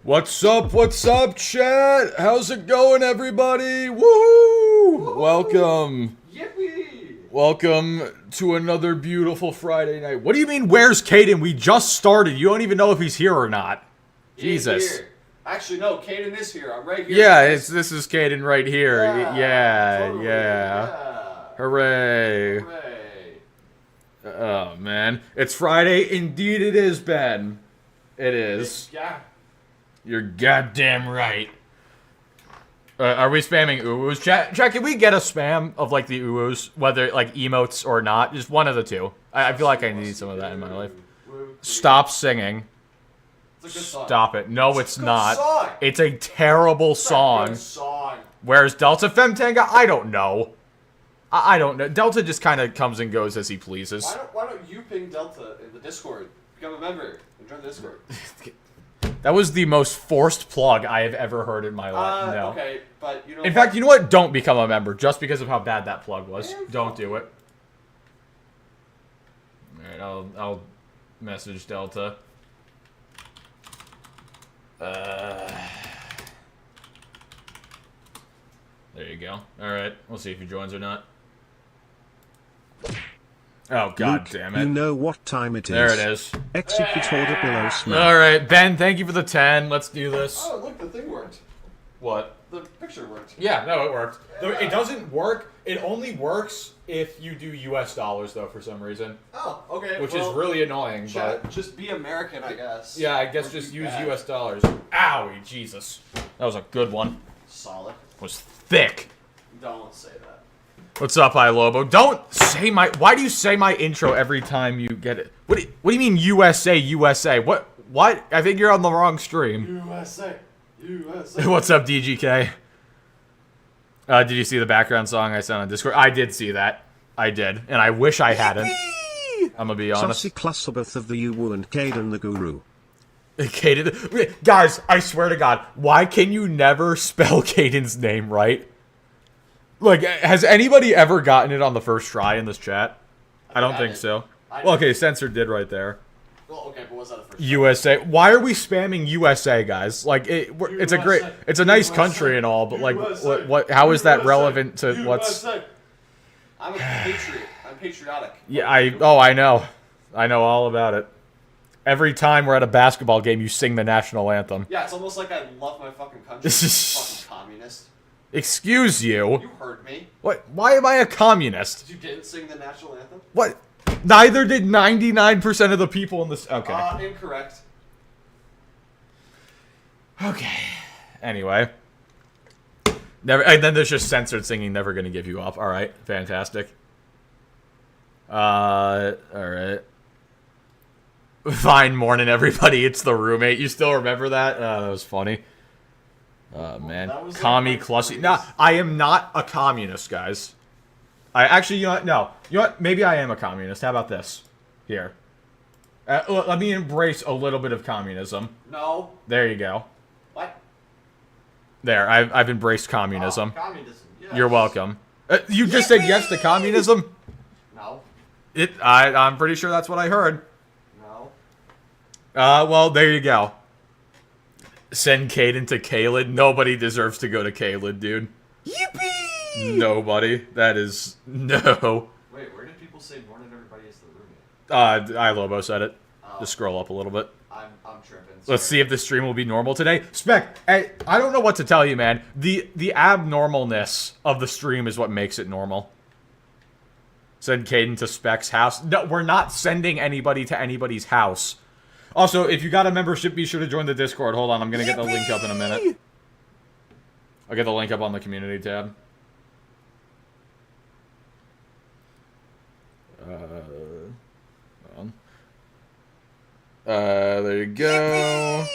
What's up, chat? How's it going, everybody? Woohoo! Welcome. Yippee! Welcome to another beautiful Friday night. What do you mean, where's Caden? We just started. You don't even know if he's here or not. Jesus. Here. Actually, no, Caden is here. I'm right here. Yeah, this is Caden right here. Yeah, totally. Yeah. Hooray. Hooray. Oh, man. It's Friday. Indeed it is, Ben. It is. Yeah. You're goddamn right. Are we spamming uwus? Chat, can we get a spam of, like, the uwus? Whether, like, emotes or not? Just one of the two. I feel like I need some of that in my life. Stop singing. It's a good song. Stop it. No, it's not. Song. It's a terrible song. Good song. Where's Delta Femtanga? I don't know. I don't know. Delta just kind of comes and goes as he pleases. Why don't you ping Delta in the Discord? Become a member and join the Discord. That was the most forced plug I have ever heard in my life. No. Okay, but you know. In fact, you know what? Don't become a member just because of how bad that plug was. Don't do it. All right, I'll message Delta. There you go. All right, we'll see if he joins or not. Oh, god Luke, damn it. You know what time it is. There it is. Execute order below smash. Alright, Ben, thank you for the 10. Let's do this. Oh, look, the thing worked. What? The picture worked. Yeah, no, it worked. Yeah. It doesn't work. It only works if you do US dollars, though, for some reason. Oh, okay. Which is really annoying, but... Just be American, I guess. Yeah, I guess Or just be use bad. US dollars. Owie, Jesus. That was a good one. Solid. It was thick. Don't say that. What's up, iLobo? Don't say my... Why do you say my intro every time you get it? What do you mean USA, USA? What? I think you're on the wrong stream. USA. USA. What's up, DGK? Did you see the background song I sent on Discord? I did see that. I did. And I wish I hadn't. I'm gonna be honest. Saucy Clusterboth of the Uwu and Caden the Guru. Caden. Guys, I swear to God, why can you never spell Caden's name right? Like, has anybody ever gotten it on the first try in this chat? I don't think so. Well, okay, Censor did right there. Well, okay, but was that the first? USA. Why are we spamming USA, guys? Like, it's a great, it's a nice country and all, but like, what? How is that relevant to what's? I'm a patriot. I'm patriotic. Yeah, I know all about it. Every time we're at a basketball game, you sing the national anthem. Yeah, it's almost like I love my fucking country. Fucking communist. Excuse you. You heard me. What? Why am I a communist? You didn't sing the national anthem? What? Neither did 99% of the people in this. Okay. Incorrect. Okay. Anyway. Never. And then there's just censored singing. Never gonna give you up. All right. Fantastic. All right. Fine morning, everybody. It's the roommate. You still remember that? That was funny. Man. Commie Clussy. No, I am not a communist, guys. I actually, you know what? No. You know what? Maybe I am a communist. How about this? Here. Let me embrace a little bit of communism. No. There you go. What? There. I've embraced communism. Oh, communism. Yes. You're welcome. You just said yes to communism? No. I'm pretty sure that's what I heard. No. Well, there you go. Send Caden to Caelid. Nobody deserves to go to Caelid, dude. Yippee! Nobody. That is... No. Wait, where did people say morning everybody is the roommate? iLobo said it. Oh. Just scroll up a little bit. I'm tripping. Let's see if the stream will be normal today. Spec, I don't know what to tell you, man. The abnormalness of the stream is what makes it normal. Send Caden to Spec's house. No, we're not sending anybody to anybody's house. Also, if you got a membership, be sure to join the Discord. Hold on, I'm going to get the link up in a minute. I'll get the link up on the community tab. Hold on. There you go.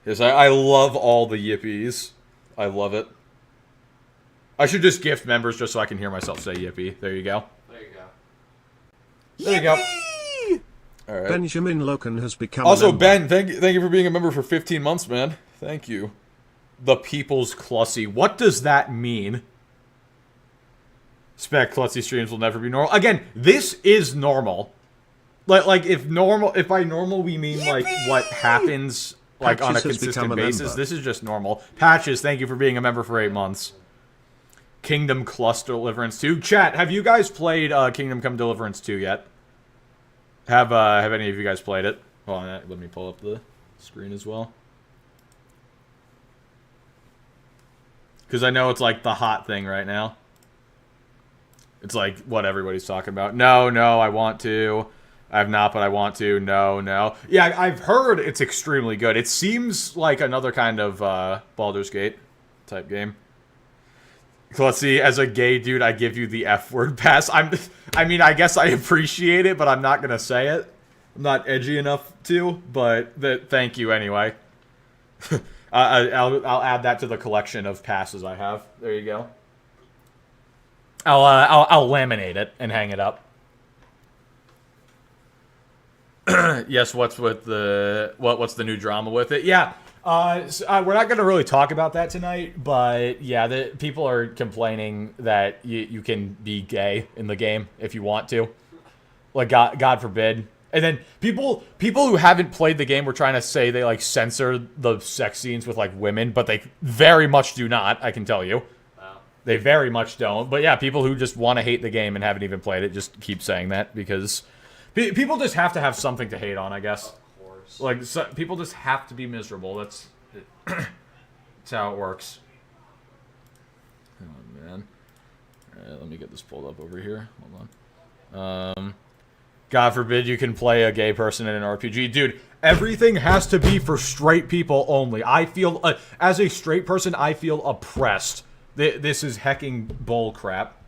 Yes, I love all the yippies. I love it. I should just gift members just so I can hear myself say yippee. There you go. There you go. There you go. All right. Benjamin Loken has become Also, a member. Ben, thank you for being a member for 15 months, man. Thank you. The People's Clussy. What does that mean? Spec Clussy streams will never be normal. Again, this is normal. Like if by normal we mean like what happens like on a Patches has become consistent a basis, member. this is just normal. Patches, thank you for being a member for 8 months. Kingdom Cluster Deliverance 2. Chat, have you guys played Kingdom Come Deliverance 2 yet? Have any of you guys played it? Hold on, let me pull up the screen as well. Because I know it's like the hot thing right now. It's like what everybody's talking about. No, I want to. I have not, but I want to. No. Yeah, I've heard it's extremely good. It seems like another kind of Baldur's Gate type game. Let's see, as a gay dude, I give you the F-word pass. I mean, I guess I appreciate it, but I'm not going to say it. I'm not edgy enough to, but thank you anyway. I'll add that to the collection of passes I have. There you go. I'll laminate it and hang it up. Yes, what's the new drama with it? Yeah. We're not going to really talk about that tonight, but yeah, the people are complaining that you can be gay in the game if you want to. Like, God forbid. And then people who haven't played the game were trying to say they, like, censor the sex scenes with, like, women, but they very much do not, I can tell you. Wow. They very much don't. But yeah, people who just want to hate the game and haven't even played it just keep saying that because people just have to have something to hate on, I guess. Of course. Like, people just have to be miserable. That's how it works. Oh, man. Alright, let me get this pulled up over here. Hold on. God forbid you can play a gay person in an RPG. Dude, everything has to be for straight people only. I feel, as a straight person, I feel oppressed. This is hecking bull crap.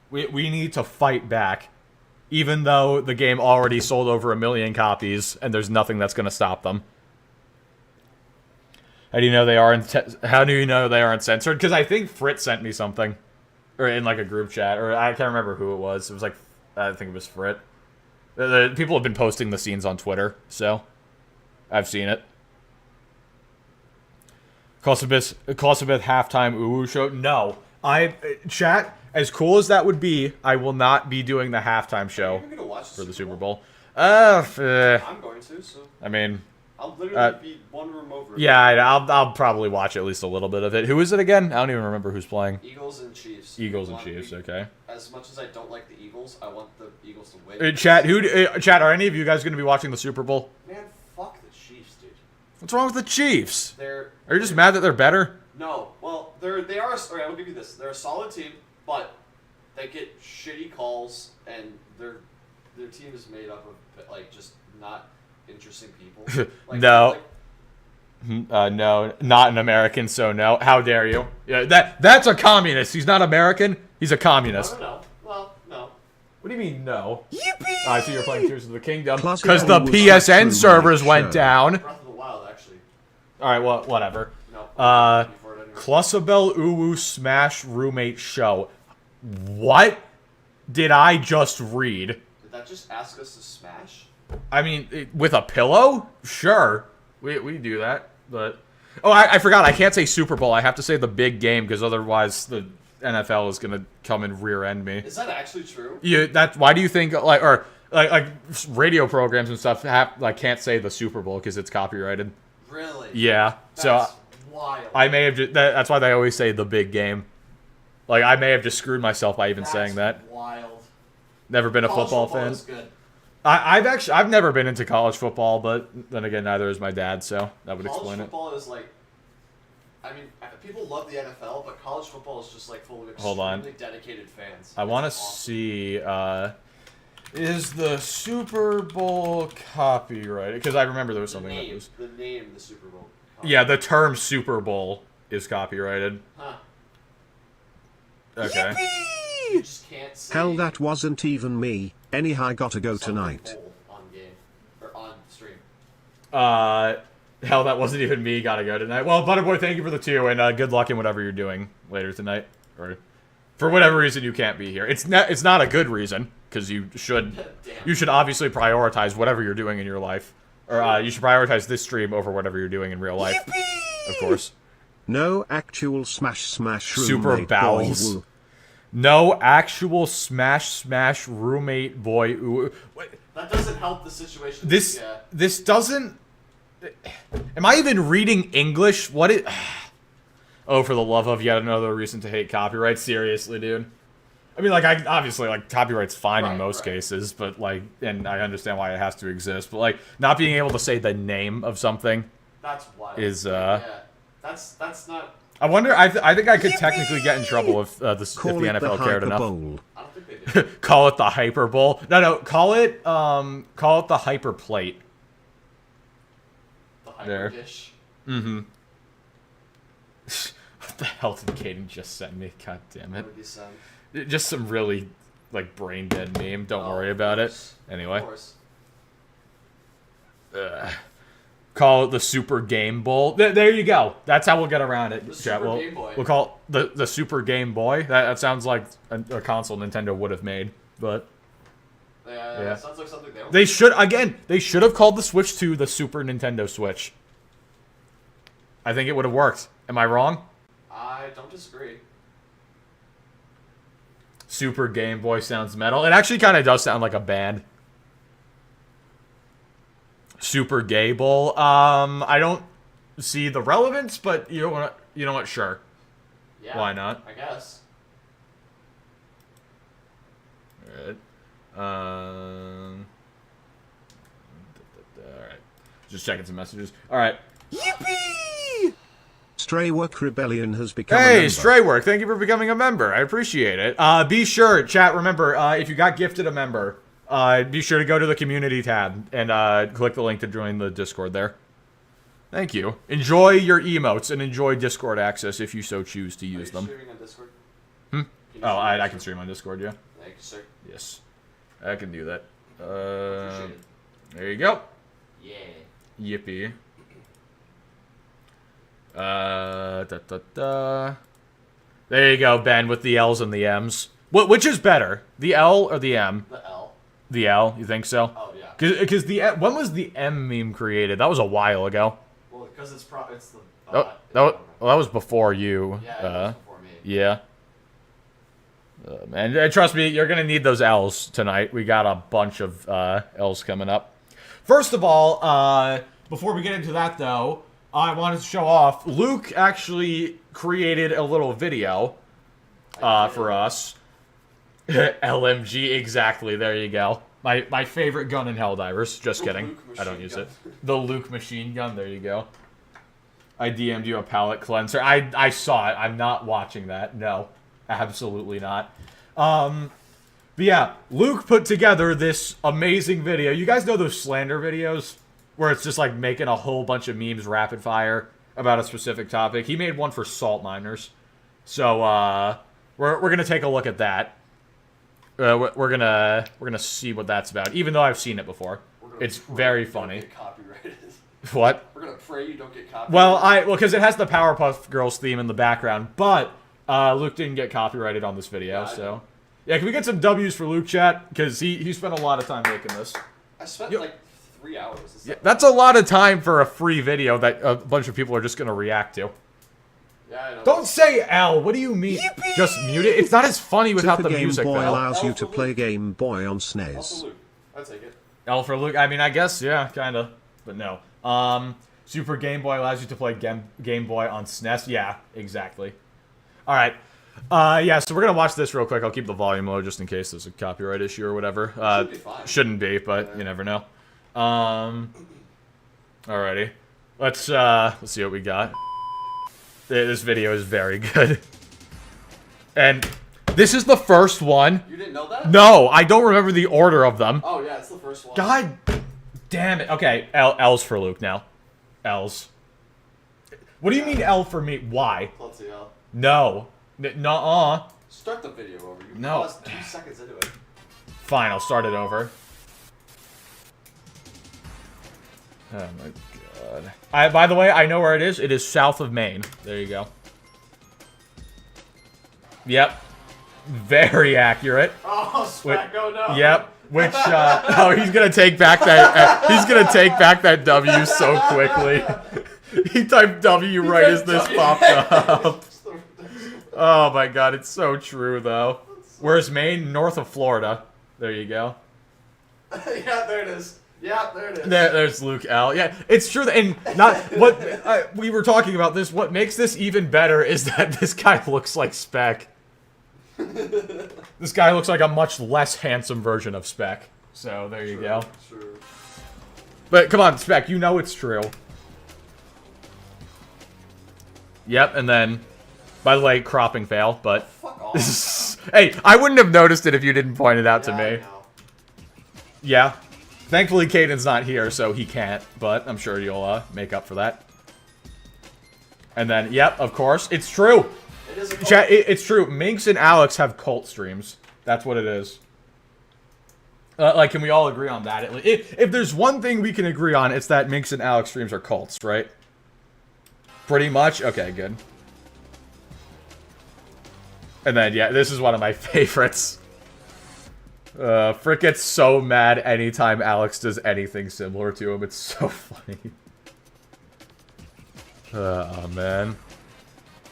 We need to fight back. Even though the game already sold over 1 million copies, and there's nothing that's going to stop them. How do you know they aren't censored? Because I think Fritz sent me something, or in like a group chat, or I can't remember who it was. It was like, I think it was Frit. People have been posting the scenes on Twitter, so I've seen it. Clausibith halftime uwu show. No, chat. As cool as that would be, I will not be doing the halftime show for the Super Bowl. I'm going to, so. I mean, I'll literally be one room over. Yeah, I'll probably watch at least a little bit of it. Who is it again? I don't even remember who's playing. Eagles and Chiefs. Eagles and Chiefs, okay. As much as I don't like the Eagles, I want the Eagles to win. Chat, are any of you guys going to be watching the Super Bowl? Man, fuck the Chiefs, dude. What's wrong with the Chiefs? Are you just mad that they're better? No. Well, they are. Alright, I'll give you this. They're a solid team, but they get shitty calls, and their team is made up of like just not interesting people. Like, No. No, not an American, so no. How dare you? Yeah, that's a communist. He's not American. He's a communist. No. Well, no. What do you mean, no? Yippee! I see you're playing Tears of the Kingdom. Plus, Because it the was PSN true, servers Mike, went sure. down. Breath of the Wild, actually. Alright, well, whatever. No. Clusabel Uwu Smash Roommate Show. What did I just read? Did that just ask us to smash? I mean, with a pillow? Sure. We do that, but... Oh, I forgot. I can't say Super Bowl. I have to say the big game, because otherwise the NFL is going to come and rear-end me. Is that actually true? Why do you think, like radio programs and stuff can't say the Super Bowl because it's copyrighted? Really? Yeah. That's wild. I may have that's why they always say the big game. Like, I may have just screwed myself by even saying that. Wild. Never been a College football fan. Is good. I've never been into college football, but then again, neither is my dad, so that would explain it. College football is like, I mean, people love the NFL, but college football is just like full of Hold on. extremely dedicated fans. I want to see, is the Super Bowl copyrighted? Because I remember there was something that was... The name, the Super Bowl. Yeah, the term Super Bowl is copyrighted. Huh. Okay. You just can't say Hell, that wasn't even me. Anyhow, gotta go tonight. on game or on stream. Hell, that wasn't even me. Gotta go tonight. Well, Butterboy, thank you for the 2, and good luck in whatever you're doing later tonight, or for whatever reason you can't be here. It's not a good reason, because you should obviously prioritize whatever you're doing in your life, or you should prioritize this stream over whatever you're doing in real life. Yippee! Of course. No actual smash Super roommate bowels. boy, No actual smash roommate boy. Ooh. Wait, That doesn't help the situation. this doesn't. Am I even reading English? What it? Oh, for the love of yet another reason to hate copyright. Seriously, dude. I mean, like, obviously, like, copyright's fine in most cases, but, like, and I understand why it has to exist, but, like, not being able to say the name of something That's wild. is, Yeah, that's not... I wonder, I think I could technically get in trouble if the NFL cared enough. I don't think they do. Call it the Hyper Bowl. No, call it the Hyper Plate. The hyper There. dish. Mm-hmm. What the hell did Caden just send me? God damn it. What did he send? Just some really, like, brain dead meme. Don't worry about it. Anyway. Of course. Call it the Super Game Bowl. There you go. That's how we'll get around it. The Super Game Boy. We'll call it the Super Game Boy. That sounds like a console Nintendo would have made, but Yeah. Sounds like something they should have called the Switch 2 the Super Nintendo Switch. I think it would have worked. Am I wrong? I don't disagree. Super Game Boy sounds metal. It actually kind of does sound like a band. Super Gay Bowl. I don't see the relevance, but you know what? Sure. Yeah. Why not? I guess. Alright. Alright. Just checking some messages. Alright. Yippee! Stray Work Rebellion has become a Hey, member. Stray Work, thank you for becoming a member. I appreciate it. Be sure, chat, remember, if you got gifted a member, be sure to go to the community tab and click the link to join the Discord there. Thank you. Enjoy your emotes and enjoy Discord access if you so choose to use them. Streaming on Discord? Oh, I can stream on Discord, yeah. Thank you, sir. Yes. I can do that. Appreciate it. There you go. Yeah. Yippee. There you go, Ben, with the L's and the M's. Which is better, the L or the M? The L. The L, you think so? Oh, yeah. Because when was the M meme created? That was a while ago. Well, because it's the... That was before you. Yeah, it was before me. Yeah. Man, trust me, you're gonna need those L's tonight. We got a bunch of L's coming up. First of all, before we get into that though, I wanted to show off. Luke actually created a little video for us. LMG, exactly. There you go. My favorite gun in Helldivers. Just kidding. I don't use it. The Luke machine gun. There you go. I DM'd you a palette cleanser. I saw it. I'm not watching that. No. Absolutely not. But yeah, Luke put together this amazing video. You guys know those slander videos? Where it's just like making a whole bunch of memes rapid fire about a specific topic. He made one for salt miners. So, we're gonna take a look at that. We're gonna see what that's about, even though I've seen it before. It's very funny. Get copyrighted. What? We're gonna pray you don't get copyrighted. Well, because it has the Powerpuff Girls theme in the background, but Luke didn't get copyrighted on this video, so yeah. Can we get some W's for Luke, chat? Because he spent a lot of time making this. I spent like 3 hours. Yeah, that's a lot of time for a free video that a bunch of people are just gonna react to. Yeah, I know. Don't say L. What do you mean? Yippee! Just mute it. It's not as funny without Super the Game music. Boy Though. allows you L to for play Luke. Game Boy on SNES. Also Luke. I'll take it. L for Luke. I mean, I guess yeah, kind of, but no. Super Game Boy allows you to play Game Boy on SNES. Yeah, exactly. All right. Yeah, so we're gonna watch this real quick. I'll keep the volume low just in case there's a copyright issue or whatever. Should be fine. Shouldn't be, but you never know. Alrighty. Let's see what we got. This video is very good. And this is the first one. You didn't know that? No, I don't remember the order of them. Oh yeah, it's the first one. God damn it. Okay, L's for Luke now. L's. What do you mean L for me? Why? Let's see, L. No. Nuh-uh. Start the video over. You No. paused 2 seconds into it. Fine, I'll start it over. Oh my god. By the way, I know where it is. It is south of Maine. There you go. Yep. Very accurate. Oh, Smack, oh no. Yep. Which, oh, he's gonna take back that, he's gonna take back that W so quickly. He typed W right as this popped up. Oh my god, it's so true though. Where's Maine? North of Florida. There you go. Yeah, there it is. Yeah, there it is. There's Luke L. Yeah, it's true. And not what we were talking about this. What makes this even better is that this guy looks like Spec. This guy looks like a much less handsome version of Spec. So there you go. True. But come on, Spec, you know it's true. Yep, and then, by the way, cropping fail, but... Fuck off. Hey, I wouldn't have noticed it if you didn't point it out to I me. know. Yeah. Thankfully, Caden's not here, so he can't, but I'm sure you'll make up for that. And then, yep, of course, it's true. It is a cult. Chat, it's true. Minx and Alex have cult streams. That's what it is. Like, can we all agree on that? If there's one thing we can agree on, it's that Minx and Alex streams are cults, right? Pretty much? Okay, good. And then, yeah, this is one of my favorites. Frick gets so mad anytime Alex does anything similar to him. It's so funny. Oh, man.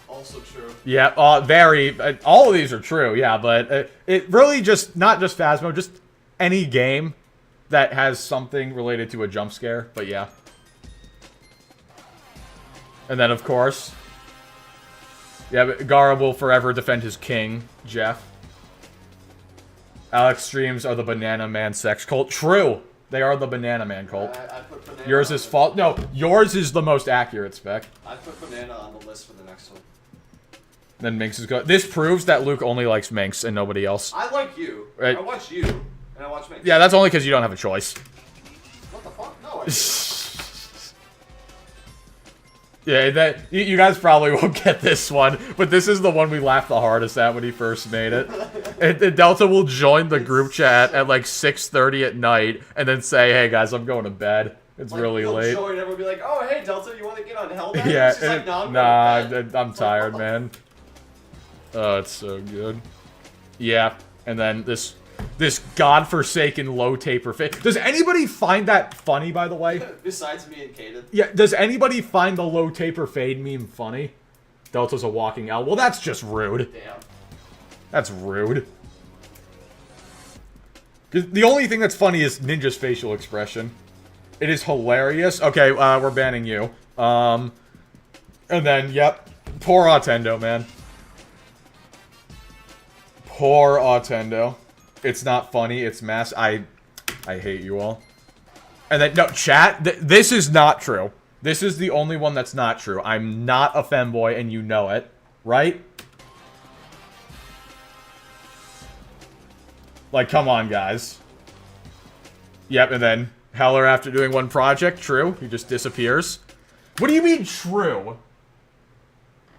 Also true. Yeah, all of these are true, yeah, but it really just, not just Phasmo, just any game that has something related to a jump scare, but yeah. And then, of course, yeah, but Gara will forever defend his king, Jeff. Alex streams are the Banana Man sex cult. True! They are the Banana Man cult. I put banana Yours is false. No, yours is the most accurate, Spec. I put banana on the list for the next one. Then Minx is good. This proves that Luke only likes Minx and nobody else. I like you. Right. I watch you, and I watch me. Yeah, that's only because you don't have a choice. What the fuck? No, I didn't. Yeah, that you guys probably won't get this one, but this is the one we laughed the hardest at when he first made it. And Delta will join the group chat at like 6:30 at night and then say, "Hey guys, I'm going to bed. It's Like, really he'll late." Join, everyone will be like, "Oh, hey, Delta, you want to get on Hell?" Yeah, She's like, no, I'm tired, man. Oh, it's so good. Yeah, and then this godforsaken low taper face. Does anybody find that funny, by the way? Besides me and Caden. Yeah, does anybody find the low taper fade meme funny? Delta's a walking L. Well, that's just rude. Damn. That's rude. 'Cause the only thing that's funny is Ninja's facial expression. It is hilarious. Okay, we're banning you. And then, yep. Poor Autendo, man. Poor Autendo. It's not funny, it's mass. I hate you all. And then, no, chat, this is not true. This is the only one that's not true. I'm not a femboy, and you know it. Right? Like, come on, guys. Yep, and then Heller after doing one project. True. He just disappears. What do you mean, true?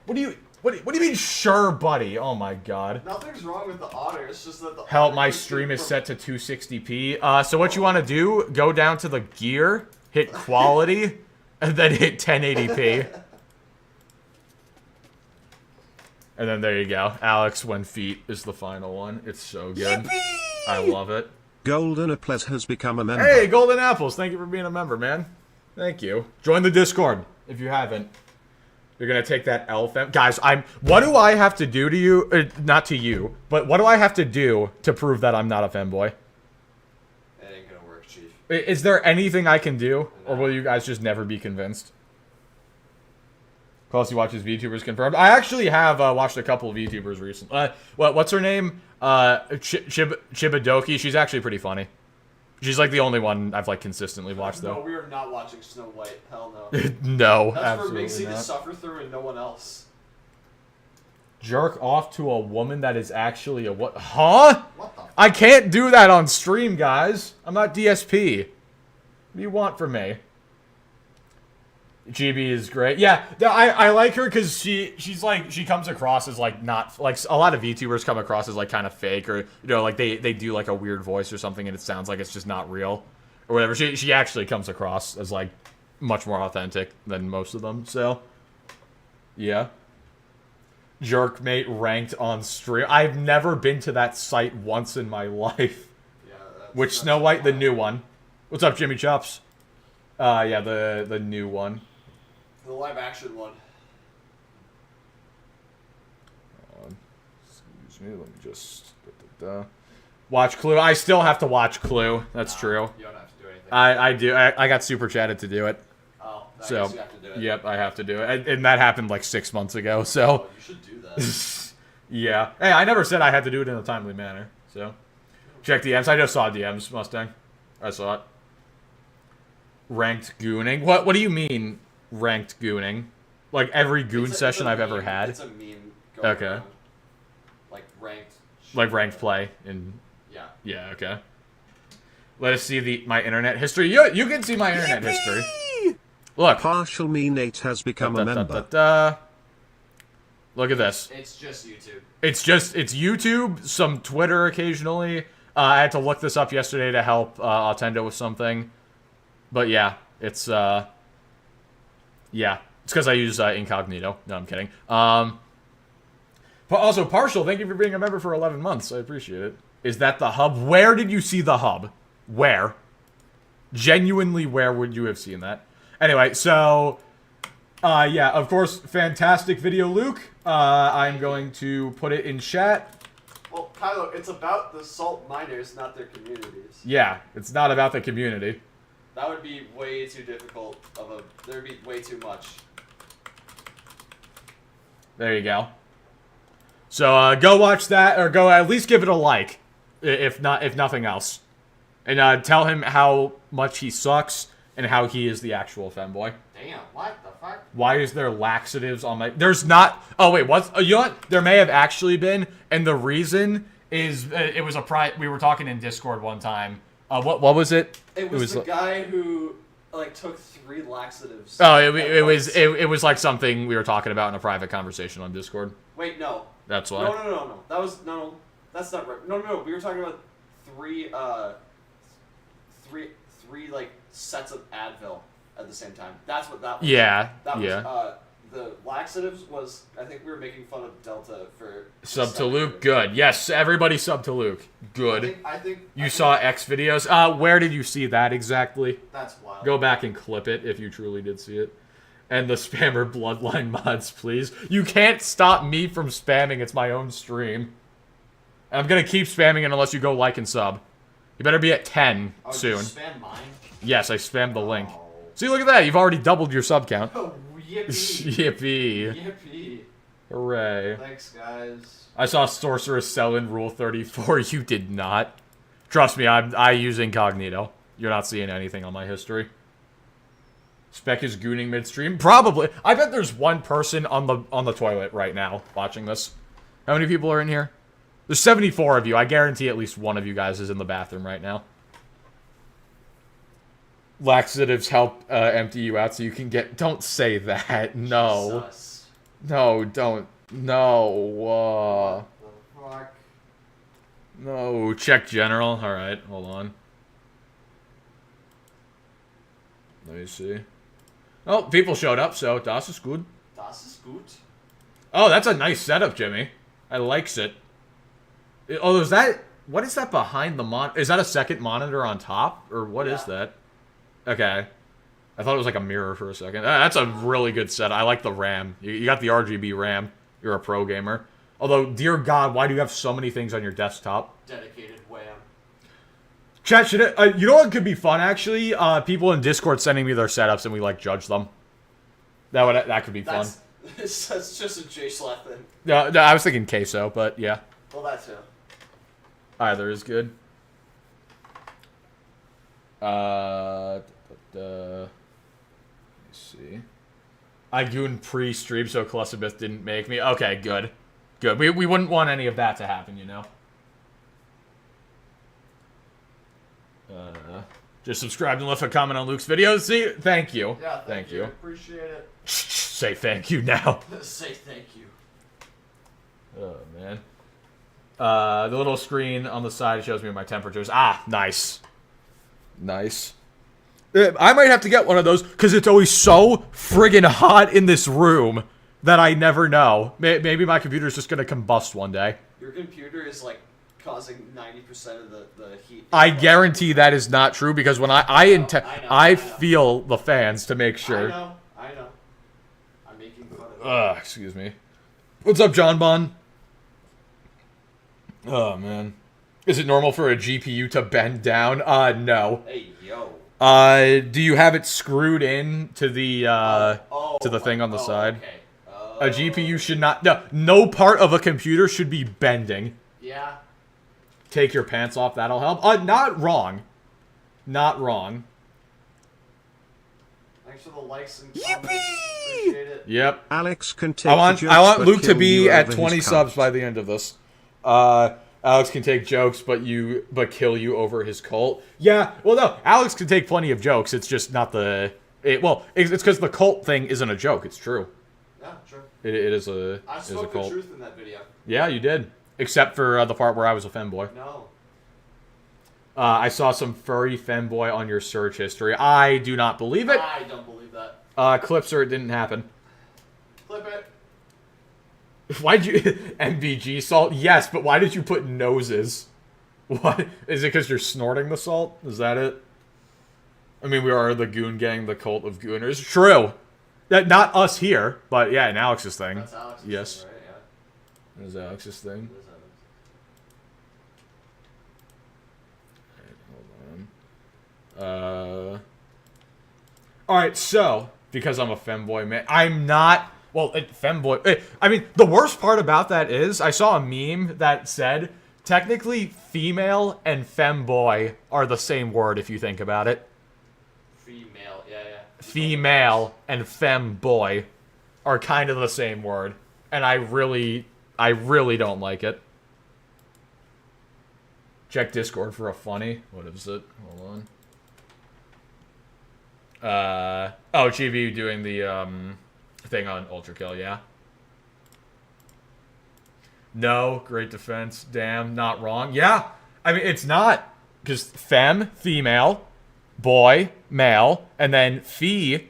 What do you mean, sure, buddy? Oh my god. Nothing's wrong with the otter. It's just that the Help, otter my keeps stream getting is set to 260p. So what you want to do, go down to the gear, hit quality, and then hit 1080p. And then there you go. Alex when feet is the final one. It's so good. Yippee! I love it. Golden Apples has become a member. Hey, Golden Apples, thank you for being a member, man. Thank you. Join the Discord if you haven't. You're gonna take that elf. Guys, what do I have to do to you? Not to you, but what do I have to do to prove that I'm not a femboy? It ain't gonna work, Chief. Is there anything I can do? Or will you guys just never be convinced? Closely watches VTubers confirmed. I actually have watched a couple of VTubers recently. What's her name? Chibidoki. She's actually pretty funny. She's like the only one I've like consistently watched though. No, we are not watching Snow White. Hell no. No, That's absolutely for Minxie to not. suffer through and no one else. Jerk off to a woman that is actually a what? Huh? What the? I can't do that on stream, guys. I'm not DSP. What do you want from me? GB is great. Yeah, I like her because she's like, she comes across as like not, like a lot of VTubers come across as like kind of fake, or, you know, like they do like a weird voice or something and it sounds like it's just not real or whatever. She actually comes across as like much more authentic than most of them, so yeah. Jerkmate ranked on stream. I've never been to that site once in my life. Yeah, Which Snow White, the new one. What's up, Jimmy Chops? Yeah, the new one. The live action one. Excuse me, let me just... Watch Clue. I still have to watch Clue. That's true. You don't have to do anything. I do. I got super chatted to do it. Oh, I So, guess you have to do it. Yep, I have to do it. And that happened like 6 months ago, so... Oh, you should do that. Yeah. Hey, I never said I had to do it in a timely manner, so... Check DMs. I just saw DMs, Mustang. I saw it. Ranked gooning? What do you mean, ranked gooning? Like, every goon session I've ever had? It's a meme going Okay. around. Like, ranked... Like, ranked play in... Yeah. Yeah, okay. Let us see my internet history. You can see my internet history. Look. Partial Me Nate has become a member. Look at this. It's just YouTube. It's YouTube, some Twitter occasionally. I had to look this up yesterday to help Attendo with something. But yeah, it's yeah. It's because I use incognito. No, I'm kidding. But also, Partial, thank you for being a member for 11 months. I appreciate it. Is that the hub? Where did you see the hub? Where? Genuinely, where would you have seen that? Anyway, so... yeah, of course, fantastic video, Luke. I'm going to put it in chat. Well, Kylo, it's about the salt miners, not their communities. Yeah, it's not about the community. That would be way too difficult there'd be way too much. There you go. So, go watch that, or go at least give it a like, if nothing else. And, tell him how much he sucks, and how he is the actual femboy. Damn, what the fuck? Why is there laxatives on my... There's not... Oh, wait, what? You know what? There may have actually been, and the reason is it was a we were talking in Discord one time. What was it? It was the guy who, like, took 3 laxatives. Oh, it was like something we were talking about in a private conversation on Discord. Wait, no. That's why? No. That was... No, that's not right. No. We were talking about three, like, sets of Advil at the same time. That's what that was. Yeah, that yeah. Was, the laxatives was, I think we were making fun of Delta for... Sub to Luke, good. Yes, everybody sub to Luke. Good. I think you saw X videos. Where did you see that exactly? That's wild. Go back and clip it if you truly did see it. And the spammer bloodline mods, please. You can't stop me from spamming. It's my own stream. And I'm going to keep spamming it unless you go like and sub. You better be at 10 soon. Did you spam mine? Yes, I spammed the link. See, look at that. You've already doubled your sub count. Oh, yippee. Yippee. Yippee. Hooray. Thanks, guys. I saw Sorceress sell in Rule 34. You did not. Trust me, I use incognito. You're not seeing anything on my history. Spec is gooning midstream? Probably. I bet there's one person on the toilet right now watching this. How many people are in here? There's 74 of you. I guarantee at least one of you guys is in the bathroom right now. Laxatives help empty you out so you can get... Don't say that. No. Jesus. No, don't. No. What the fuck? No. Check general. Alright, hold on. Let me see. Oh, people showed up, so das ist gut. Das ist gut. Oh, that's a nice setup, Jimmy. I likes it. Oh, is that... What is that behind the Is that a second monitor on top? Or what is that? Okay. I thought it was like a mirror for a second. That's a really good set. I like the RAM. You got the RGB RAM. You're a pro gamer. Although, dear God, why do you have so many things on your desktop? Dedicated wham. Chat, should it... you know what could be fun, actually? People in Discord sending me their setups and we, like, judge them. That could be fun. That's just a J-Slap thing. No, I was thinking queso, but yeah. Well, that too. Either is good. Let me see. I gooned pre-stream, so Clusibith didn't make me. Okay, good. Good. We wouldn't want any of that to happen, you know? Just subscribed and left a comment on Luke's videos. See? Thank you. Yeah, thank you. you. Appreciate it. Say thank you now. Say thank you. Oh, man. The little screen on the side shows me my temperatures. Ah, nice. Nice. I might have to get one of those, because it's always so friggin' hot in this room that I never know. Maybe my computer's just going to combust one day. Your computer is, like, causing 90% of the heat. I guarantee that is not true, because when I feel the fans to make sure. I know. I'm making fun of it. Excuse me. What's up, John Bon? Oh, man. Is it normal for a GPU to bend down? No. Hey, yo. Do you have it screwed in to the, to the thing on the side? Okay. A GPU should not... No part of a computer should be bending. Yeah. Take your pants off, that'll help. Not wrong. Not wrong. Thanks for the likes and comments. Appreciate it. Yep. Alex can take I want but Luke to kill be you at over 20 his subs cunt. by the end of this. Alex can take jokes, but kill you over his cult. Yeah, well, no, Alex can take plenty of jokes. It's just not the... it's because the cult thing isn't a joke. It's true. Yeah, true. It is a I is a spoke the cult. truth in that video. Yeah, you did. Except for the part where I was a femboy. No. I saw some furry femboy on your search history. I do not believe it. I don't believe that. Clipser, it didn't happen. Clip it. Why'd you... MVG salt? Yes, but why did you put noses? What? Is it because you're snorting the salt? Is that it? I mean, we are the Goon Gang, the cult of Gooners. True. Not us here, but yeah, in Alex's thing. That's Alex's Yes. thing, right? Yeah. That is Alex's thing. It is Alex. Hold on. Alright, so, because I'm a femboy, man, I'm not... Well, femboy... I mean, the worst part about that is, I saw a meme that said, technically, female and femboy are the same word if you think about it. Female, yeah. Female and femboy are kind of the same word. And I really don't like it. Check Discord for a funny. What is it? Hold on. Oh, GV doing the, thing on Ultra Kill, yeah. No, great defense. Damn, not wrong. Yeah, I mean, it's not. Because fem, female, boy, male, and then female,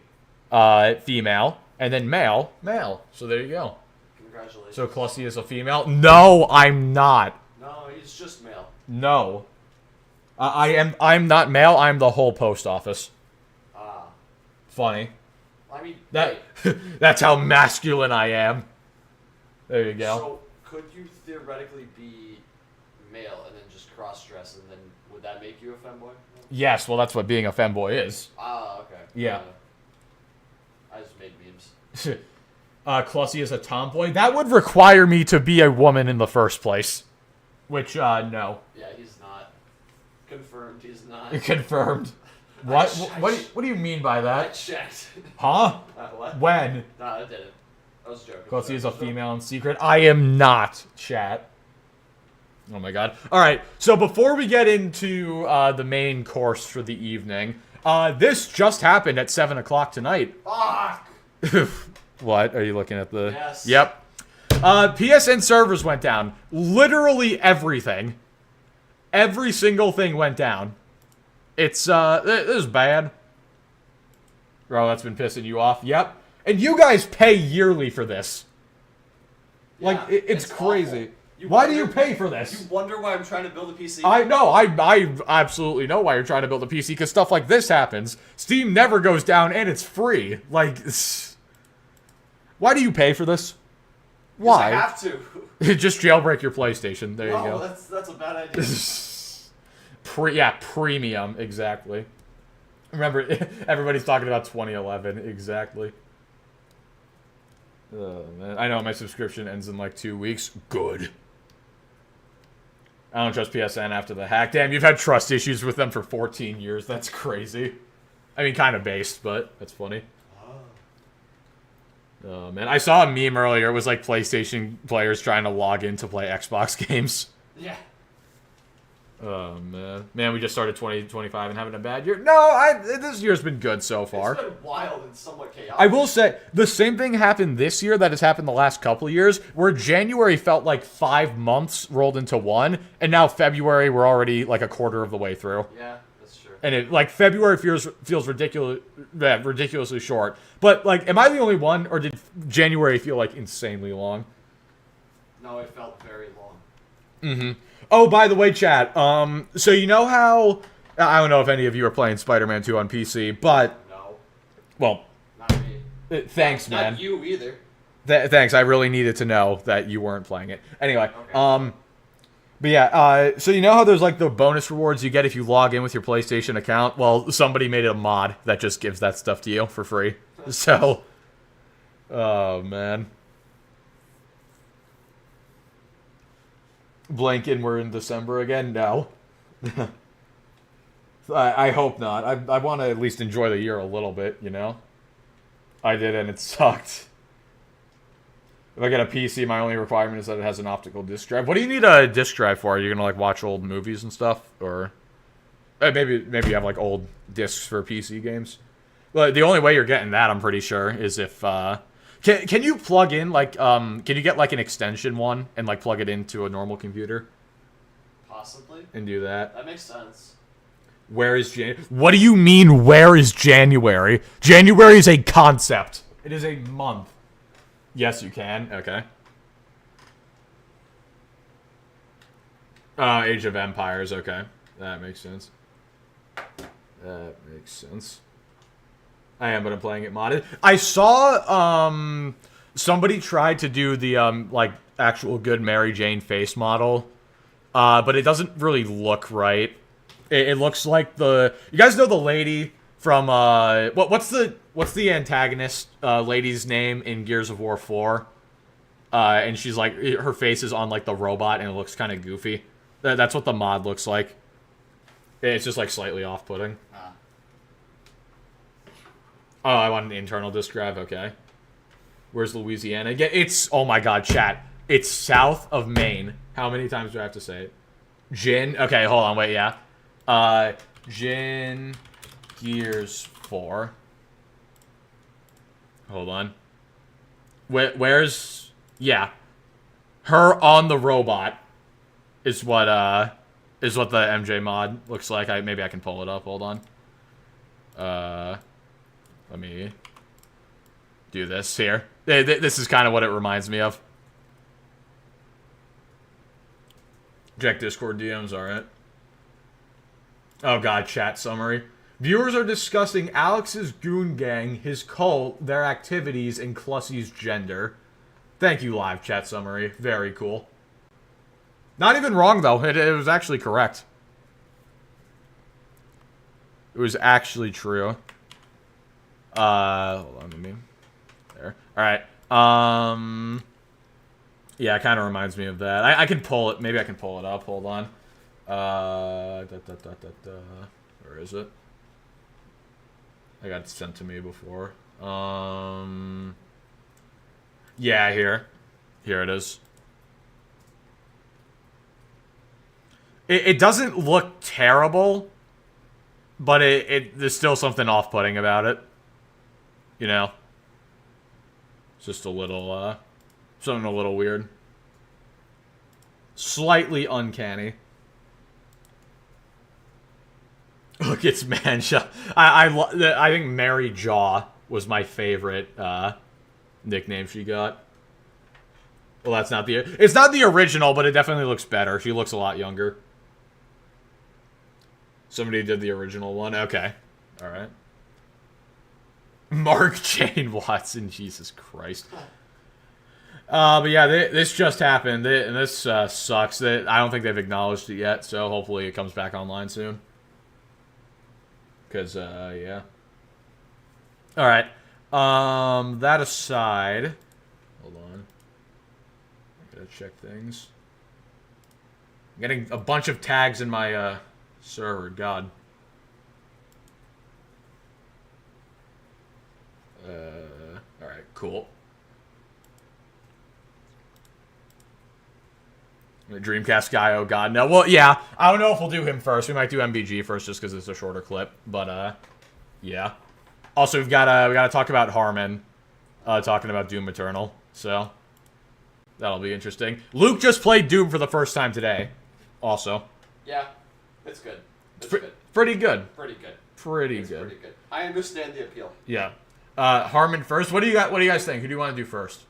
and then male, male. So there you go. Congratulations. So Clussy is a female? No, I'm not. No, he's just male. No. I'm not male, I'm the whole post office. Ah. Funny. I mean, That hey, that's how masculine I am. There you go. so could you theoretically be male and then just cross-dress, and then would that make you a femboy? Yes, well that's what being a femboy is. Ah, okay. Yeah. I just made memes. Clussy is a tomboy. That would require me to be a woman in the first place. Which, no. Yeah, he's not. Confirmed, he's not. Confirmed. What? What do you mean by I that? checked. Huh? What? When? No, I didn't. I was joking. Clussy is a female in secret. I am not, chat. Oh my god. Alright, so before we get into the main course for the evening, this just happened at 7 o'clock tonight. Fuck! What? Are you looking at the... Yes. Yep. PSN servers went down. Literally everything. Every single thing went down. It's, this is bad. Bro, that's been pissing you off. Yep. And you guys pay yearly for this. Like, Yeah, it's crazy. awful. Why do you pay for this? You wonder why I'm trying to build a PC? I know. I absolutely know why you're trying to build a PC, because stuff like this happens. Steam never goes down, and it's free. Like, why do you pay for this? Why? I have to. Just jailbreak your PlayStation. There you No, go. that's a bad idea. Premium, exactly. Remember, everybody's talking about 2011, exactly. Oh, man. I know, my subscription ends in like 2 weeks. Good. I don't trust PSN after the hack. Damn, you've had trust issues with them for 14 years. That's crazy. I mean, kind of based, but that's funny. Oh, man. I saw a meme earlier. It was like PlayStation players trying to log in to play Xbox games. Yeah. Oh, man. Man, we just started 2025 and having a bad year. No, this year's been good so far. It's been wild and somewhat chaotic. I will say, the same thing happened this year that has happened the last couple of years, where January felt like 5 months rolled into one, and now February, we're already like a quarter of the way through. Yeah, that's true. And it, like, February feels ridiculously short. But, like, am I the only one, or did January feel, like, insanely long? No, it felt very long. Mm-hmm. Oh, by the way, chat, so you know how... I don't know if any of you are playing Spider-Man 2 on PC, but... No. Well... Not me. Thanks, man. Not you either. Thanks, I really needed to know that you weren't playing it. Anyway, Okay. But yeah, so you know how there's like the bonus rewards you get if you log in with your PlayStation account? Well, somebody made a mod that just gives that stuff to you for free. So, oh man. Blanking, we're in December again? No. I hope not. I want to at least enjoy the year a little bit, you know? I did, and it sucked. If I get a PC, my only requirement is that it has an optical disc drive. What do you need a disc drive for? Are you gonna like watch old movies and stuff, or maybe you have like old discs for PC games? Well, the only way you're getting that, I'm pretty sure, is if can you plug in like can you get like an extension one and like plug it into a normal computer Possibly. and do that? That makes sense. Where is January? What do you mean? Where is January? January is a concept. It is a month. Yes, you can. Okay. Age of Empires. Okay, that makes sense. That makes sense. I am, but I'm playing it modded. I saw somebody tried to do the like actual good Mary Jane face model, but it doesn't really look right. It looks like the you guys know the lady from what's the antagonist lady's name in Gears of War 4? And she's like her face is on like the robot and it looks kind of goofy. That's what the mod looks like. It's just like slightly off-putting. Oh, I want an internal disk drive. Okay. Where's Louisiana? Again, it's oh my god, chat. It's south of Maine. How many times do I have to say it? Gin. Okay, hold on. Wait, yeah. Gin Gears 4. Hold on. Where's... Yeah. Her on the robot is what the MJ mod looks like. Maybe I can pull it up. Hold on. Let me do this here. This is kind of what it reminds me of. Check Discord DMs, alright. Oh god, chat summary. Viewers are discussing Alex's goon gang, his cult, their activities, and Clussy's gender. Thank you, live chat summary. Very cool. Not even wrong, though. It was actually correct. It was actually true. Hold on, let me... There. Alright. Yeah, it kind of reminds me of that. I can pull it. Maybe I can pull it up. Hold on. Where is it? I got it sent to me before. Yeah, here. Here it is. It doesn't look terrible, but there's still something off-putting about it. You know? It's just a little, something a little weird. Slightly uncanny. Look, it's Mancha. I think Mary Jaw was my favorite nickname she got. Well, that's not the... It's not the original, but it definitely looks better. She looks a lot younger. Somebody did the original one. Okay. Alright. Mark Jane Watson. Jesus Christ. But yeah, this just happened. And this sucks. I don't think they've acknowledged it yet, so hopefully it comes back online soon. Because, yeah. Alright. That aside... Hold on. I gotta check things. I'm getting a bunch of tags in my, server. God. Alright, cool. Dreamcast Guy, oh god, no. Well, yeah, I don't know if we'll do him first. We might do MBG first just because it's a shorter clip. But, yeah. Also, we gotta talk about Harman, talking about Doom Eternal. So, that'll be interesting. Luke just played Doom for the first time today. Also. Yeah, it's good. It's good. Pretty good. Pretty good. Pretty it's good. Pretty good. I understand the appeal. Yeah. Harman first. What do you got? What do you guys think? Who do you want to do first?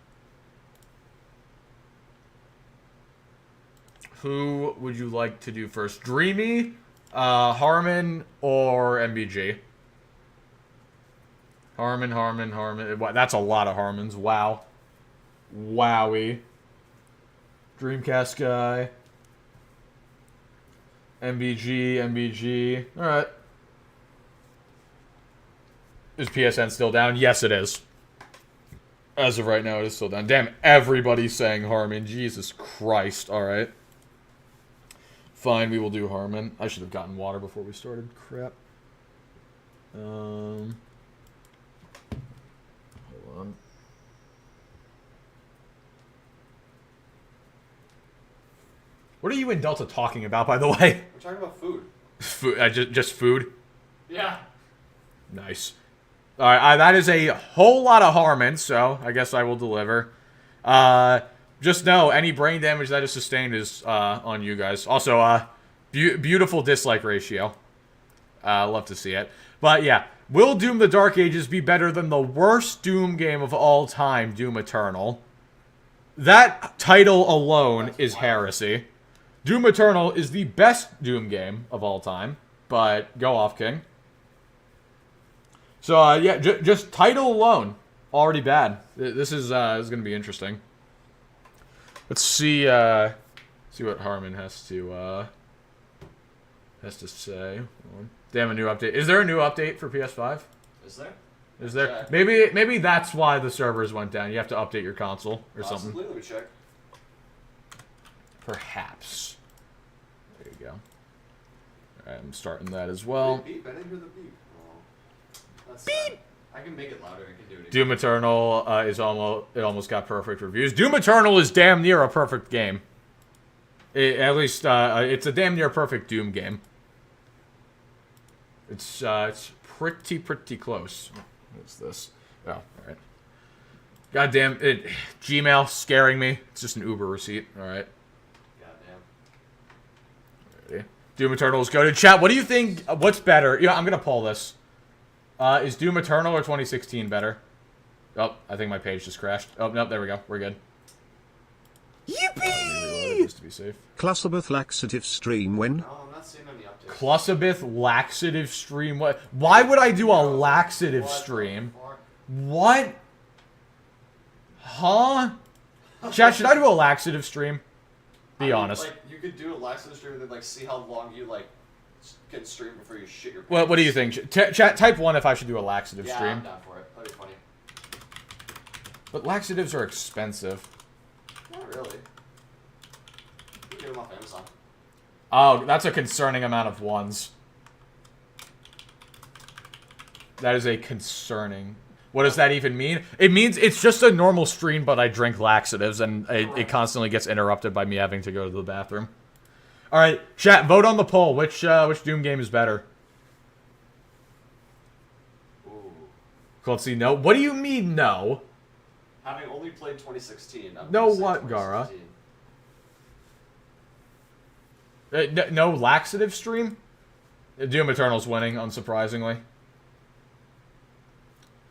Who would you like to do first? Dreamy, Harman, or MBG? Harman. That's a lot of Harmons. Wow. Wowie. Dreamcast Guy. MBG. Alright. Is PSN still down? Yes, it is. As of right now, it is still down. Damn, everybody's saying Harmon. Jesus Christ. Alright. Fine, we will do Harmon. I should have gotten water before we started. Crap. Hold on. What are you and Delta talking about, by the way? We're talking about food. Food, just food? Yeah. Nice. Alright, that is a whole lot of Harmon, so I guess I will deliver. Just know, any brain damage that is sustained is on you guys. Also, beautiful dislike ratio. Love to see it. But yeah, will Doom the Dark Ages be better than the worst Doom game of all time, Doom Eternal? That title alone is heresy. Doom Eternal is the best Doom game of all time, but go off, King. So, yeah, just title alone, already bad. This is going to be interesting. Let's see what Harmon has to say. They have a new update. Is there a new update for PS5? Is there? Is there? Maybe that's why the servers went down. You have to update your console or something. Let me check. Perhaps. There you go. Alright, I'm starting that as well. Beep. I didn't hear the beep. That's beep! I can make it louder. I can do it again. Doom Eternal it almost got perfect reviews. Doom Eternal is damn near a perfect game. At least it's a damn near perfect Doom game. It's pretty close. What's this? Oh, alright. Goddamn it. Gmail scaring me. It's just an Uber receipt. Alright. Goddamn. Doom Eternal is goated. Chat, what do you think? What's better? Yeah, I'm gonna poll this. Is Doom Eternal or 2016 better? Oh, I think my page just crashed. Oh, no, there we go. We're good. Yippee! Just to be safe. Clusterbuth laxative stream when? No, I'm not seeing any updates. Clusterbuth laxative stream. What? Why would I do a laxative stream? What? Huh? Chat, should I do a laxative stream? Be honest. Like, you could do a laxative stream and then, like, see how long you, like, can stream before you shit your pants. What do you think? Chat, type 1 if I should do a laxative stream. I'm down for it. That'd be funny. But laxatives are expensive. Not really. You can get them off Amazon. Oh, that's a concerning amount of ones. That is a concerning... What does that even mean? It means it's just a normal stream, but I drink laxatives, and it constantly gets interrupted by me having to go to the bathroom. Alright, chat, vote on the poll. Which Doom game is better? Ooh. Let's see, no. What do you mean, no? Having only played 2016, I'm No gonna say what, Gara? 2016. No laxative stream? Doom Eternal's winning, unsurprisingly.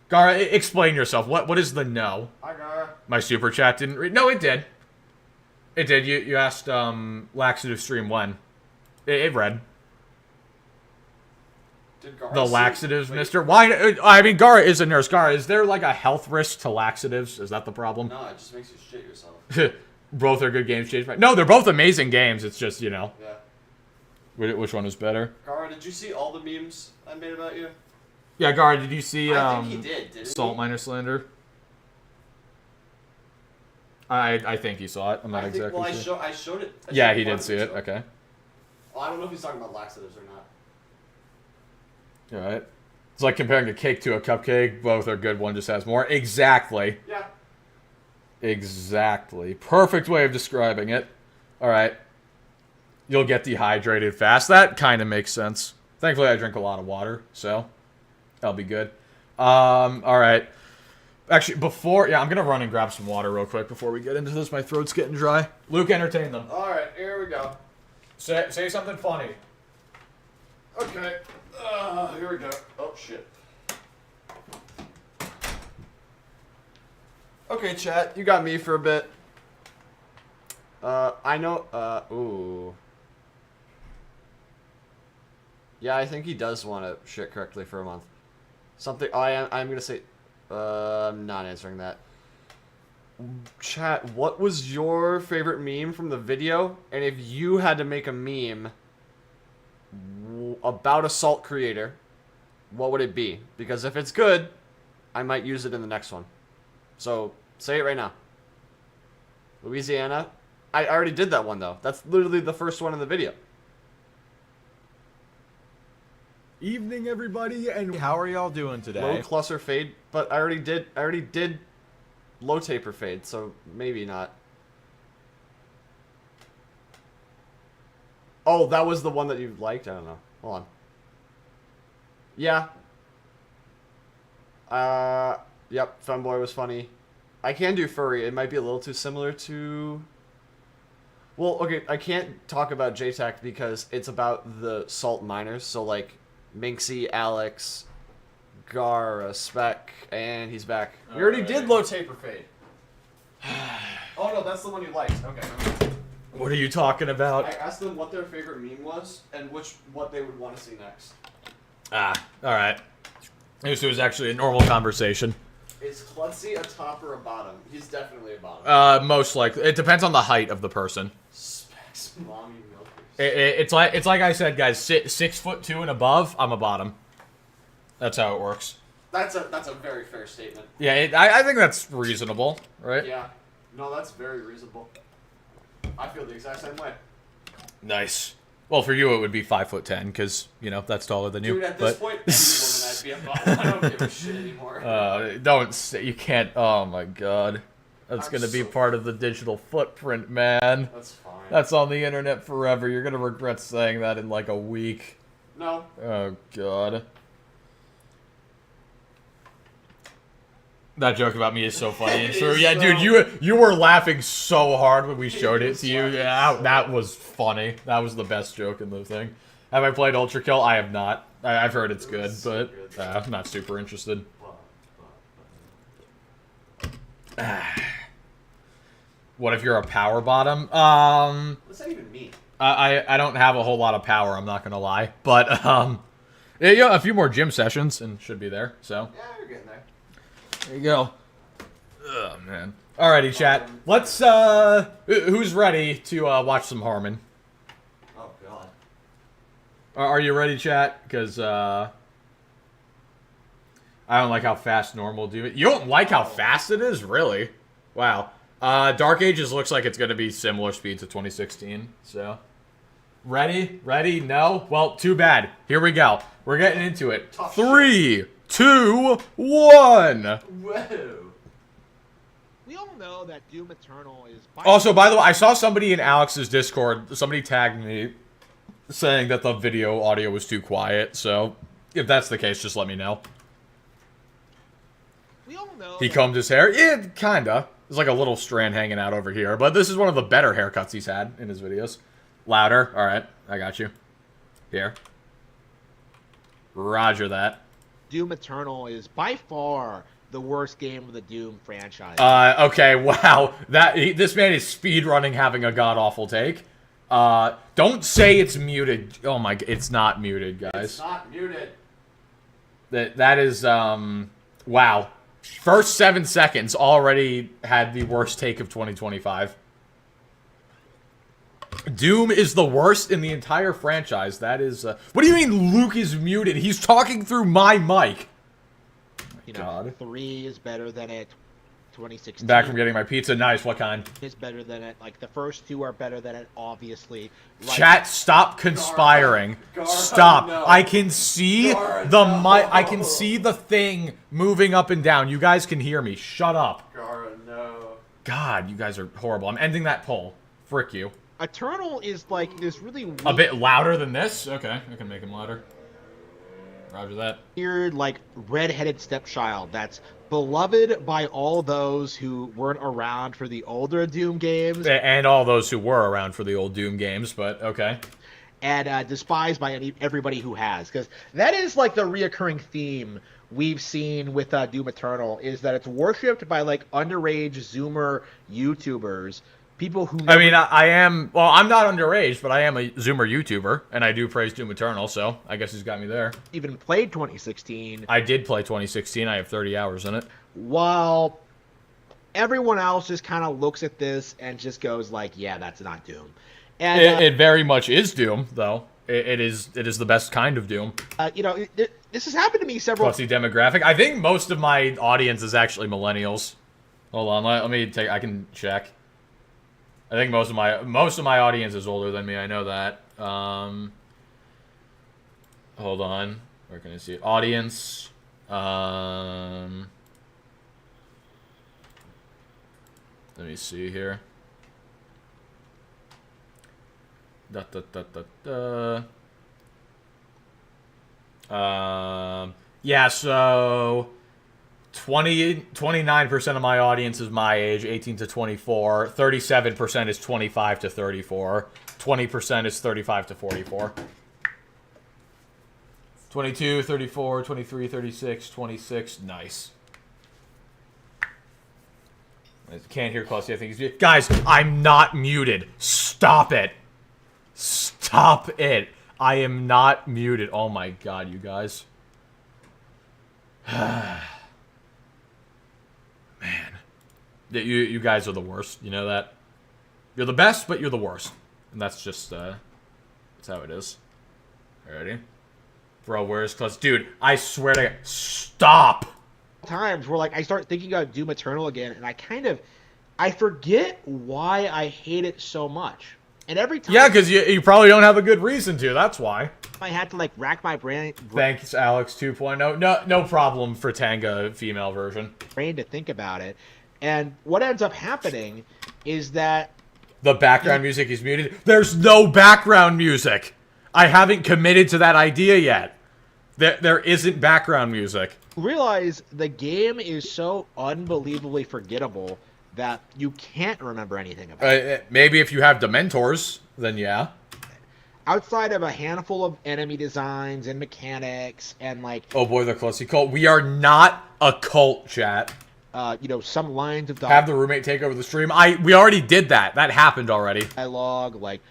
Gara, explain yourself. What is the no? Hi, Gara. My super chat didn't read. No, it did. It did. You asked laxative stream when. It read. Did Gara The say- laxatives, wait, mister. Why? I mean, Gara is a nurse. Gara, is there like a health risk to laxatives? Is that the problem? No, it just makes you shit yourself. Both are good games. No, they're both amazing games. It's just, you know. Yeah. Which one is better? Gara, did you see all the memes I made about you? Yeah, Gara, did you see I think he didn't Salt he? Miner Slander? I think he saw it. I'm not exactly well, sure. I showed it. Yeah, he did see it. Okay. Well, I don't know if he's talking about laxatives or not. Alright. It's like comparing a cake to a cupcake. Both are good. One just has more. Exactly. Yeah. Exactly. Perfect way of describing it. Alright. You'll get dehydrated fast. That kind of makes sense. Thankfully, I drink a lot of water, so that'll be good. Alright. Actually, yeah, I'm gonna run and grab some water real quick before we get into this. My throat's getting dry. Luke, entertain them. Alright, here we go. Say something funny. Okay. Here we go. Oh, shit. Okay, chat, you got me for a bit. I know, ooh. Yeah, I think he does want to shit correctly for a month. Something, I'm gonna say, I'm not answering that. Chat, what was your favorite meme from the video? And if you had to make a meme about Assault Creator, what would it be? Because if it's good, I might use it in the next one. So, say it right now. Louisiana. I already did that one, though. That's literally the first one in the video. Evening, everybody, and how are y'all doing today? Low cluster fade, but I already did low taper fade, so maybe not. Oh, that was the one that you liked? I don't know. Hold on. Yeah. Yep, Femboy was funny. I can do furry. It might be a little too similar to... Well, okay, I can't talk about JTAC because it's about the Salt Miners, so like Minxie, Alex, Gar, Spec, and he's back. We already did low taper fade. Oh no, that's the one you liked. Okay. What are you talking about? I asked them what their favorite meme was and what they would want to see next. Ah, alright. This was actually a normal conversation. Is Klutzy a top or a bottom? He's definitely a bottom. Most likely. It depends on the height of the person. Specs, mommy milkers. It's like I said, guys. 6'2" and above, I'm a bottom. That's how it works. That's a very fair statement. Yeah, I think that's reasonable, right? Yeah. No, that's very reasonable. I feel the exact same way. Nice. Well, for you, it would be 5'10", because you know that's taller than you. Dude, at this point, any woman I'd be a bottom. I don't give a shit anymore. Don't say you can't. Oh my god, that's gonna be part of the digital footprint, man. That's fine. That's on the internet forever. You're gonna regret saying that in like a week. No. Oh god. That joke about me is so funny. So yeah, dude, you were laughing so hard when we showed it to you. Yeah, that was funny. That was the best joke in the thing. Have I played Ultra Kill? I have not. I've heard it's good, but I'm not super interested. What if you're a power bottom? What's that even mean? I don't have a whole lot of power. I'm not gonna lie, but yeah, you know, a few more gym sessions and should be there. So Yeah, you're getting there. there you go. Oh man. Alrighty, chat. Let's who's ready to watch some Harmon? Oh god. Are you ready, chat? Because I don't like how fast normal do it. You don't like how fast it is, really? Wow. Dark Ages looks like it's gonna be similar speed to 2016. So ready? Ready? No? Well, too bad. Here we go. We're getting into it. Tough 3, 2, 1. Whoa. We all know that Doom Eternal is... Also, by the way, I saw somebody in Alex's Discord, somebody tagged me saying that the video audio was too quiet, so if that's the case, just let me know. We all know He combed his hair? Yeah, kinda. There's like a little strand hanging out over here, but this is one of the better haircuts he's had in his videos. Louder. Alright, I got you. Here. Roger that. Doom Eternal is by far the worst game of the Doom franchise. Okay, wow. This man is speedrunning having a god-awful take. Don't say it's muted. Oh my, it's not muted, guys. It's not muted. That is, wow. First 7 seconds already had the worst take of 2025. Doom is the worst in the entire franchise. That is, what do you mean Luke is muted? He's talking through my mic. You know, God. 3 is better than it. 2016 Back from getting my pizza. Nice. What kind? is better than it. Like, the first 2 are better than it, obviously. Like, Chat, stop conspiring. Gar, Stop. no. I can see Gar, the no. mic. I can see the thing moving up and down. You guys can hear me. Shut up. Gara, no. God, you guys are horrible. I'm ending that poll. Frick you. Eternal is, like, this really A bit louder than this? Okay, I can make him louder. Roger that. weird, like, red-headed stepchild that's beloved by all those who weren't around for the older Doom games. And all those who were around for the old Doom games, but okay. And despised by everybody who has, because that is like the reoccurring theme we've seen with Doom Eternal, is that it's worshipped by like underage Zoomer YouTubers, people who. I mean, I am. Well, I'm not underage, but I am a Zoomer YouTuber, and I do praise Doom Eternal, so I guess he's got me there. even played 2016, I did play 2016. I have 30 hours in it. while everyone else just kind of looks at this and just goes like, "Yeah, that's not Doom." And It very much is Doom, though. it is the best kind of Doom. You know, this has happened to me several. Plus the demographic. I think most of my audience is actually millennials. Hold on, let me take. I can check. I think most of my audience is older than me. I know that. Hold on. Where can I see it? Audience. Let me see here. Yeah, so 29% of my audience is my age, 18 to 24. 37% is 25 to 34. 20% is 35 to 44. 22, 34, 23, 36, 26. Nice. I can't hear closely. I think he's muted. Guys, I'm not muted. Stop it. Stop it. I am not muted. Oh my god, you guys. Man. You guys are the worst. You know that? You're the best, but you're the worst. And that's just, that's how it is. Alrighty. Bro, where's close? Dude, I swear to God. Stop! Times where, like, I start thinking about Doom Eternal again, and I forget why I hate it so much. And every time... Yeah, because you probably don't have a good reason to. That's why. I had to, like, rack my brain... Thanks, Alex 2.0. No problem for Tanga female version. ...brain to think about it. And what ends up happening is that... The background music is muted. There's no background music! I haven't committed to that idea yet. There isn't background music. Realize the game is so unbelievably forgettable that you can't remember anything about it. Maybe if you have Dementors, then yeah. Outside of a handful of enemy designs and mechanics and, like... Oh boy, the Clussy cult. We are not a cult, chat. You know, some lines of have the roommate take over the stream. We already did that. That happened already. Dialogue, like,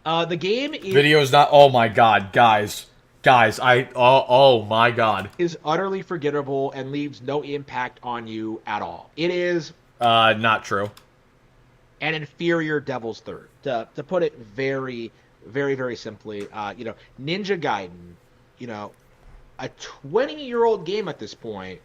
the game is... Video's not... Oh my god, guys. Guys, oh my god. Is utterly forgettable and leaves no impact on you at all. It is... not true. An inferior Devil's Third. To put it very, very, very simply, you know, Ninja Gaiden, you know, a 20-year-old game at this point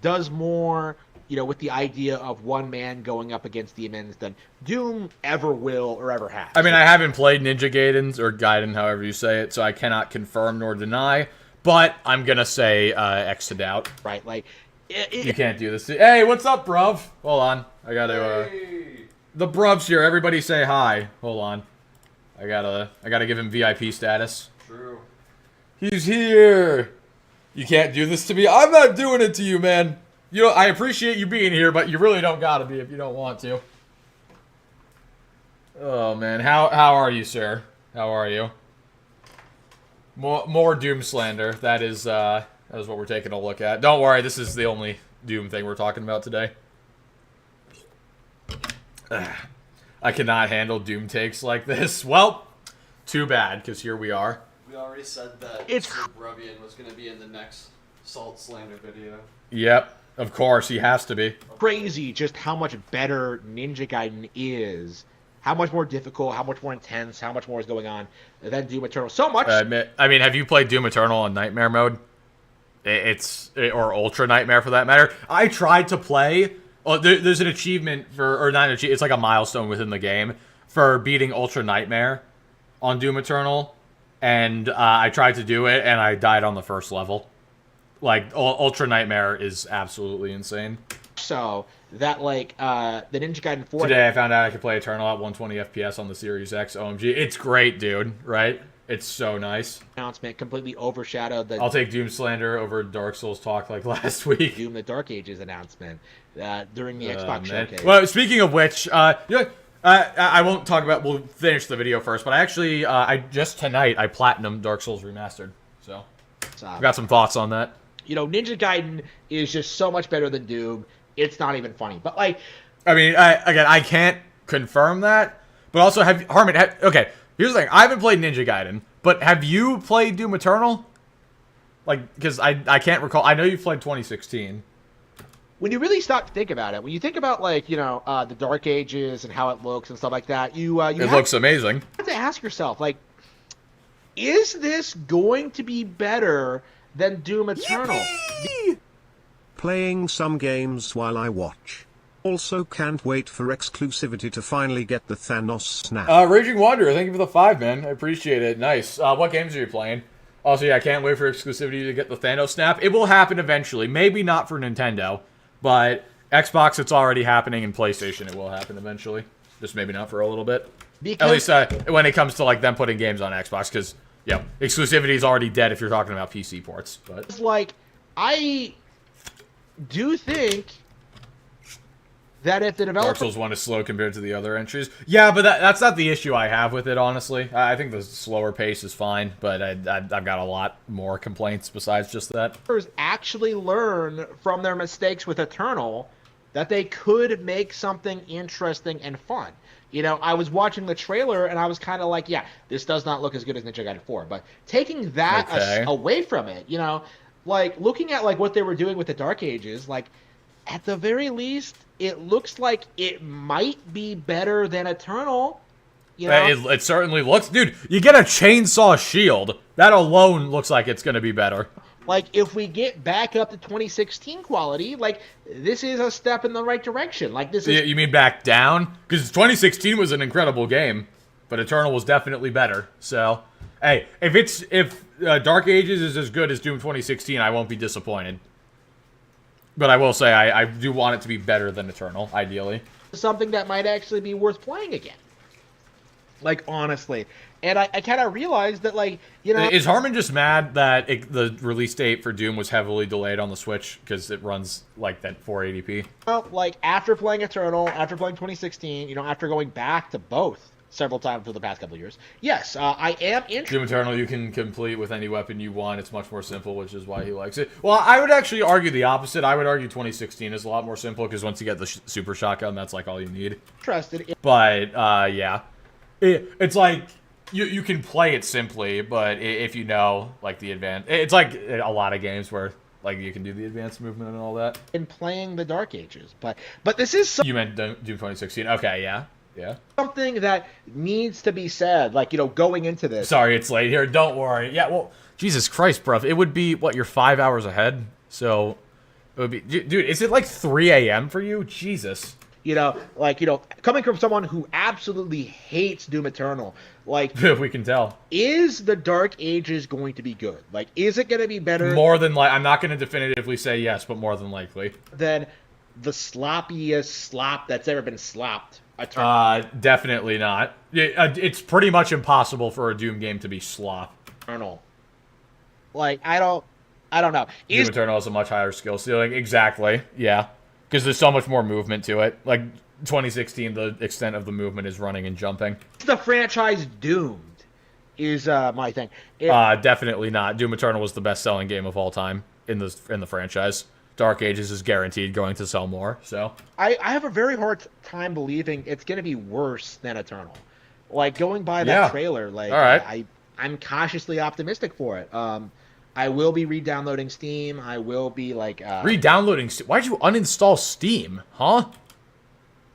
does more... you know, with the idea of one man going up against demons than Doom ever will or ever has. I mean, I haven't played Ninja Gaiden, or Gaiden, however you say it, so I cannot confirm nor deny, but I'm gonna say X to doubt. Right, like... you can't do this. Hey, what's up, bruv? Hold on. I gotta, Hey. The bruv's here. Everybody say hi. Hold on. I gotta give him VIP status. True. He's here! You can't do this to me. I'm not doing it to you, man. You know, I appreciate you being here, but you really don't gotta be if you don't want to. Oh man, how are you, sir? How are you? More Doom slander. That is what we're taking a look at. Don't worry, this is the only Doom thing we're talking about today. I cannot handle Doom takes like this. Well, too bad, because here we are. We already said that Bruvian was going to be in the next Salt Slander video. Yep. Of course, he has to be. Crazy just how much better Ninja Gaiden is. How much more difficult, how much more intense, how much more is going on than Doom Eternal. So much... I mean, have you played Doom Eternal on Nightmare mode? Or Ultra Nightmare, for that matter. I tried to play... Well, there's an achievement for... Or not an achievement, it's like a milestone within the game for beating Ultra Nightmare on Doom Eternal. And I tried to do it, and I died on the first level. Like, Ultra Nightmare is absolutely insane. So, that, like, the Ninja Gaiden 4... Today I found out I could play Eternal at 120 FPS on the Series X. OMG. It's great, dude. Right? It's so nice. Announcement completely overshadowed the... I'll take Doom Slander over Dark Souls talk like last week. Doom the Dark Ages announcement during the Xbox showcase. Well, speaking of which, I won't talk about... We'll finish the video first, but I actually... just tonight, I platinumed Dark Souls Remastered. So, I've got some thoughts on that. You know, Ninja Gaiden is just so much better than Doom. It's not even funny. But, like... I mean, again, I can't confirm that. But also, Harmon... Okay, here's the thing. I haven't played Ninja Gaiden. But have you played Doom Eternal? Like, because I can't recall. I know you've played 2016. when you really stop to think about it, when you think about like the Dark Ages and how it looks and stuff like that, you It looks amazing. have to ask yourself, like, is this going to be better than Doom Eternal? Yippee! Playing some games while I watch. Also can't wait for Exclusivity to finally get the Thanos snap. Raging Wanderer, thank you for the 5, man. I appreciate it. Nice. What games are you playing? Also, yeah, I can't wait for Exclusivity to get the Thanos snap. It will happen eventually. Maybe not for Nintendo, but Xbox, it's already happening, and PlayStation, it will happen eventually. Just maybe not for a little bit. At least when it comes to like them putting games on Xbox, because yeah, exclusivity is already dead if you're talking about PC ports. But it's like, I do think that if the Dark developer Souls 1 is slow compared to the other entries. Yeah, but that's not the issue I have with it, honestly. I think the slower pace is fine, but I've got a lot more complaints besides just that. actually learn from their mistakes with Eternal, that they could make something interesting and fun. I was watching the trailer and I was kind of like, yeah, this does not look as good as Ninja Gaiden 4. But taking that away from it, like looking at like what they were doing with the Dark Ages, like at the very least, it looks like it might be better than Eternal. It certainly looks, dude. You get a chainsaw shield. That alone looks like it's gonna be better. Like, if we get back up to 2016 quality, like, this is a step in the right direction. Like, this is... You mean back down? Because 2016 was an incredible game, but Eternal was definitely better. So, hey, if Dark Ages is as good as Doom 2016, I won't be disappointed. But I will say, I do want it to be better than Eternal, ideally. Something that might actually be worth playing again. Like, honestly. And I kind of realized that, like, Is Harman just mad that the release date for Doom was heavily delayed on the Switch because it runs, like, that 480p? Well, like, after playing Eternal, after playing 2016, after going back to both several times for the past couple of years, yes, I am interested. Doom Eternal you can complete with any weapon you want. It's much more simple, which is why he likes it. Well, I would actually argue the opposite. I would argue 2016 is a lot more simple because once you get the super shotgun, that's, like, all you need. But, yeah. It's like... You can play it simply, but if you know, like, the advanced... It's like a lot of games where, like, you can do the advanced movement and all that. In playing the Dark Ages. But this is... You meant Doom 2016? Okay, yeah. Yeah. Something that needs to be said, like, going into this. Sorry, it's late here. Don't worry. Yeah, well, Jesus Christ, bruv. It would be, what, you're 5 hours ahead? So, it would be... Dude, is it, like, 3 a.m. for you? Jesus. Coming from someone who absolutely hates Doom Eternal, like... we can tell. Is the Dark Ages going to be good? Like, is it going to be better... More than, like... I'm not going to definitively say yes, but more than likely. Than the sloppiest slop that's ever been slopped. Definitely not. It's pretty much impossible for a Doom game to be slop. Eternal. Like, I don't know. Doom Eternal has a much higher skill ceiling. Exactly, yeah. Because there's so much more movement to it. Like, 2016, the extent of the movement is running and jumping. The franchise doomed is my thing. Definitely not. Doom Eternal was the best-selling game of all time in the franchise. Dark Ages is guaranteed going to sell more, so... I have a very hard time believing it's going to be worse than Eternal. Like, going by that trailer, like, all right. I'm cautiously optimistic for it. I will be re-downloading Steam. I will be, like... re-downloading Steam? Why'd you uninstall Steam, huh?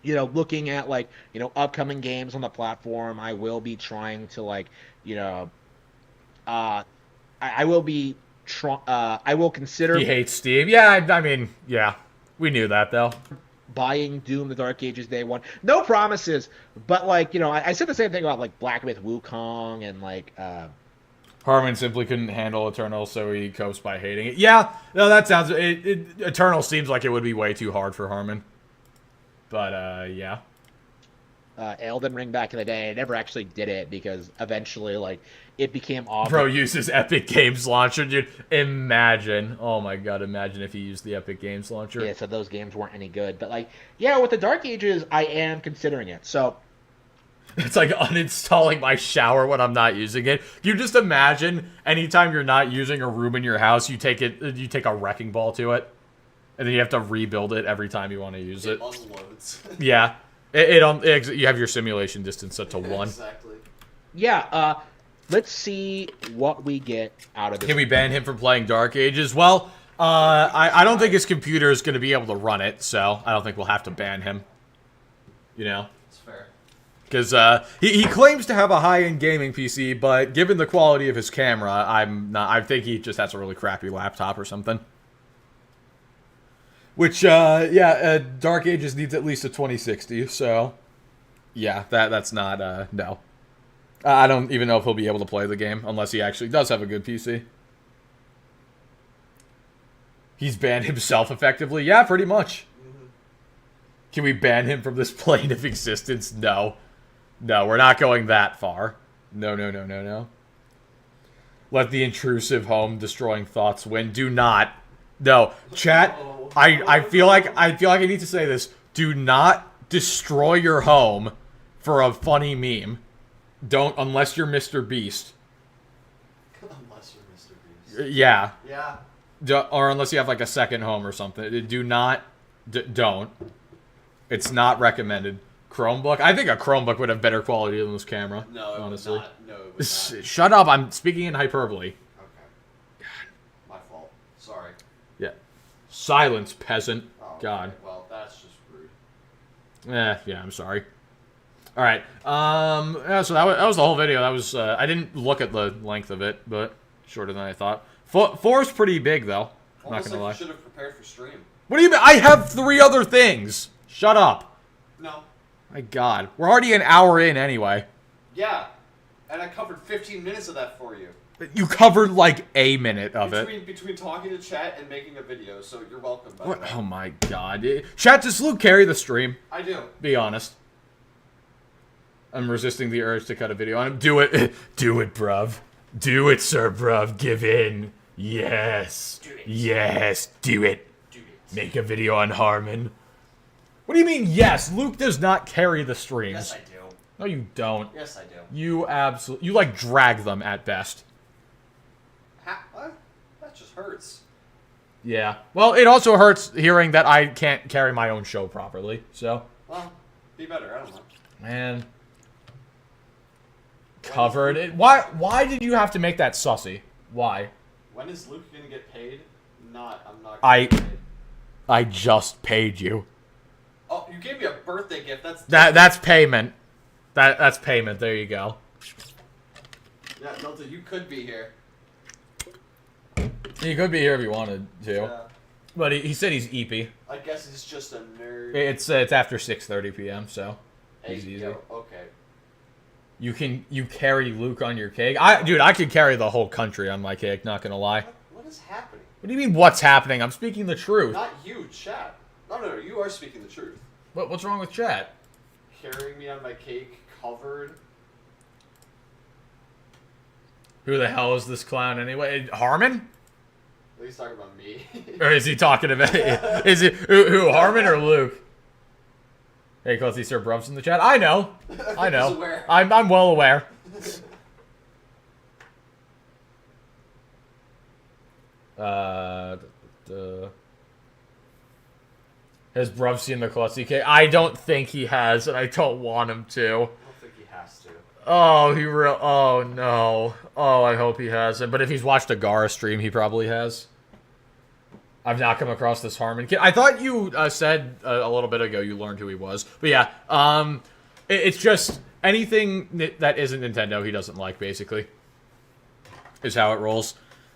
Looking at, like, upcoming games on the platform. I will be trying to, like, I will be... I will consider... He hates Steam? Yeah, I mean, yeah. We knew that, though. Buying Doom the Dark Ages Day 1. No promises, but, like, I said the same thing about, like, Black Myth Wukong and, like... Harman simply couldn't handle Eternal, so he copes by hating it. Yeah, no, that sounds... Eternal seems like it would be way too hard for Harman. But, yeah. Elden Ring back in the day, I never actually did it because eventually, like, it became awful. Bro uses Epic Games Launcher, dude. Imagine. Oh my god, imagine if he used the Epic Games Launcher. Yeah, so those games weren't any good. But, like, yeah, with the Dark Ages, I am considering it, so... It's like uninstalling my shower when I'm not using it. You just imagine anytime you're not using a room in your house, you take a wrecking ball to it, and then you have to rebuild it every time you want to use it. It unloads. Yeah, you have your simulation distance set to 1. Exactly. Yeah. Let's see what we get out of this. Can we ban him from playing Dark Ages? Well, I don't think his computer is going to be able to run it, so I don't think we'll have to ban him. You know? It's fair. Because he claims to have a high-end gaming PC, but given the quality of his camera, I think he just has a really crappy laptop or something. Which, Dark Ages needs at least a 2060, so... Yeah, that's not, no. I don't even know if he'll be able to play the game, unless he actually does have a good PC. He's banned himself effectively? Yeah, pretty much. Mm-hmm. Can we ban him from this plane of existence? No. No, we're not going that far. No, no, no, no, no. Let the intrusive home-destroying thoughts win. Do not. No. Chat, I feel like I need to say this. Do not destroy your home for a funny meme. Don't, unless you're Mr. Beast. Unless you're Mr. Beast. Yeah. Yeah. Or unless you have like a second home or something. Do not, don't. It's not recommended. Chromebook? I think a Chromebook would have better quality than this camera. No, it honestly. would not. No, it would not. Shut up, I'm speaking in hyperbole. Okay. My fault. Sorry. Yeah. Silence, peasant. Oh, God. okay. Well, that's just rude. Yeah, I'm sorry. Alright, yeah, so that was the whole video. That was, I didn't look at the length of it, but shorter than I thought. Four's pretty big, though. I'm not gonna lie. You should have prepared for stream. What do you mean? I have 3 other things! Shut up. No. My God. We're already an hour in, anyway. Yeah. And I covered 15 minutes of that for you. You covered, like, a minute of it. Between talking to chat and making a video, so you're welcome, by the way. Oh my God. Chat, does Luke carry the stream? I do. Be honest. I'm resisting the urge to cut a video on him. Do it. Do it, bruv. Do it, sir, bruv. Give in. Yes. Do it. Yes. Do it. Do it. Make a video on Harmon. What do you mean, yes? Luke does not carry the streams. Yes, I do. No, you don't. Yes, I do. You like, drag them at best. What? That just hurts. Yeah. Well, it also hurts hearing that I can't carry my own show properly, so. Well, be better. I don't know. Man. Covered it. Why did you have to make that sussy? Why? When is Luke gonna get paid? I'm not gonna get paid. I just paid you. Oh, you gave me a birthday gift. That's payment. That's payment. There you go. Yeah, Delta, you could be here. He could be here if he wanted to. Yeah. But he said he's eepy. I guess he's just a nerd. It's after 6:30 p.m. so he's easy. Yo, okay. You carry Luke on your cake. Dude, I could carry the whole country on my cake, not gonna lie. What is happening? What do you mean what's happening? I'm speaking the truth. Not you, chat. No, you are speaking the truth. What's wrong with chat? Carrying me on my cake, covered. Who the hell is this clown anyway? Harmon? He's talking about me. Or is he talking about... is it... Who, Harmon or Luke? Hey, Clothy Sir Brubs in the chat. I know. I know. He's aware. I'm well aware. Has Brubs seen the Clothy cake? I don't think he has, and I don't want him to. I don't think he has to. Oh, oh, no. Oh, I hope he hasn't. But if he's watched a Gara stream, he probably has. I've not come across this Harmon kid. I thought you said a little bit ago you learned who he was. But yeah, it's just anything that isn't Nintendo he doesn't like, basically. Is how it rolls.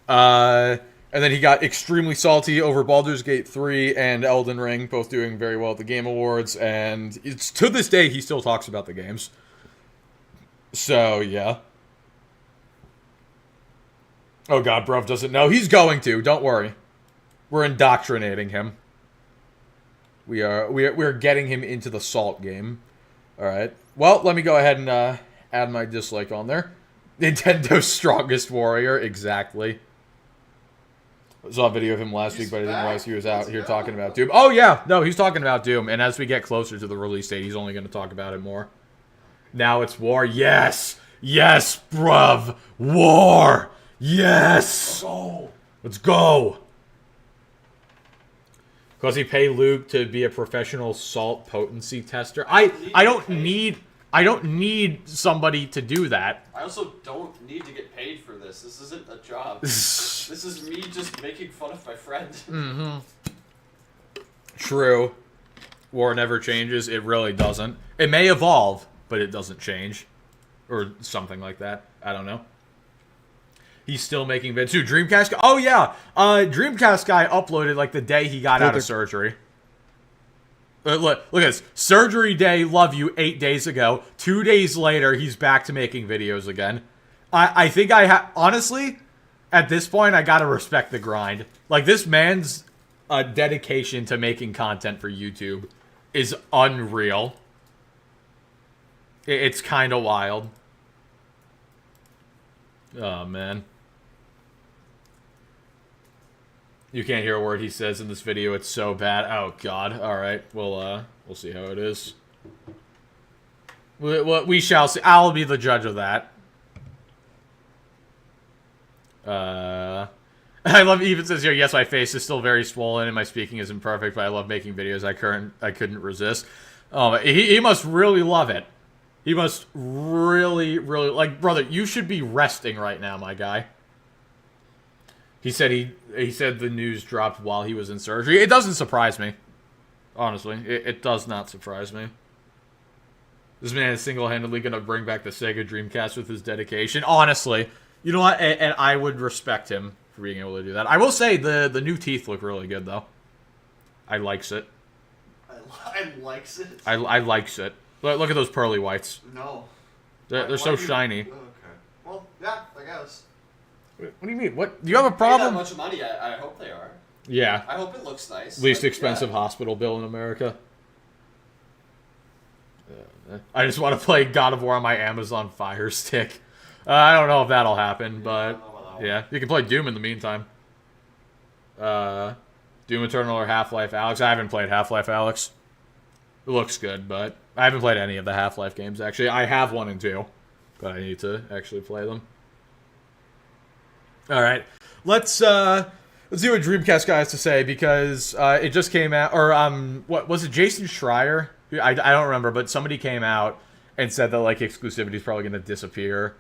And then he got extremely salty over Baldur's Gate 3 and Elden Ring, both doing very well at the Game Awards. And it's to this day, he still talks about the games. So, yeah. Oh god, bruv doesn't know. He's going to, don't worry. We're indoctrinating him. We're getting him into the salt game. Alright. Well, let me go ahead and add my dislike on there. Nintendo's strongest warrior, exactly. I saw a video of him last week, but I didn't realize he was out here talking about Doom. Oh yeah, no, he's talking about Doom, and as we get closer to the release date, he's only going to talk about it more. Now it's war. Yes! Yes, bruv! War! Yes! Let's go! Let's go! Because he paid Luke to be a professional salt potency tester. I don't need... I don't need somebody to do that. I also don't need to get paid for this. This isn't a job. This is me just making fun of my friend. Mm-hmm. True. War never changes. It really doesn't. It may evolve, but it doesn't change. Or something like that. I don't know. He's still making vids. Dude, Dreamcast Guy. Oh, yeah. Dreamcast Guy uploaded like the day he got out of surgery. Look at this. Surgery day, love you, 8 days ago. 2 days later, he's back to making videos again. I think honestly, at this point, I gotta respect the grind. Like, this man's dedication to making content for YouTube is unreal. It's kind of wild. Oh, man. You can't hear a word he says in this video. It's so bad. Oh, God. All right. We'll see how it is. We shall see. I'll be the judge of that. I love even says here, yes, my face is still very swollen and my speaking isn't perfect, but I love making videos I couldn't resist. He must really love it. He must really, really... Like, brother, you should be resting right now, my guy. He said he said the news dropped while he was in surgery. It doesn't surprise me. Honestly. It does not surprise me. This man is single-handedly going to bring back the Sega Dreamcast with his dedication. Honestly. You know what? And I would respect him for being able to do that. I will say the new teeth look really good, though. I likes it. I likes it? I likes it. Look at those pearly whites. No. They're so shiny. Okay. Well, yeah, I guess. What do you mean? What? Do you have a Pay problem? that much money, I hope they are. Yeah. I hope it looks nice. Least expensive hospital bill in America. I just want to play God of War on my Amazon Fire Stick. I don't know if that'll happen, but yeah, you can play Doom in the meantime. Doom Eternal or Half-Life Alyx. I haven't played Half-Life Alyx. It looks good, but I haven't played any of the Half-Life games, actually. I have 1 and 2, but I need to actually play them. Alright, let's see what Dreamcast Guy has to say, because it just came out, or, what, was it Jason Schreier? I don't remember, but somebody came out and said that, like, exclusivity is probably going to disappear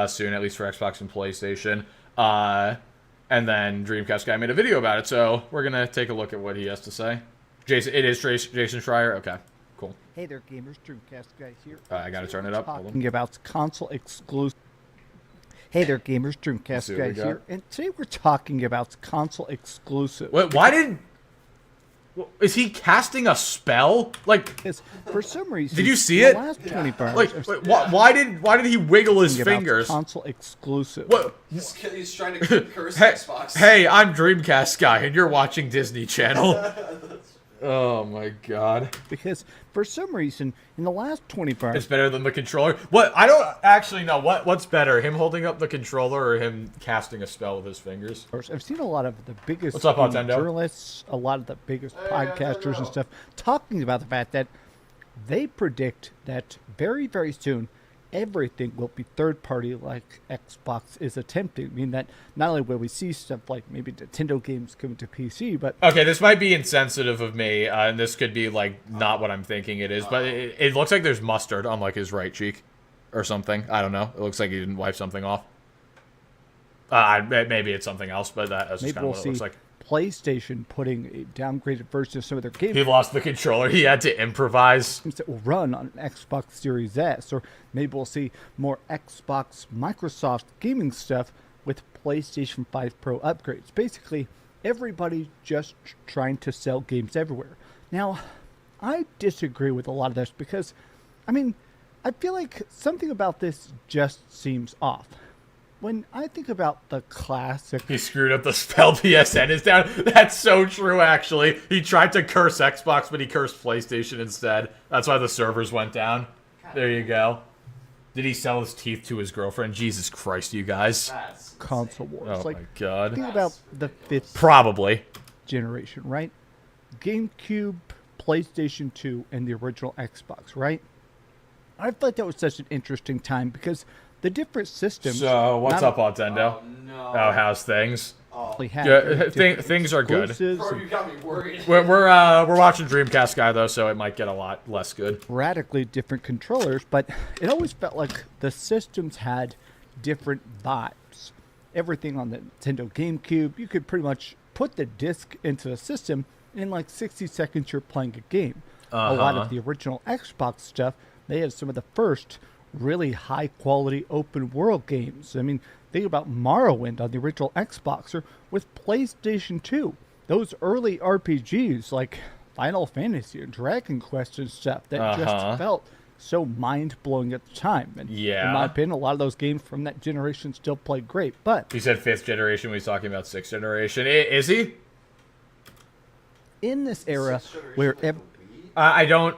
soon, at least for Xbox and PlayStation. And then Dreamcast Guy made a video about it, so we're going to take a look at what he has to say. It is Jason Schreier? Okay, cool. Hey there, gamers. Dreamcast Guy here. I gotta turn it up. Hold on. Talking about console exclusive. Hey there, gamers. Dreamcast Guy here. And today we're talking about console exclusive. Wait, why did... Is he casting a spell? Like... Because for some reason... Did you see it? The last 24 hours, like, why did he wiggle his fingers? Console exclusive. What? He's trying to curse Xbox. Hey, I'm Dreamcast Guy, and you're watching Disney Channel. Oh my god. Because for some reason, in the last 24 hours... It's better than the controller? What? I don't actually know. What's better, him holding up the controller or him casting a spell with his fingers? I've seen a lot of the biggest What's up, Nintendo? journalists, a lot of the biggest podcasters and stuff, talking about the fact that they predict that very, very soon, everything will be third-party like Xbox is attempting. I mean, that not only will we see stuff like maybe Nintendo games coming to PC, but... Okay, this might be insensitive of me, and this could be, like, not what I'm thinking it is, but it looks like there's mustard on, like, his right cheek or something. I don't know. It looks like he didn't wipe something off. Maybe it's something else, but that's just kind of what it looks like. PlayStation putting a downgraded version of some of their games. He lost the controller. He had to improvise. That will run on an Xbox Series S, or maybe we'll see more Xbox, Microsoft gaming stuff with PlayStation 5 Pro upgrades. Basically, everybody just trying to sell games everywhere. Now, I disagree with a lot of this because, I mean, I feel like something about this just seems off. When I think about the classic... He screwed up the spell PSN is down. That's so true, actually. He tried to curse Xbox, but he cursed PlayStation instead. That's why the servers went down. There you go. Did he sell his teeth to his girlfriend? Jesus Christ, you guys. That's console wars. Oh, like, my God. Think about the fifth Probably. generation, right? GameCube, PlayStation 2, and the original Xbox, right? I thought that was such an interesting time because... the different systems... So, what's up, Nintendo? Oh, no. Oh, how's things? They had Yeah, very different things are good. exclusives Bro, and you got me worried. We're watching Dreamcast Guy though, so it might get a lot less good. radically different controllers, but it always felt like the systems had different vibes. Everything on the Nintendo GameCube, you could pretty much put the disc into the system, and in like 60 seconds you're playing a game. A lot of the original Xbox stuff, they had some of the first really high quality open world games. I mean, think about Morrowind on the original Xbox, or with PlayStation 2. Those early RPGs like Final Fantasy and Dragon Quest and stuff that just felt so mind-blowing at the time. And Yeah. in my opinion, a lot of those games from that generation still play great. But He said 5th generation when he's talking about 6th generation. Is he? in this era Sixth generation, where like ev- the Wii? I don't.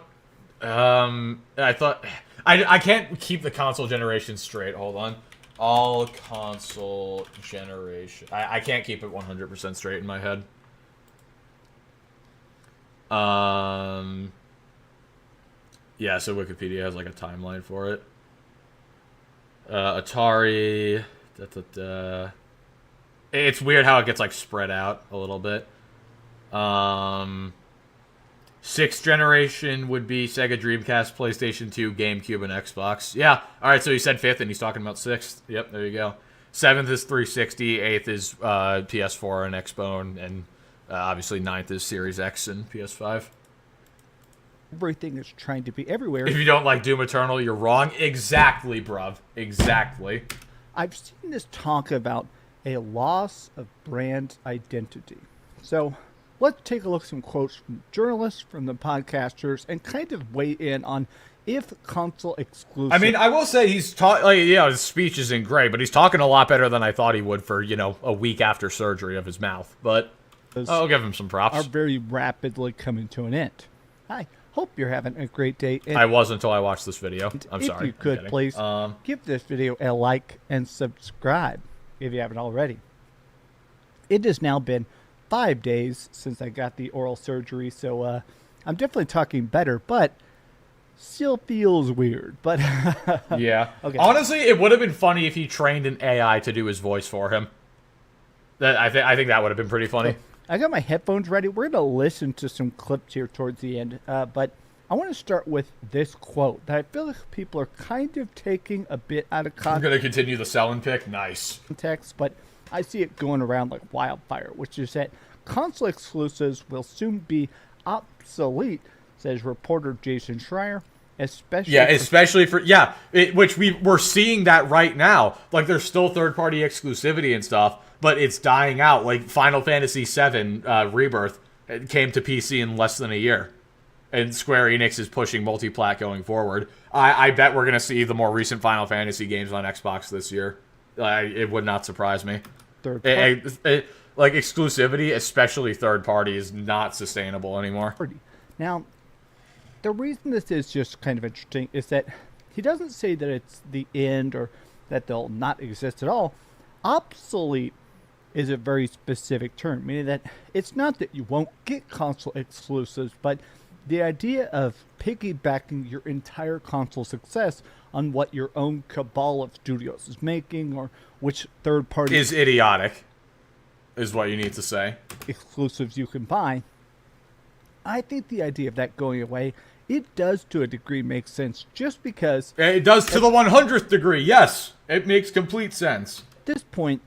I thought I can't keep the console generation straight. Hold on. All console generation. I can't keep it 100% straight in my head. Yeah, so Wikipedia has like a timeline for it. Atari. It's weird how it gets like spread out a little bit. 6th generation would be Sega Dreamcast, PlayStation 2, GameCube, and Xbox. Yeah. All right. So he said 5th, and he's talking about 6th. Yep. There you go. 7th is 360. 8th is PS4 and Xbone, and obviously 9th is Series X and PS5. everything is trying to be everywhere. If you don't like Doom Eternal, you're wrong. Exactly, bruv. Exactly. I've seen this talk about a loss of brand identity. So let's take a look at some quotes from journalists, from the podcasters, and kind of weigh in on if console exclusive. I mean, I will say he's talking, like, yeah, his speech isn't great, but he's talking a lot better than I thought he would for, a week after surgery of his mouth. But I'll give him some props. are very rapidly coming to an end. I hope you're having a great day. And I was until I watched this video. I'm if sorry. you I'm could, kidding. please give this video a like and subscribe if you haven't already. It has now been 5 days since I got the oral surgery, so I'm definitely talking better, but still feels weird. But Yeah. Okay. Honestly, it would have been funny if he trained an AI to do his voice for him. I think that would have been pretty funny. I got my headphones ready. We're going to listen to some clips here towards the end, but I want to start with this quote that I feel like people are kind of taking a bit out of I'm going to continue the selling pick. Nice. context, but I see it going around like wildfire, which is that console exclusives will soon be obsolete, says reporter Jason Schreier, especially Yeah, especially for which we're seeing that right now. Like, there's still third-party exclusivity and stuff, but it's dying out. Like, Final Fantasy VII Rebirth came to PC in less than a year, and Square Enix is pushing multi-plat going forward. I bet we're gonna see the more recent Final Fantasy games on Xbox this year. It would not surprise me. third Like, exclusivity, especially third-party, is not sustainable anymore. party. Now, the reason this is just kind of interesting is that he doesn't say that it's the end or that they'll not exist at all. Obsolete is a very specific term, meaning that it's not that you won't get console exclusives, but the idea of piggybacking your entire console success on what your own cabal of studios is making or which third party Is idiotic, is what you need to say. exclusives you can buy. I think the idea of that going away, it does to a degree make sense just because It does to the 100th degree, yes. It makes complete sense. at this point,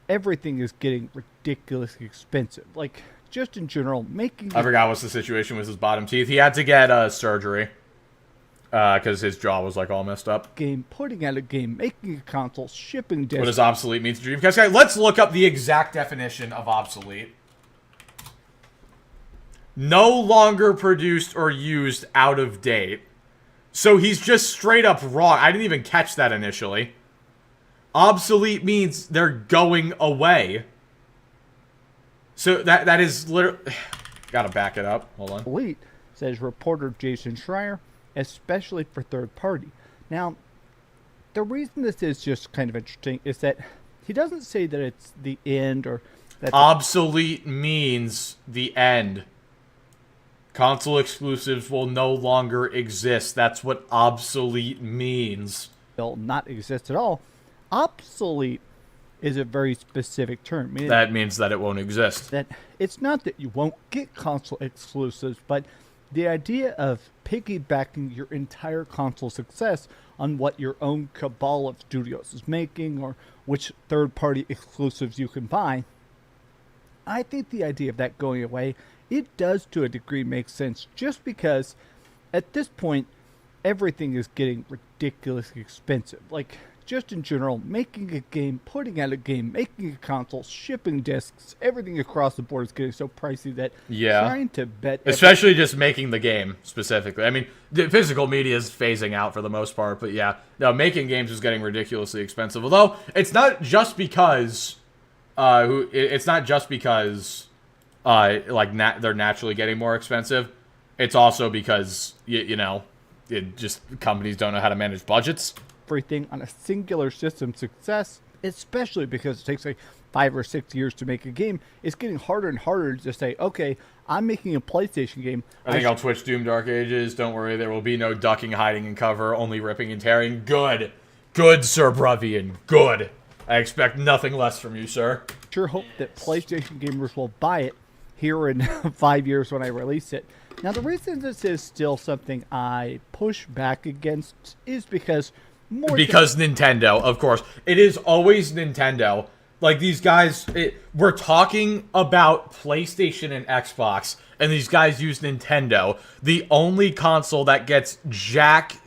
everything is getting ridiculously expensive. Like, just in general, making I forgot what's the situation with his bottom teeth. He had to get surgery because his jaw was like all messed up. a game, putting out a game, making a console, shipping What discs. does obsolete mean to Dreamcast Guy? Let's look up the exact definition of obsolete. No longer produced or used, out of date. So he's just straight up wrong. I didn't even catch that initially. Obsolete means they're going away. So that is literally... Gotta back it up. Hold on. Obsolete, says reporter Jason Schreier, especially for third party. Now, the reason this is just kind of interesting is that he doesn't say that it's the end or that Obsolete means the end. Console exclusives will no longer exist. That's what obsolete means. they'll not exist at all. Obsolete is a very specific term. Meaning That means that it won't exist. that it's not that you won't get console exclusives, but the idea of piggybacking your entire console success on what your own cabal of studios is making or which third-party exclusives you can buy, I think the idea of that going away, it does to a degree make sense just because at this point, everything is getting ridiculously expensive. Like, just in general, making a game, putting out a game, making a console, shipping discs, everything across the board is getting so pricey that trying to bet... Especially just making the game, specifically. I mean, the physical media is phasing out for the most part, but yeah. No, making games is getting ridiculously expensive. Although, it's not just because... it's not just because... they're naturally getting more expensive. It's also because, you know... companies don't know how to manage budgets. Everything on a singular system success, especially because it takes like 5 or 6 years to make a game, it's getting harder and harder to say, okay, I'm making a PlayStation game. I think I'll Twitch Doom Dark Ages. Don't worry, there will be no ducking, hiding, and cover, only ripping and tearing. Good. Good, Sir Bravian. Good. I expect nothing less from you, sir. Sure hope that PlayStation gamers will buy it here in 5 years when I release it. Now, the reason this is still something I push back against is because Nintendo, of course. It is always Nintendo. Like, these guys, we're talking about PlayStation and Xbox, and these guys use Nintendo. The only console that gets Nintendo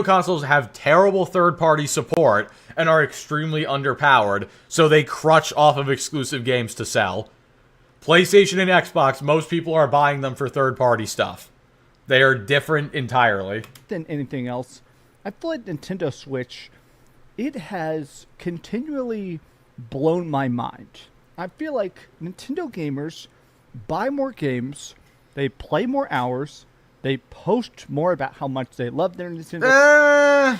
consoles have terrible third-party support and are extremely underpowered, so they crutch off of exclusive games to sell. PlayStation and Xbox, most people are buying them for third-party stuff. They are different entirely. Than anything else, I feel like Nintendo Switch, it has continually blown my mind. I feel like Nintendo gamers buy more games, they play more hours, they post more about how much they love their Nintendo.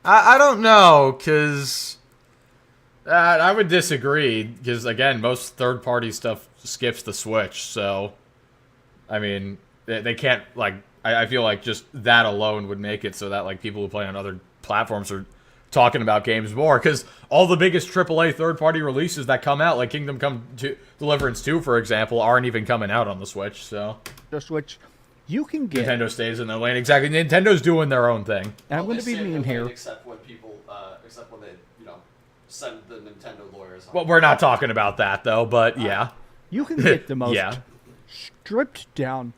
I don't know, because I would disagree, because, again, most third-party stuff skips the Switch, so, I mean, they can't, like, I feel like just that alone would make it so that, like, people who play on other platforms are talking about games more, because all the biggest AAA third-party releases that come out, like Kingdom Come Deliverance 2, for example, aren't even coming out on the Switch, so. The Switch, you can get... Nintendo stays in their lane, exactly. Nintendo's doing their own thing. I'm going to be mean here. Except when they, send the Nintendo lawyers on. Well, we're not talking about that, though, but yeah. You can get the most stripped down,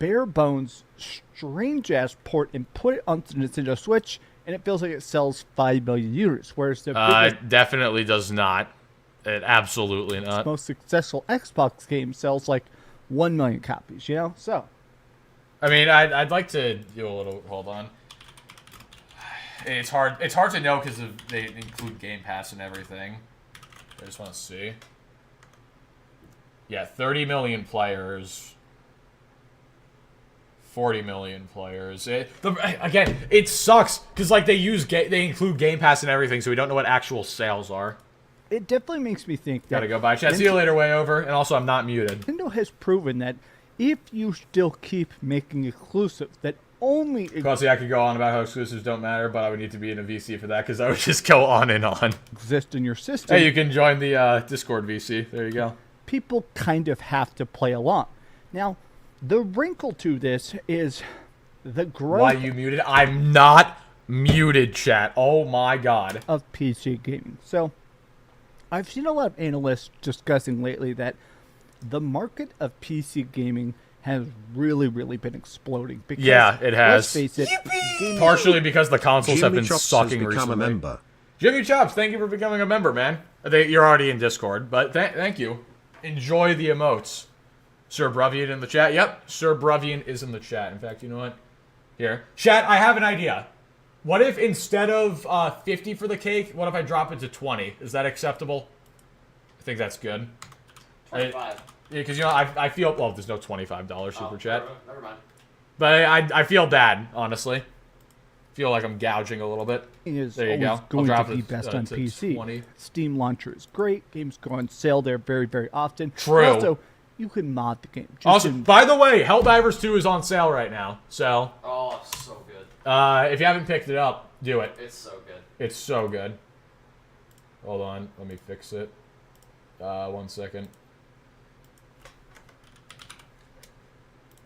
bare bones, strange ass port and put it onto the Nintendo Switch, and it feels like it sells 5 million units. Whereas the it definitely does not. It absolutely not. Most successful Xbox game sells like 1 million copies. You know, so. I mean, I'd like to do a little. Hold on. It's hard. It's hard to know because they include Game Pass and everything. I just want to see. Yeah, 30 million players. 40 million players. Again, it sucks because like they include Game Pass and everything, so we don't know what actual sales are. It definitely makes me think that. Gotta go bye, chat. See you later, way over. And also, I'm not muted. Nintendo has proven that if you still keep making exclusives, that only. I could go on about how exclusives don't matter, but I would need to be in a VC for that because I would just go on and on. Exist in your system. Hey, you can join the Discord VC. There you go. People kind of have to play along. Now, the wrinkle to this is the growth. Why you muted? I'm not muted, chat. Oh my god. Of PC gaming. So, I've seen a lot of analysts discussing lately that the market of PC gaming has really, really been exploding. Because, yeah, it has. Let's face it. Partially because the consoles have been Chops sucking has become recently. A member. Jimmy Chops, thank you for becoming a member, man. You're already in Discord, but thank you. Enjoy the emotes. Sir Bravian in the chat. Yep, Sir Bravian is in the chat. In fact, you know what? Here. Chat, I have an idea. What if instead of 50 for the cake, what if I drop it to 20? Is that acceptable? I think that's good. 25. Yeah, because, you know, I feel... Well, there's no $25 super chat. Never mind. But I feel bad, honestly. Feel like I'm gouging a little bit. Is there you always go. going I'll to be best on to PC. 20. Steam Launcher is great. Games go on sale there very, very often. True. Also, you can mod the game. Also, by the way, Helldivers 2 is on sale right now. So, so good. if you haven't picked it up, do it. It's so good. It's so good. Hold on, let me fix it. 1 second.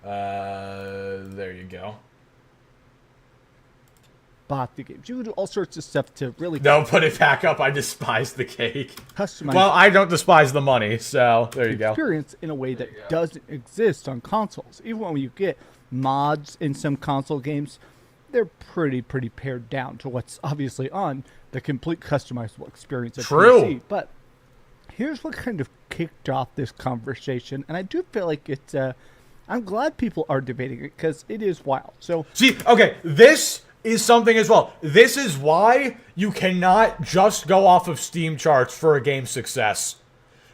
There you go. Bought the games. You can do all sorts of stuff to really No, put it back up. I despise the cake. customize Well, I don't despise the money, so there you the go. experience in a way that doesn't exist on consoles. Even when you get mods in some console games, they're pretty pared down to what's obviously on the complete customizable experience of True. PC. But here's what kind of kicked off this conversation, and I do feel like it's. I'm glad people are debating it because it is wild. So See, okay, this is something as well. This is why you cannot just go off of Steam charts for a game's success.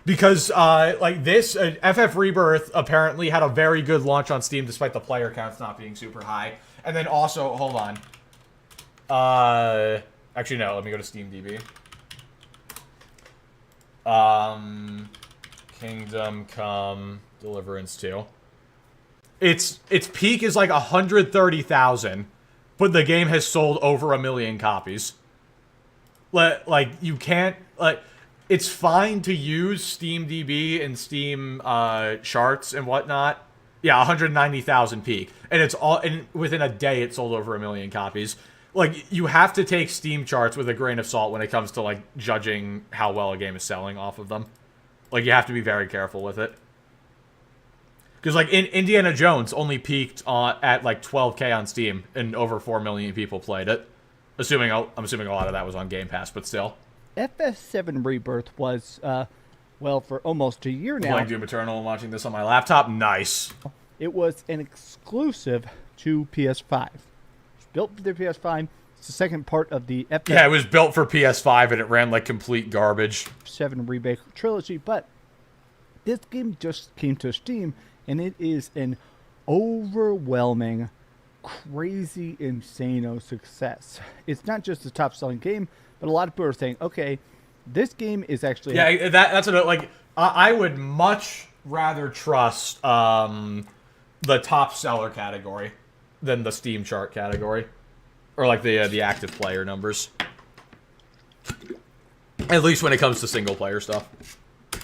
Because, like this, FF Rebirth apparently had a very good launch on Steam despite the player counts not being super high. And then also, hold on. Actually, no, let me go to SteamDB. Kingdom Come Deliverance 2. Its peak is like 130,000, but the game has sold over 1 million copies. Like, you can't, like, it's fine to use SteamDB and Steam charts and whatnot. Yeah, 190,000 peak. And it's all, and within a day it sold over 1 million copies. Like, you have to take Steam charts with a grain of salt when it comes to, like, judging how well a game is selling off of them. Like, you have to be very careful with it. Because, like, Indiana Jones only peaked at, like, 12K on Steam, and over 4 million people played it. I'm assuming a lot of that was on Game Pass, but still. FF7 Rebirth was, well, for almost a year now. Playing Doom Eternal and watching this on my laptop, nice. It was an exclusive to PS5. It's built for the PS5. It's the second part of the FF7 Yeah, it was built for PS5, and it ran like complete garbage. remake trilogy, but this game just came to Steam, and it is an overwhelming, crazy, insano success. It's not just the top-selling game, but a lot of people are saying, okay, this game is actually... Yeah, that's what, like, I would much rather trust the top seller category than the Steam chart category. Or, like, the active player numbers. At least when it comes to single-player stuff.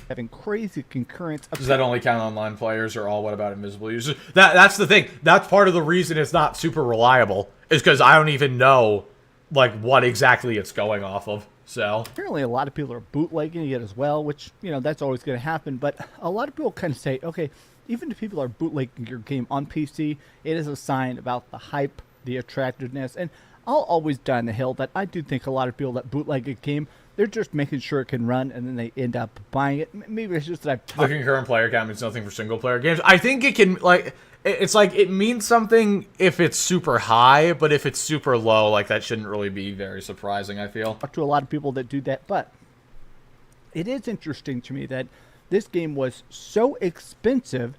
having crazy concurrence. Does that only count online players or all? What about invisible users? That's the thing. That's part of the reason it's not super reliable, is because I don't even know, like, what exactly it's going off of. So apparently a lot of people are bootlegging it as well, which, you know, that's always going to happen. But a lot of people kind of say, okay, even if people are bootlegging your game on PC, it is a sign about the hype, the attractiveness. And I'll always die on the hill that I do think a lot of people that bootleg a game, they're just making sure it can run, and then they end up buying it. Maybe it's just that I've the concurrent player count means nothing for single player games. I think it can, like, it's like it means something if it's super high, but if it's super low, like, that shouldn't really be very surprising, I feel. talked to a lot of people that do that, but it is interesting to me that this game was so expensive.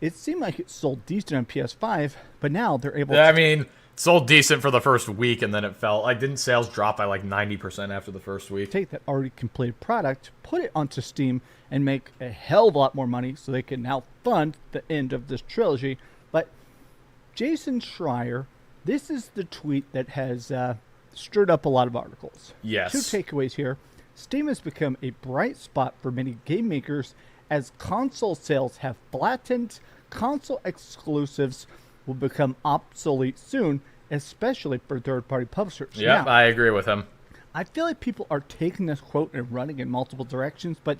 It seemed like it sold decent on PS5, but now they're able to... I mean, it sold decent for the first week, and then it fell. Like, didn't sales drop by like 90% after the first week? Take that already completed product, put it onto Steam, and make a hell of a lot more money so they can now fund the end of this trilogy. But Jason Schreier, this is the tweet that has stirred up a lot of articles. Yes. Two takeaways here. Steam has become a bright spot for many game makers as console sales have flattened. Console exclusives will become obsolete soon, especially for third-party publishers. Yeah, I agree with him. I feel like people are taking this quote and running in multiple directions, but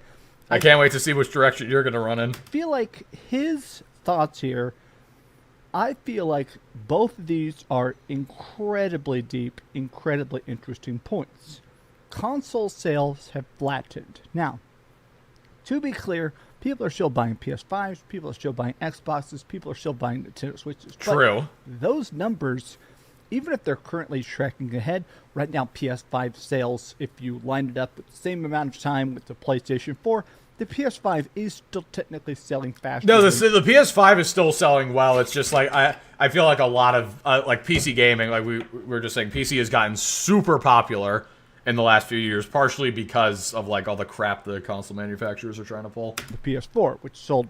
I can't wait to see which direction you're going to run in. feel like his thoughts here, I feel like both of these are incredibly deep, incredibly interesting points. Console sales have flattened. Now, to be clear, people are still buying PS5s, people are still buying Xboxes, people are still buying Nintendo Switches. True. But those numbers, even if they're currently tracking ahead, right now PS5 sales, if you line it up with the same amount of time with the PlayStation 4, the PS5 is still technically selling faster. No, the PS5 is still selling well. It's just like I feel like a lot of like PC gaming, like we were just saying, PC has gotten super popular in the last few years, partially because of like all the crap the console manufacturers are trying to pull. The PS4, which sold,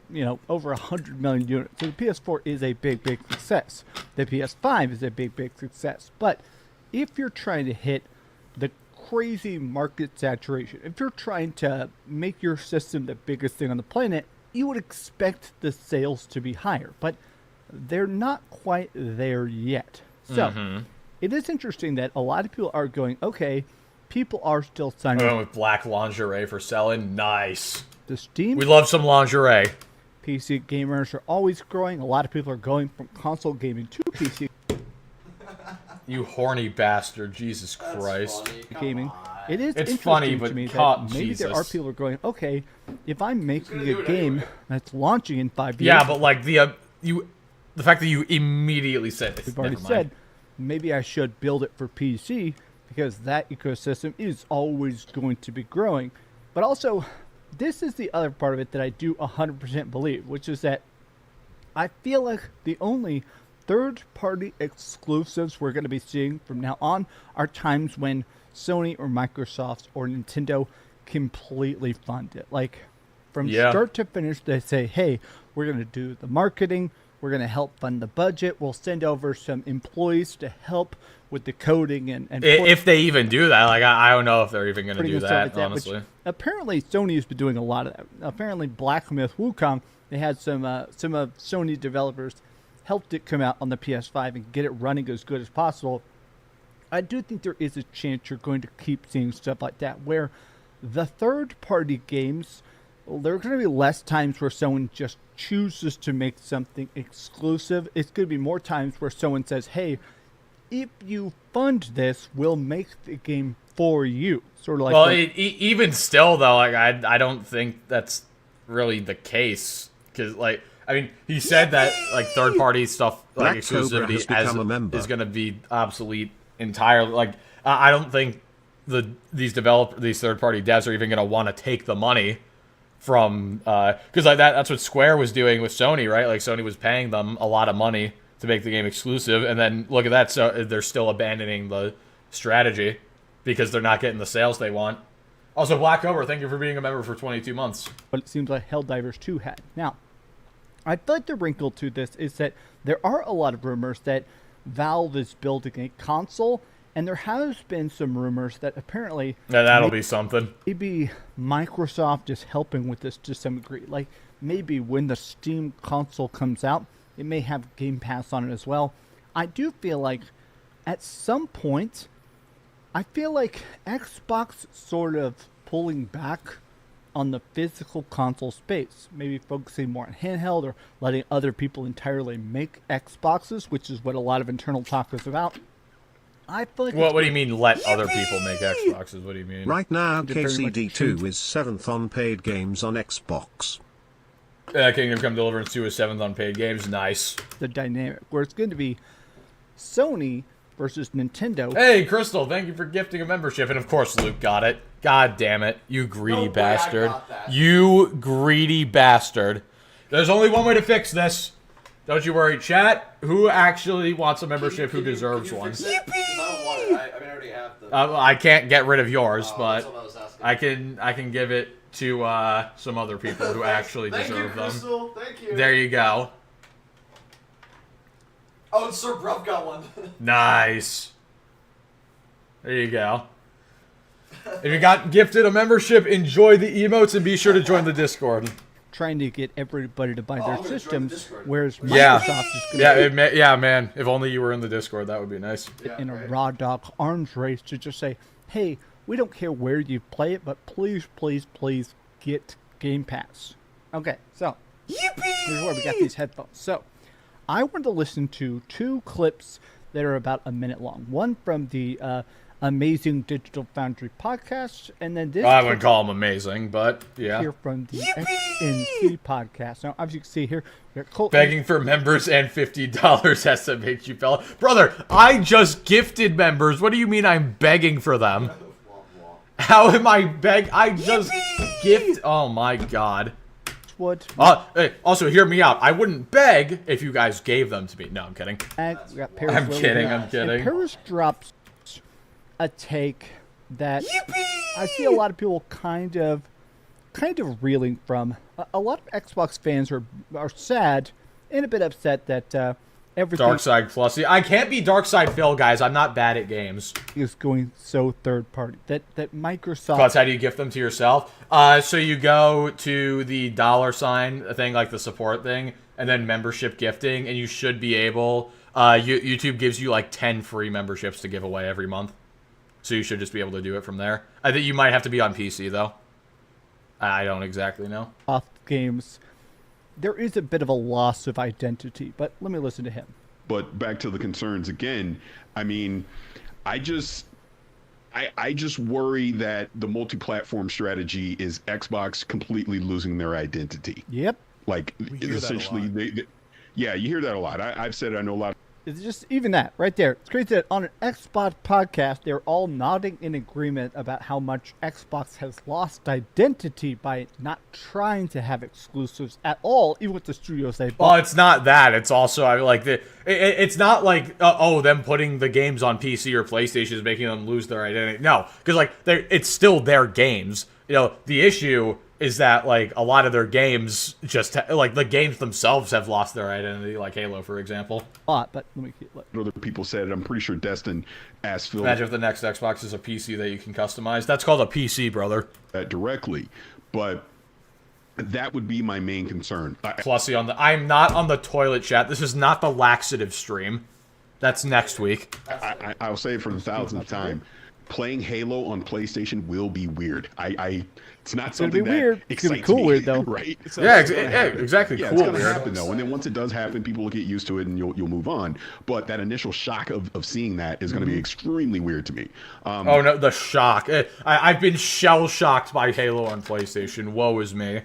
over 100 million units. So the PS4 is a big, big success. The PS5 is a big, big success. But if you're trying to hit the crazy market saturation. If you're trying to make your system the biggest thing on the planet, you would expect the sales to be higher, but they're not quite there yet. So it is interesting that a lot of people are going, okay, people are still signing Going with black lingerie for selling. Nice. to Steam. We love some lingerie. PC gamers are always growing. A lot of people are going from console gaming to PC You horny bastard. Jesus That's Christ. funny. Come gaming. on. It is It's interesting funny, to but me God, that maybe there are Jesus. people who are going, okay, if I'm making gonna a do it game anyway? that's launching in 5 years, Yeah, but like the fact that you immediately said we've already said, maybe I should build it for PC because that ecosystem is always going to be growing. But also, this is the other part of it that I do 100% believe, which is that I feel like the only third-party exclusives we're going to be seeing from now on are times when Sony or Microsoft or Nintendo completely fund it. Like, from start to finish, they say, hey, we're going to do the marketing, we're going to help fund the budget, we'll send over some employees to help with the coding and If they even do that, like I don't know if they're even going to putting do and stuff that, like which honestly. apparently Sony has been doing a lot of that. Apparently Black Myth Wukong, they had some of Sony developers helped it come out on the PS5 and get it running as good as possible. I do think there is a chance you're going to keep seeing stuff like that, where the third-party games, there are going to be less times where someone just chooses to make something exclusive. It's going to be more times where someone says, hey, if you fund this, we'll make the game for you. Sort of like... Well, even still, though, like I don't think that's really the case. Because, like, I mean, he said that, like, third-party stuff, like Black Cobra exclusivity has become a member. is going to be obsolete entirely. Like, I don't think these third-party devs are even going to want to take the money from, because like that's what Square was doing with Sony, right? Like Sony was paying them a lot of money to make the game exclusive, and then look at that, so they're still abandoning the strategy because they're not getting the sales they want. Also, Black Cobra, thank you for being a member for 22 months. But it seems like Helldivers 2 had. Now, I feel like the wrinkle to this is that there are a lot of rumors that Valve is building a console, and there has been some rumors that apparently Yeah, that'll be something. maybe Microsoft is helping with this to some degree. Like, maybe when the Steam console comes out, it may have Game Pass on it as well. I do feel like at some point, I feel like Xbox sort of pulling back on the physical console space, maybe focusing more on handheld or letting other people entirely make Xboxes, which is what a lot of internal talk is about. I feel like What do you mean let other people make Xboxes? What do you mean? Right now, Very much KCD2 true. is 7th on paid games on Xbox. Kingdom Come Deliverance 2 is 7th on paid games. Nice. the dynamic where it's going to be Sony versus Nintendo. Hey, Crystal, thank you for gifting a membership. And of course, Luke got it. God damn it. You greedy No way I bastard. got that. You greedy bastard. There's only one way to fix this. Don't you worry, chat. Who actually wants a membership? Who deserves one? I don't want it. I mean, I already have the. I can't get rid of yours, that's but what I was asking. I can give it to some other people who actually Thank deserve you, them. Crystal. Thank you. There you go. Oh, and Sir Bruv got one. Nice. There you go. If you got gifted a membership, enjoy the emotes and be sure to join the Discord. Trying to get everybody to buy I'm their gonna join the systems, Discord. whereas Yeah. Microsoft is going Yeah, yeah, man. If only you were in the Discord, that would be nice. Yeah, in a right. raw dog arms race to just say, hey, we don't care where you play it, but please, please, please get Game Pass. Okay, so here's where we got these headphones. So I wanted to listen to two clips that are about a minute long. One from the Amazing Digital Foundry podcast, and then this I wouldn't clip call them amazing, but yeah. here from the XNC podcast. Now, as you can see here, we got Colt Begging for members and $50 has to make you feel. Brother, I just gifted members. What do you mean I'm begging for them? Womp womp. How am I I just gift. Oh my god. Wood. Hey, also, hear me out. I wouldn't beg if you guys gave them to me. No, I'm kidding. And we got Paris I'm Lily kidding, Knight. I'm kidding. And Paris drops a take that I see a lot of people kind of reeling from. A lot of Xbox fans are sad and a bit upset that everything Dark Side Plus. I can't be Dark Side Phil, guys. I'm not bad at games. is going so third party. That Microsoft. Plus, how do you gift them to yourself? So you go to the $ thing, like the support thing, and then membership gifting, and you should be able. YouTube gives you like 10 free memberships to give away every month, so you should just be able to do it from there. I think you might have to be on PC though. I don't exactly know. Games, there is a bit of a loss of identity, but let me listen to him. But back to the concerns again. I mean, I just worry that the multi-platform strategy is Xbox completely losing their identity. Yep. Like essentially, yeah, you hear that a lot. I've said it. I know a lot. It's just even that right there. It's crazy that on an Xbox podcast, they're all nodding in agreement about how much Xbox has lost identity by not trying to have exclusives at all, even with the studios they bought. Well, it's not that. It's also like it's not like them putting the games on PC or PlayStation is making them lose their identity. No, because like it's still their games. You know, the issue is that like a lot of their games just like the games themselves have lost their identity, like Halo, for example. But let me Other people said it. I'm pretty sure Destin asked Phil Imagine if the next Xbox is a PC that you can customize. That's called a PC, brother. that directly, but that would be my main concern. Plussy on the. I'm not on the toilet chat. This is not the laxative stream. That's next week. I'll say it for the 1,000th time. Playing Halo on PlayStation will be weird. It's not something be that weird. It's gonna be excites cool me, weird, though. right? Yeah, exactly. Yeah, Cool. it's gonna happen though, and then once it does happen, people will get used to it, and you'll move on. But that initial shock of seeing that is gonna be extremely weird to me. Oh no, the shock! I've been shell shocked by Halo on PlayStation. Woe is me.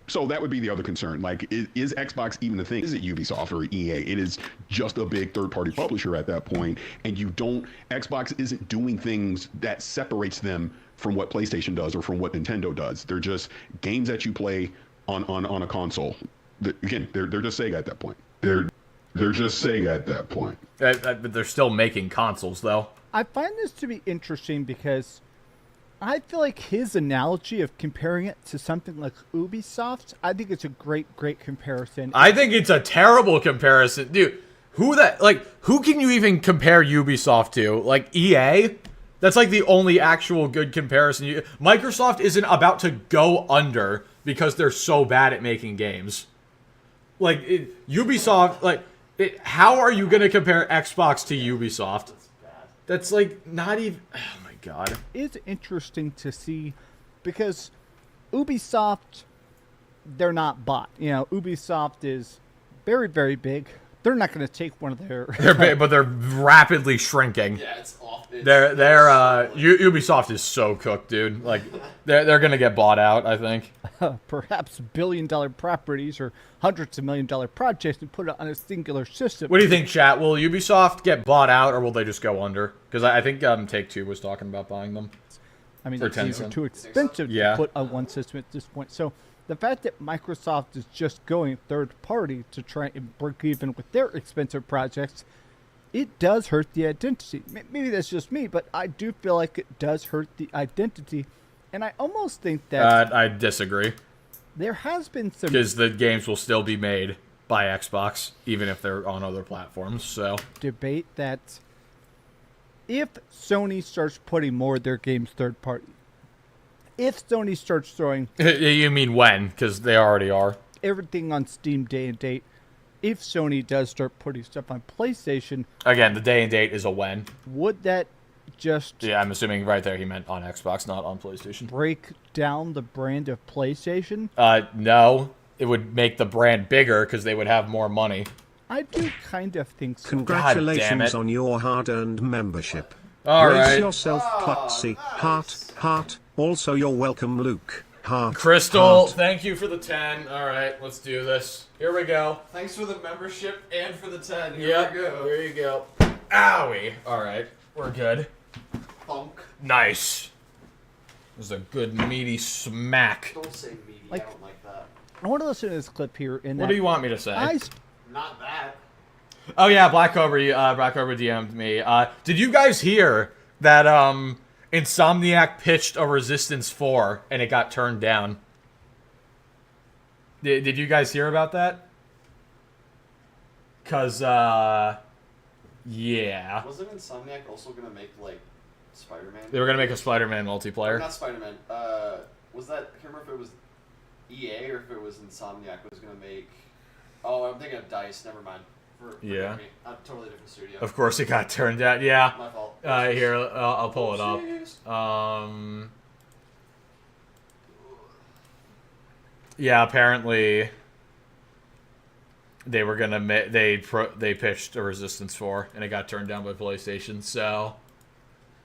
So that would be the other concern. Like, is Xbox even a thing? Is it Ubisoft or EA? It is just a big third-party publisher at that point, and Xbox isn't doing things that separates them from what PlayStation does or from what Nintendo does. They're just games that you play on a console. Again, they're just Sega at that point. They're just Sega at that point. But they're still making consoles, though. I find this to be interesting because I feel like his analogy of comparing it to something like Ubisoft, I think it's a great comparison. I think it's a terrible comparison. Dude, who can you even compare Ubisoft to? Like, EA? That's like the only actual good comparison. Microsoft isn't about to go under because they're so bad at making games. Like, Ubisoft, how are you going to compare Xbox to Ubisoft? That's like not even... Oh my god. It's interesting to see because Ubisoft, they're not bought. You know, Ubisoft is very, very big. They're not going to take one of their... They're big, but they're rapidly shrinking. Yeah, it's off. Ubisoft is so cooked, dude. Like, they're going to get bought out, I think. Perhaps billion-dollar properties or hundreds of million-dollar projects and put it on a singular system. What do you think, chat? Will Ubisoft get bought out, or will they just go under? Because I think Take-Two was talking about buying them. I mean, For these are Tencent. too expensive Yeah. to put on one system at this point. So the fact that Microsoft is just going third-party to try and break even with their expensive projects, it does hurt the identity. Maybe that's just me, but I do feel like it does hurt the identity. And I almost think that I disagree. there has been some Because the games will still be made by Xbox, even if they're on other platforms, so... debate that if Sony starts putting more of their games third party, if Sony starts throwing You mean when? Because they already are. everything on Steam day and date, if Sony does start putting stuff on PlayStation, Again, the day and date is a when. would that just Yeah, I'm assuming right there he meant on Xbox, not on PlayStation. break down the brand of PlayStation? No. It would make the brand bigger because they would have more money. I do kind of think so. Congratulations it. on your hard-earned membership. All Brace right. yourself, Plutsy. Heart. Also, you're welcome, Luke. Heart. Crystal, Heart. thank you for the 10. All right, let's do this. Here we go. Thanks for the membership and for the 10. Here Yep, we go. there you go. Owie. All right, we're good. Thunk. Nice. This is a good meaty smack. Don't say meaty. Like- I don't like that. I want to listen to this clip here. And What do you want me to say? Not that. Oh yeah, Black Cobra DM'd me. Did you guys hear that Insomniac pitched a Resistance 4 and it got turned down? Did you guys hear about that? Cause yeah, Wasn't Insomniac also gonna make like Spider-Man? they were gonna make a Spider-Man Or multiplayer. not Spider-Man. Was that? I can't remember if it was EA or if it was Insomniac was gonna make. Oh, I'm thinking of Dice. Never mind. Yeah. Me. A totally different studio. Of course, it got turned down. Yeah. My fault. Here, I'll pull it up. Oopsies. Yeah, apparently they were gonna they pitched a Resistance 4 and it got turned down by PlayStation. So,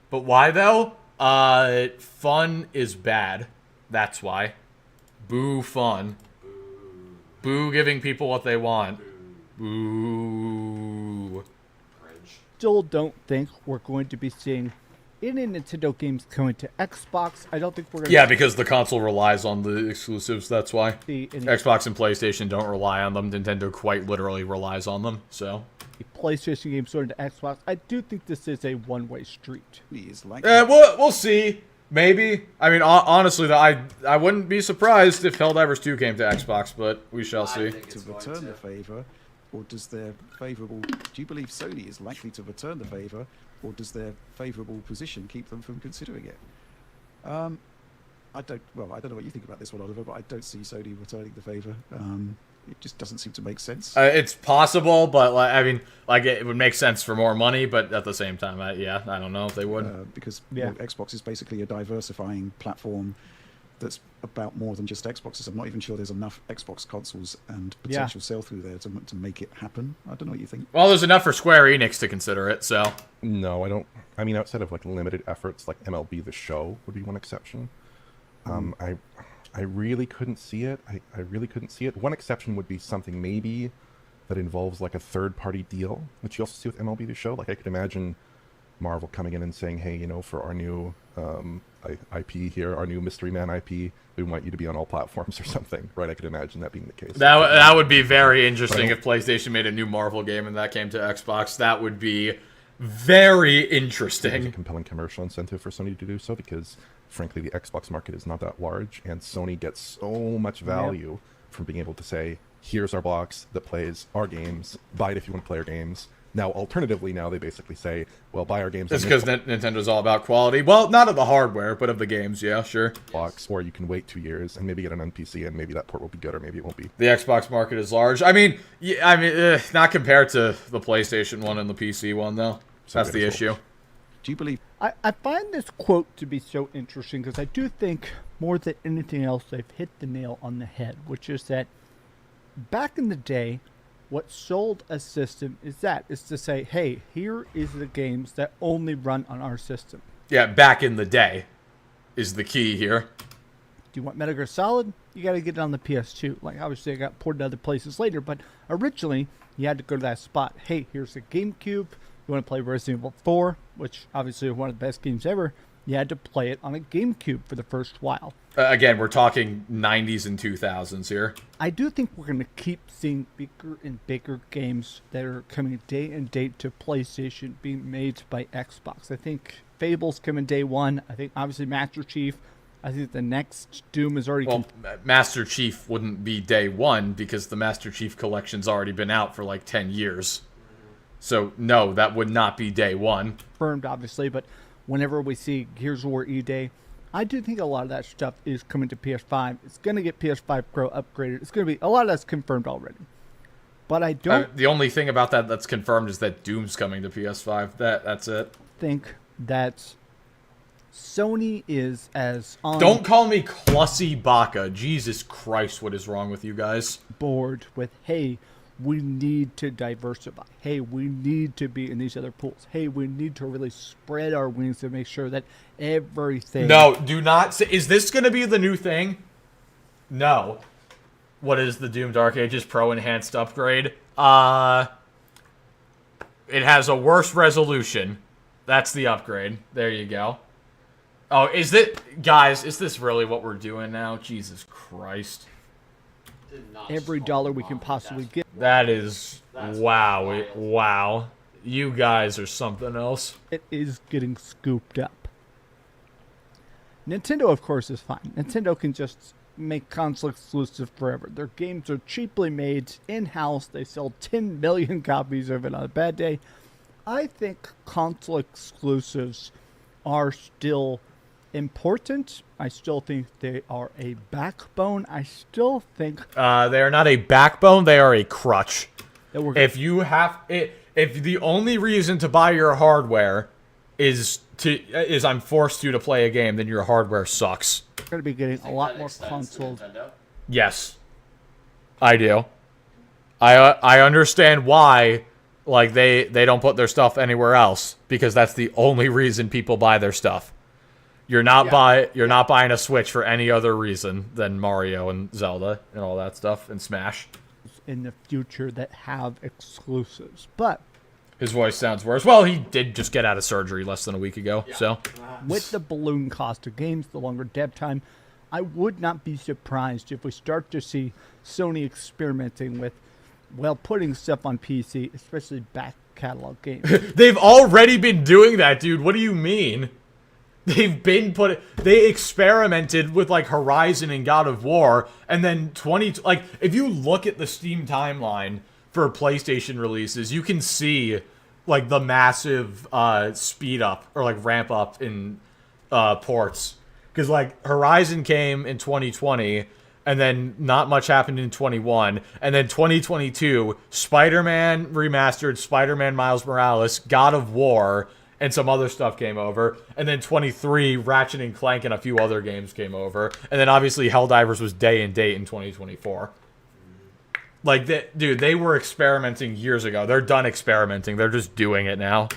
but why though? Fun is bad. That's why. Boo fun. Boo giving people what they want. Boo. Cringe. Still don't think we're going to be seeing any Nintendo games coming to Xbox. I don't think we're going to Yeah, because the console relies on the exclusives. That's why. see any Xbox and PlayStation don't rely on them. Nintendo quite literally relies on them. So. PlayStation games going to Xbox. I do think this is a one-way street. Is like We'll see. Maybe. I mean, honestly, though, I wouldn't be surprised if Helldivers 2 came to Xbox, but we shall see. I think to it's going return to. the favour, or does their favourable? Do you believe Sony is likely to return the favour, or does their favourable position keep them from considering it? I don't. Well, I don't know what you think about this one, Oliver, but I don't see Sony returning the favour. It just doesn't seem to make sense. It's possible, but I mean, it would make sense for more money, but at the same time, I don't know if they would. Because Yeah. Xbox is basically a diversifying platform that's about more than just Xboxes. I'm not even sure there's enough Xbox consoles and potential sell-through there to make it happen. I don't know what you think. Well, there's enough for Square Enix to consider it, so. No, I don't. I mean, outside of like limited efforts, like MLB The Show would be one exception. I really couldn't see it. I really couldn't see it. One exception would be something maybe that involves like a third-party deal, which you also see with MLB The Show. Like I could imagine Marvel coming in and saying, "Hey, you know, for our new IP here, our new Mystery Man IP, we want you to be on all platforms or something." Right? I could imagine that being the case. That would be very interesting if PlayStation made a new Marvel game and that came to Xbox. That would be very There's a interesting. compelling commercial incentive for Sony to do so because, frankly, the Xbox market is not that large, and Sony gets so much value from being able to say, "Here's our box that plays our games. Buy it if you want to play our games." Now, alternatively, now they basically say, "Well, buy our games." It's on because this Nintendo's all about quality. Well, not of the hardware, but of the games, yeah, sure. box, or you can wait 2 years and maybe get it on PC, and maybe that port will be good, or maybe it won't be. The Xbox market is large. I mean, not compared to the PlayStation one and the PC one, though. That's the issue. Do you believe? I find this quote to be so interesting because I do think more than anything else they've hit the nail on the head, which is that back in the day, what sold a system is to say, hey, here is the games that only run on our system. Yeah, back in the day is the key here. Do you want Metal Gear Solid? You got to get it on the PS2. Like, obviously, it got ported to other places later, but originally, you had to go to that spot. Hey, here's the GameCube. You want to play Resident Evil 4, which obviously is one of the best games ever. You had to play it on a GameCube for the first while. Again, we're talking 90s and 2000s here. I do think we're going to keep seeing bigger and bigger games that are coming day and date to PlayStation being made by Xbox. I think Fable's coming day one. I think, obviously, Master Chief. I think the next Doom is already... Well, Master Chief wouldn't be day one because the Master Chief collection's already been out for like 10 years. So, no, that would not be day one. confirmed, obviously, but whenever we see Gears of War E-Day, I do think a lot of that stuff is coming to PS5. It's going to get PS5 Pro upgraded. It's going to be... A lot of that's confirmed already. But I don't The only thing about that that's confirmed is that Doom's coming to PS5. That's it. think that Sony is as on Don't call me Clussy Baka. Jesus Christ, what is wrong with you guys? board with, hey, we need to diversify. Hey, we need to be in these other pools. Hey, we need to really spread our wings to make sure that everything... No, do not say... Is this going to be the new thing? No. What is the Doom Dark Ages Pro Enhanced upgrade? It has a worse resolution. That's the upgrade. There you go. Oh, guys, is this really what we're doing now? Jesus Christ. Did not Every just dollar call we them can on. possibly That's- get. That is... That's Wow. wild. Wow. You guys are something else. It is getting scooped up. Nintendo, of course, is fine. Nintendo can just make console exclusive forever. Their games are cheaply made in-house. They sell 10 million copies of it on a bad day. I think console exclusives are still important. I still think they are a backbone. I still think they are not a backbone. They are a crutch. that If the only reason to buy your hardware is I'm forced you to play a game, then your hardware sucks. we're going to be getting a lot That more extends to consoles. Nintendo. Yes, I do. I understand why, like they don't put their stuff anywhere else, because that's the only reason people buy their stuff. You're not buying a Switch for any other reason than Mario and Zelda and all that stuff and Smash. In the future that have exclusives. But His voice sounds worse. Well, he did just get out of surgery less than a week ago, so. with the balloon cost of games, the longer dev time, I would not be surprised if we start to see Sony experimenting with, well, putting stuff on PC, especially back catalog games. They've already been doing that, dude. What do you mean? They experimented with, like, Horizon and God of War, and then if you look at the Steam timeline for PlayStation releases, you can see, like, the massive speed up, or, like, ramp up in ports. Because, like, Horizon came in 2020, and then not much happened in 21, and then 2022, Spider-Man Remastered, Spider-Man Miles Morales, God of War, and some other stuff came over. And then 23, Ratchet and Clank and a few other games came over. And then obviously Helldivers was day and date in 2024. Like, dude, they were experimenting years ago. They're done experimenting. They're just doing it now.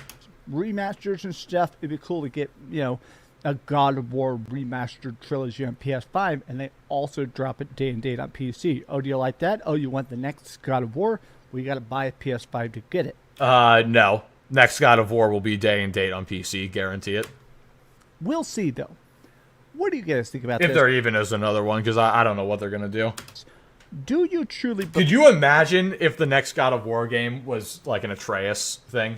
Remasters and stuff, it'd be cool to get, a God of War remastered trilogy on PS5, and they also drop it day and date on PC. Oh, do you like that? Oh, you want the next God of War? We got to buy a PS5 to get it. No. Next God of War will be day and date on PC, guarantee it. We'll see, though. What do you guys think about If this? there even is another one, because I don't know what they're going to do. Do you truly Could you imagine if the next God of War game was like an Atreus thing?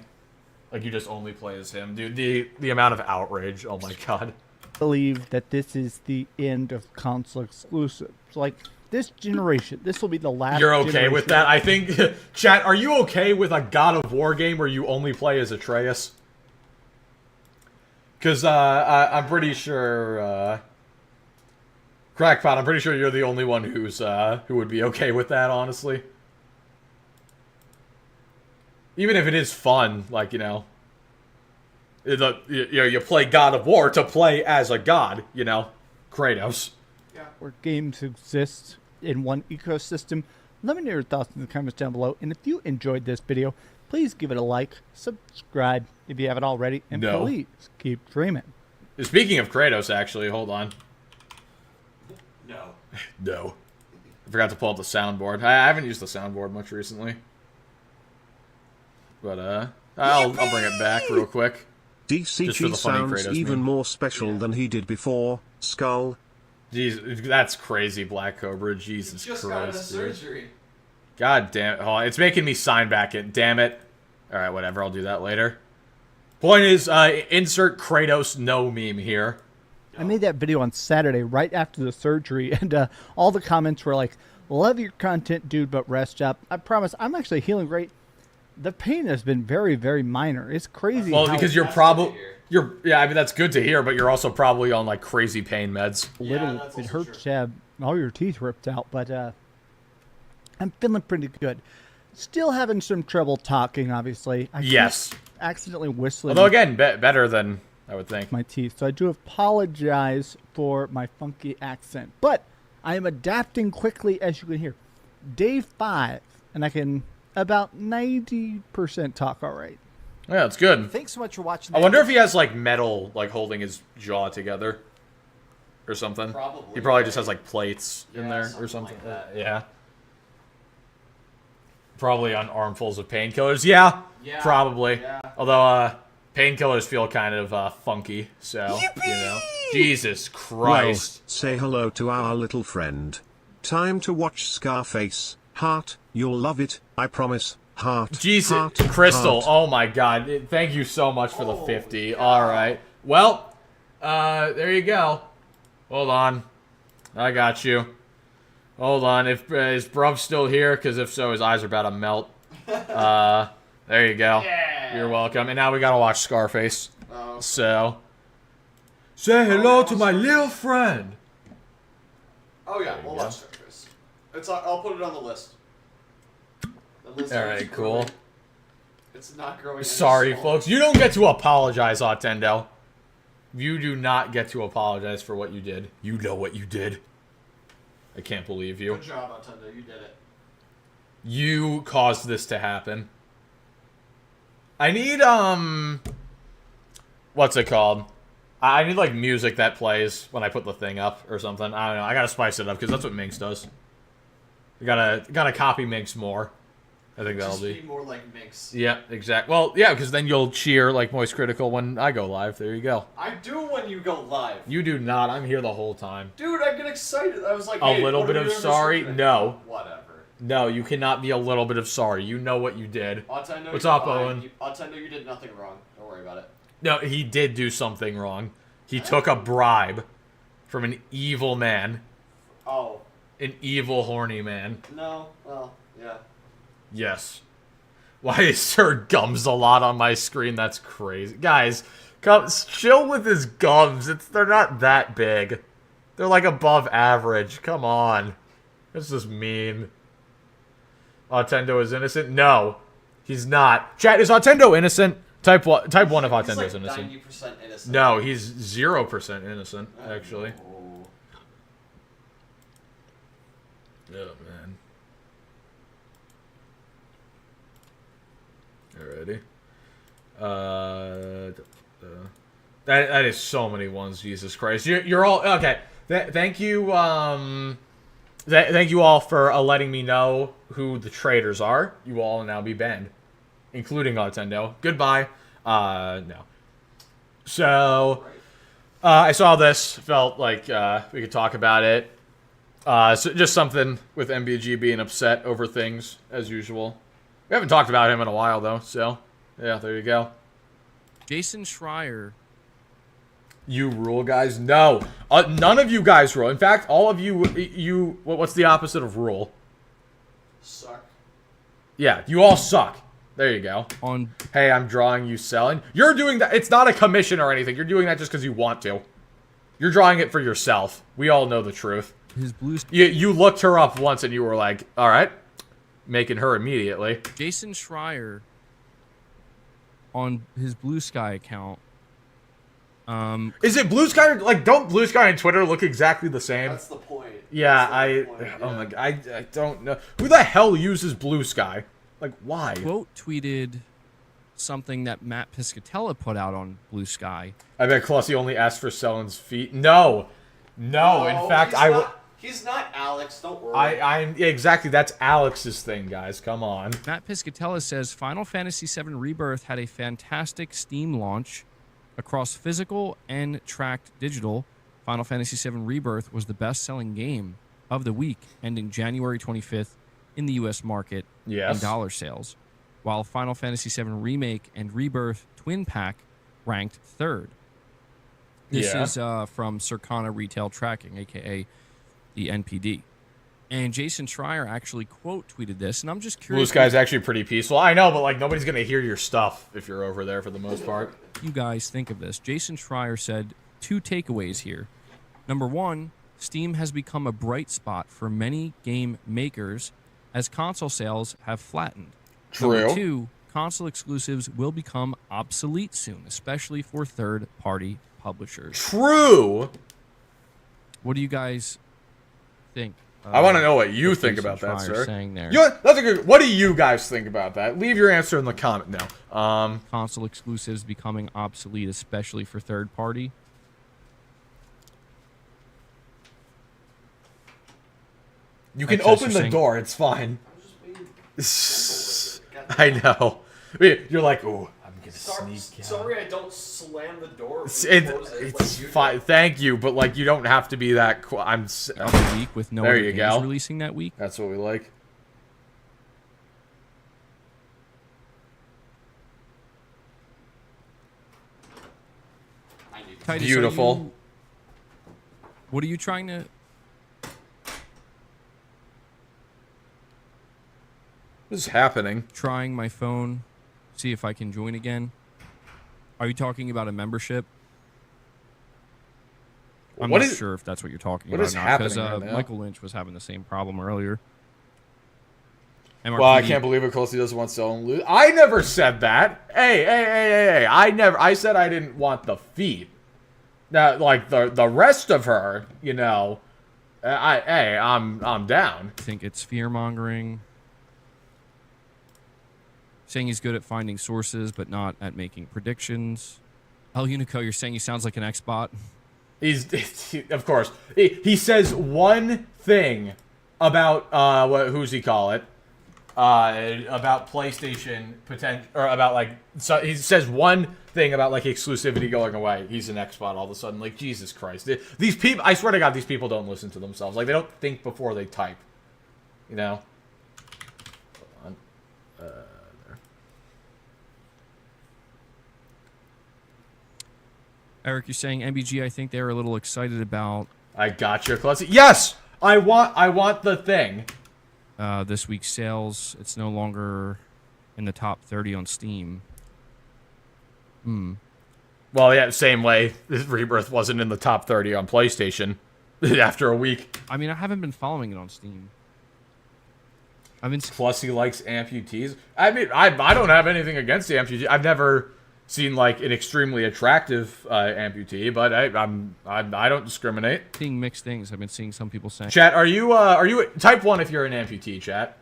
Like, you just only play as him. Dude, the amount of outrage, oh my god. believe that this is the end of console exclusives? Like, this generation, this will be the last You're okay generation. with that? I think, chat, are you okay with a God of War game where you only play as Atreus? Because I'm pretty sure, Crackpot, I'm pretty sure you're the only one who would be okay with that, honestly. Even if it is fun, like, you play God of War to play as a god, Kratos. Where games exist in one ecosystem. Let me know your thoughts in the comments down below. And if you enjoyed this video, please give it a like, subscribe if you haven't already, and No. please keep dreaming. Speaking of Kratos, actually, hold on. No. No. I forgot to pull up the soundboard. I haven't used the soundboard much recently. But, I'll bring it back real quick. Just for DCG the funny sounds Kratos even meme. more special than he did before. Skull. Jeez, that's crazy, Black Cobra. Jesus Just got out of Christ, dude. surgery. God damn it. Oh, it's making me sign back in. Damn it. Alright, whatever. I'll do that later. Point is, insert Kratos no meme here. I made that video on Saturday right after the surgery, and all the comments were like, love your content, dude, but rest up. I promise, I'm actually healing great. The pain has been very, very minor. It's crazy. Well, how because you're That's probably... good to hear. Yeah, I mean, that's good to hear, but you're also probably on, like, crazy pain meds. little that's it also hurts true. to have all your teeth ripped out, but I'm feeling pretty good. Still having some trouble talking, obviously. I keep Yes. accidentally whistling Although, again, better than I would think. my teeth, so I do apologize for my funky accent. But I am adapting quickly, as you can hear. Day 5, and I can about 90% talk all right. Yeah, it's good. Thanks so much for watching. I wonder if he has, like, metal, like, holding his jaw together. Or something. Probably. He probably just has, like, plates in Yeah, there or something something. like that. Yeah. Probably on armfuls of painkillers. Yeah, Yeah, probably. yeah. Although, painkillers feel kind of funky, so, Jesus Christ. Well, say hello to our little friend. Time to watch Scarface. Heart, you'll love it, I promise. Heart. Jesus, heart, Crystal, heart. oh my god. Thank you so much for the 50. Alright. Well, there you go. Hold on. I got you. Hold on. If is Bruv still here? Because if so, his eyes are about to melt. There you go. Yeah. You're welcome. And now we gotta watch Scarface. Oh. So, say hello to my little friend. Oh yeah, There we'll you watch Chris. I'll put it on the list. The list All is right, growing. cool. It's not growing. any Sorry, smaller. folks. You don't get to apologize, Otendo. You do not get to apologize for what you did. You know what you did. I can't believe you. Good job, Otendo. You did it. You caused this to happen. I need, what's it called? I need, like, music that plays when I put the thing up or something. I don't know. I gotta spice it up, because that's what Minx does. You gotta copy Minx more. I think that'll Just be. be more like Minx. Yeah, exactly. Well, yeah, because then you'll cheer like Moist Critical when I go live. There you go. I do when you go live. You do not. I'm here the whole time. Dude, I get excited. I was like, A hey, little what bit are we of doing this sorry? weekend? No. Whatever. No, you cannot be a little bit of sorry. You know what you did. Otendo, What's you're up, fine. Owen? Otendo, you did nothing wrong. Don't worry about it. No, he did do something wrong. He took a bribe from an evil man. Oh. An evil, horny man. No. Well, yeah. Yes. Why is Sir Gums a lot on my screen? That's crazy. Guys, come chill with his gums. They're not that big. They're like above average. Come on. That's just mean. Otendo is innocent? No. He's not. Chat, is Otendo innocent? Type 1 if He's Otendo's like innocent. 90% innocent. No, he's 0% innocent, actually. Oh. Oh, man. Alrighty. That is so many ones, Jesus Christ. You're all... Okay. Thank you, thank you all for letting me know who the traitors are. You will all now be banned. Including Otendo. Goodbye. No. So... I saw this. Felt like we could talk about it. So just something with MBG being upset over things, as usual. We haven't talked about him in a while, though, so... Yeah, there you go. Jason Schreier. You rule, guys? No. None of you guys rule. In fact, all of you... What's the opposite of rule? Suck. Yeah, you all suck. There you go. On Hey, I'm drawing you selling. You're doing that. It's not a commission or anything. You're doing that just because you want to. You're drawing it for yourself. We all know the truth. his blue... You looked her up once and you were like, all right. Making her immediately. Jason Schreier, on his Blue Sky account... Is it Blue Sky? Like, don't Blue Sky and Twitter look exactly the same? That's the point. Yeah, That's the point, oh yeah. my god, I don't know. Who the hell uses Blue Sky? Like, why? quote tweeted something that Matt Piscatella put out on Blue Sky. I bet Clussy only asked for Sellen's feet. No. No, in fact, He's not Alex, don't worry. I'm exactly, that's Alex's thing, guys. Come on. Matt Piscatella says Final Fantasy VII Rebirth had a fantastic Steam launch across physical and tracked digital. Final Fantasy VII Rebirth was the best-selling game of the week, ending January 25th in the U.S. market Yes. in dollar sales, while Final Fantasy VII Remake and Rebirth Twin Pack ranked third. This Yeah. is from Circana Retail Tracking, a.k.a. the NPD. And Jason Schreier actually quote tweeted this, and I'm just Blue curious Sky's actually pretty peaceful. I know, but like nobody's gonna hear your stuff if you're over there for the most part. what you guys think of this. Jason Schreier said 2 takeaways here. Number 1, Steam has become a bright spot for many game makers as console sales have flattened. Number True. 2, console exclusives will become obsolete soon, especially for third-party publishers. True. What do you guys think? I want to know what you what think Jason about that, Schreier's sir. saying there. That's a good. What do you guys think about that? Leave your answer in the comment now. Console exclusives becoming obsolete, especially for third-party. You can Excess, open you're the saying- door. It's fine. I'm just being I know. You're like, oh, I'm gonna sneak out. Sorry I don't slam the door. It's It's fine. Thank you, but like, you don't have to be that. I'm. Of the week with no There other you games go. releasing that week. That's what we like. Titus, Beautiful. what are you trying to What is happening? Trying my phone, see if I can join again. Are you talking about a membership? I'm not sure if that's what you're talking about. What is happening right now? Michael Lynch was having the same problem earlier. Well, I can't believe it closely doesn't want Stone lose. I never said that. Hey. I said I didn't want the feet. Now, like the rest of her, you know. I'm down. I think it's fear mongering. Saying he's good at finding sources, but not at making predictions. El Unico, you're saying he sounds like an X-bot? Of course. He says one thing about who's he call it? About PlayStation potential, or about like, so he says one thing about like exclusivity going away. He's an Xbot all of a sudden. Like, Jesus Christ, these people! I swear to God, these people don't listen to themselves. Like, they don't think before they type. You know. Hold on. There. Eric, you're saying MBG. I think they're a little excited about. I got your classy. Yes, I want the thing. This week's sales. It's no longer in the top 30 on Steam. Well, yeah, same way Rebirth wasn't in the top 30 on PlayStation after a week. I mean, I haven't been following it on Steam. Plus, he likes amputees. I mean, I don't have anything against the amputee. I've never seen like an extremely attractive amputee, but I don't discriminate. Seeing mixed things. I've been seeing some people saying. Chat, are you type 1 if you're an amputee? Chat.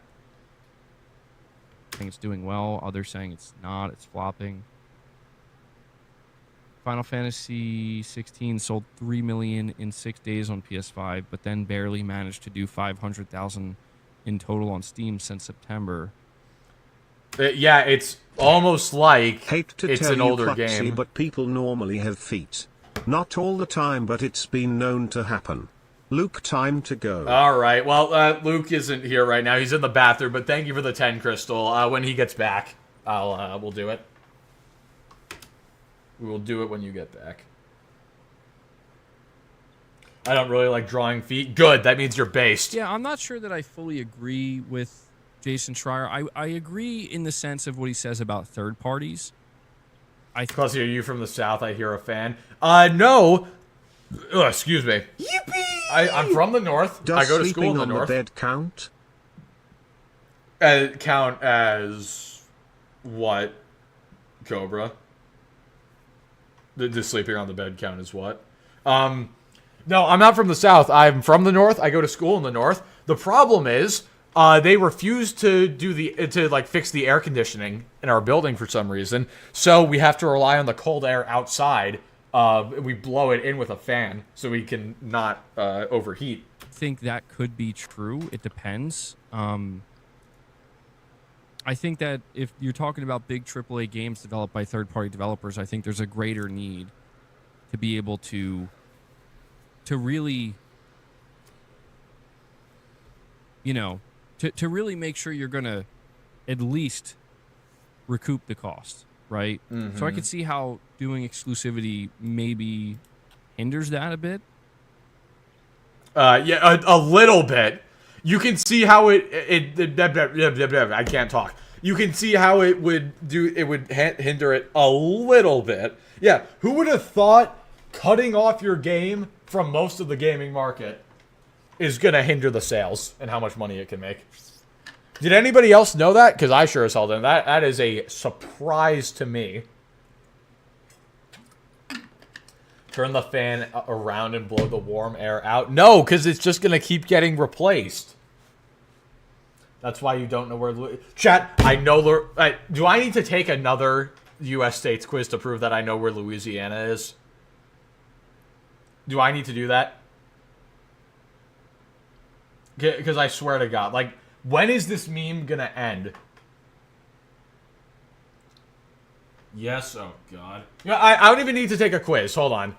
I think it's doing well. Others saying it's not. It's flopping. Final Fantasy 16 sold 3 million in 6 days on PS5, but then barely managed to do 500,000 in total on Steam since September. Yeah, it's almost like Hate to it's tell an you, older Cluxy, game. but people normally have feet. Not all the time, but it's been known to happen. Luke, time to go. All right. Well, Luke isn't here right now. He's in the bathroom, but thank you for the 10 crystal. When he gets back, we'll do it. We will do it when you get back. I don't really like drawing feet. Good. That means you're based. Yeah, I'm not sure that I fully agree with Jason Schreier. I agree in the sense of what he says about third parties. Clussy, are you from the South? I hear a fan. No. Ugh, excuse me. Yippee! I'm from the North. Does I go to sleeping school in the on North. the bed count? Count as what? Cobra? Does sleeping on the bed count as what? No, I'm not from the South. I'm from the North. I go to school in the North. The problem is, they refuse to fix the air conditioning in our building for some reason. So we have to rely on the cold air outside. We blow it in with a fan so we can not overheat. I think that could be true. It depends. I think that if you're talking about big AAA games developed by third-party developers, I think there's a greater need to be able to really, you know, to really make sure you're going to at least recoup the cost, right? Mm-hmm. So I could see how doing exclusivity maybe hinders that a bit. Yeah, a little bit. You can see how I can't talk. You can see how it would hinder it a little bit. Yeah, who would have thought cutting off your game from most of the gaming market is going to hinder the sales and how much money it can make? Did anybody else know that? Because I sure as hell didn't. That is a surprise to me. Turn the fan around and blow the warm air out. No, because it's just going to keep getting replaced. That's why you don't know where... Chat, I know... do I need to take another U.S. states quiz to prove that I know where Louisiana is? Do I need to do that? Because I swear to God, like, when is this meme going to end? Yes, oh God. Yeah, I don't even need to take a quiz. Hold on.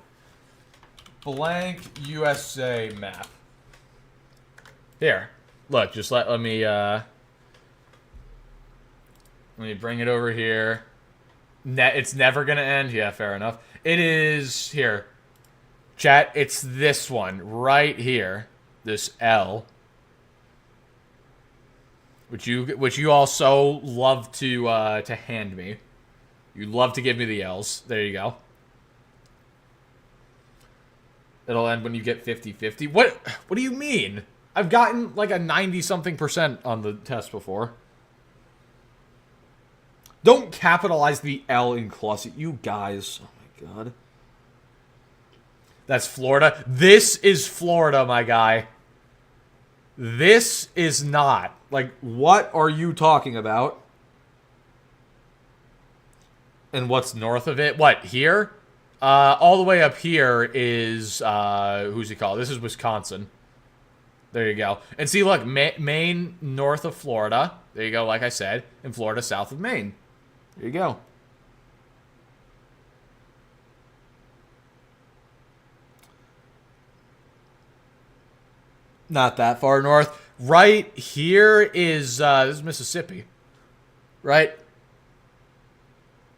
Blank USA map. Here. Look, just let me bring it over here. It's never gonna end. Yeah, fair enough. It is here. Chat, it's this one right here. This L. which you all so love to hand me. You love to give me the L's. There you go. It'll end when you get 50-50. What do you mean? I've gotten like a 90-something% on the test before. Don't capitalize the L in Clussy. You guys. Oh my god. That's Florida. This is Florida, my guy. This is not. Like, what are you talking about? And what's north of it? What, here? All the way up here is, who's it called? This is Wisconsin. There you go. And see, look, Maine north of Florida. There you go, like I said. And Florida south of Maine. There you go. Not that far north. Right here is, this is Mississippi. Right?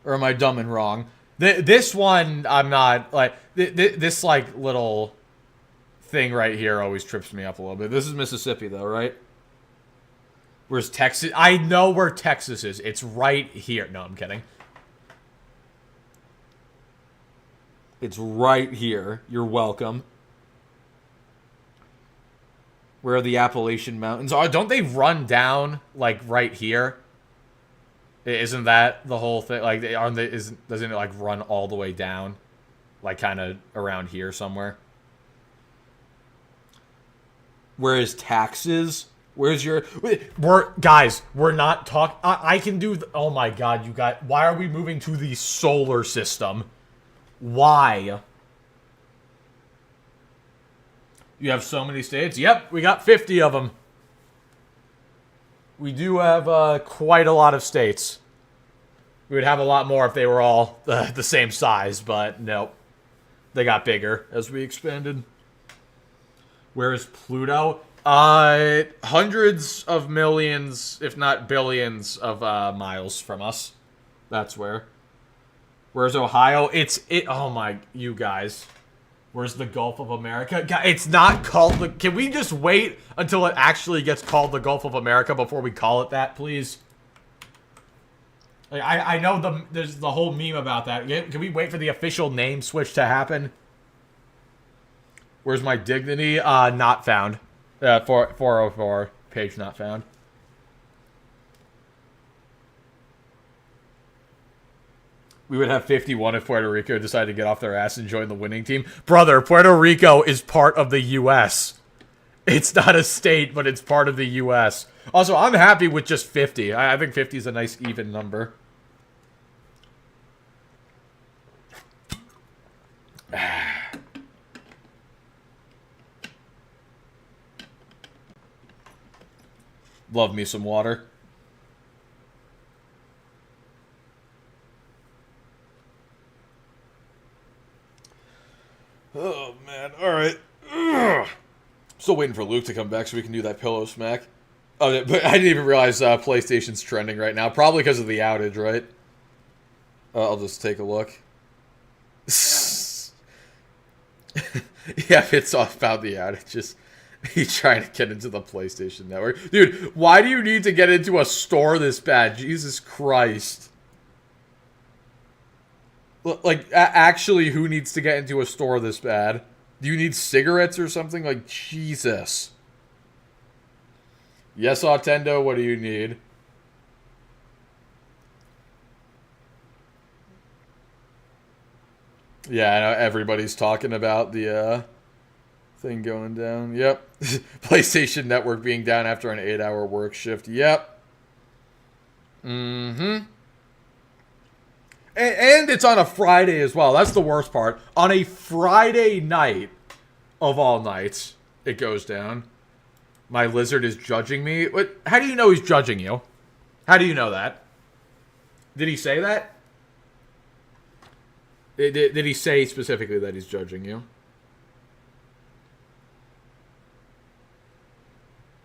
Or am I dumb and wrong? This one, I'm not, like, this, like, little thing right here always trips me up a little bit. This is Mississippi, though, right? Where's Texas? I know where Texas is. It's right here. No, I'm kidding. It's right here. You're welcome. Where are the Appalachian Mountains? Oh, don't they run down, like, right here? Isn't that the whole thing? Like, doesn't it, like, run all the way down? Like, kind of around here somewhere? Where is taxes? Where's your... Guys, we're not talking... I can do... Oh, my God, you got... Why are we moving to the solar system? Why? You have so many states? Yep, we got 50 of them. We do have quite a lot of states. We would have a lot more if they were all the same size, but nope. They got bigger as we expanded. Where is Pluto? Hundreds of millions, if not billions, of miles from us. That's where. Where's Ohio? Oh my, you guys. Where's the Gulf of America? It's not called the... Can we just wait until it actually gets called the Gulf of America before we call it that, please? Like, I know there's the whole meme about that. Can we wait for the official name switch to happen? Where's my dignity? Not found. 404. Page not found. We would have 51 if Puerto Rico decided to get off their ass and join the winning team. Brother, Puerto Rico is part of the U.S. It's not a state, but it's part of the U.S. Also, I'm happy with just 50. I think 50 is a nice even number. Love me some water. Oh, man. All right. Ugh. Still waiting for Luke to come back so we can do that pillow smack. Oh, but I didn't even realize PlayStation's trending right now. Probably because of the outage, right? I'll just take a look. Yeah, it's all about the outages. He's trying to get into the PlayStation Network. Dude, why do you need to get into a store this bad? Jesus Christ. Like, actually, who needs to get into a store this bad? Do you need cigarettes or something? Like, Jesus. Yes, Autendo, what do you need? Yeah, I know everybody's talking about the thing going down. Yep. PlayStation Network being down after an 8-hour work shift. Yep. Mm-hmm. And it's on a Friday as well. That's the worst part. On a Friday night, of all nights, it goes down. My lizard is judging me. What? How do you know he's judging you? How do you know that? Did he say that? Did he say specifically that he's judging you?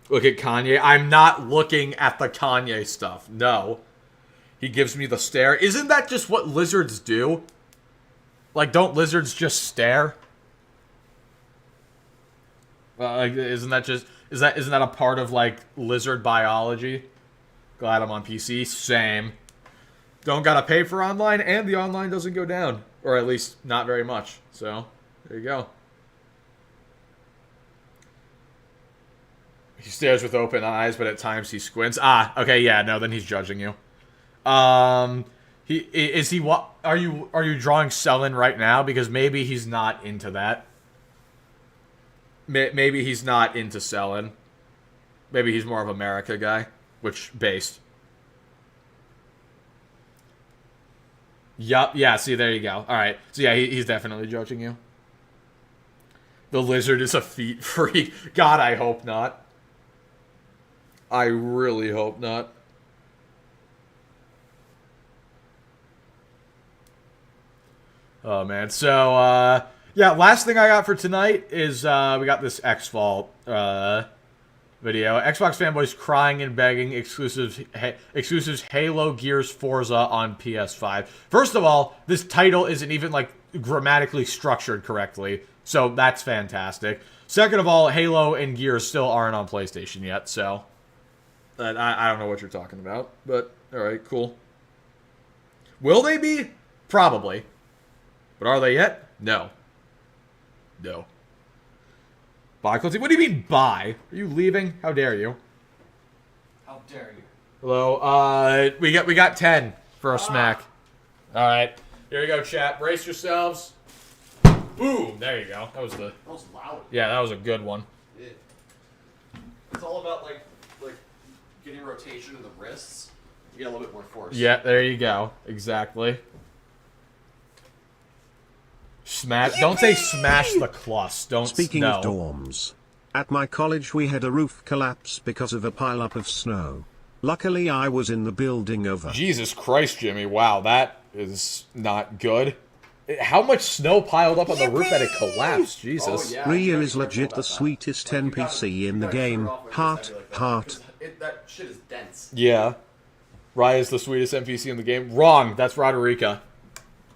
Look at Kanye. I'm not looking at the Kanye stuff. No. He gives me the stare. Isn't that just what lizards do? Like, don't lizards just stare? Like, isn't that a part of, like, lizard biology? Glad I'm on PC. Same. Don't gotta pay for online, and the online doesn't go down. Or at least, not very much. So, there you go. He stares with open eyes, but at times he squints. Ah, okay, yeah, no, then he's judging you. Are you drawing Selin right now? Because maybe he's not into that. Maybe he's not into Selin. Maybe he's more of America guy, which based. Yup, yeah, see, there you go. Alright, so yeah, he's definitely judging you. The lizard is a feet freak. God, I hope not. I really hope not. Oh, man. So, yeah, last thing I got for tonight is we got this X-Fault video. Xbox fanboys crying and begging exclusives Halo, Gears, Forza on PS5. First of all, this title isn't even, like, grammatically structured correctly, so that's fantastic. Second of all, Halo and Gears still aren't on PlayStation yet, so I don't know what you're talking about, but alright, cool. Will they be? Probably. But are they yet? No. No. Bye, Quilty. What do you mean, bye? Are you leaving? How dare you? How dare you? Hello. We got 10 for a smack. All right. Here we go, chat. Brace yourselves. Boom. There you go. That was loud. Yeah, that was a good one. It's all about like getting rotation in the wrists. You get a little bit more force. Yeah, there you go. Exactly. Smash. Don't say smash the clus. Don't. Speaking of dorms, at my college we had a roof collapse because of a pileup of snow. Luckily I was in the building over. Jesus Christ, Jimmy. Wow, that is not good. How much snow piled up on the roof that it collapsed? Jesus. Oh, yeah. Rhea is legit the sweetest NPC in the game. Heart, heart. That shit is dense. Yeah. Raya is the sweetest NPC in the game. Wrong. That's Roderica.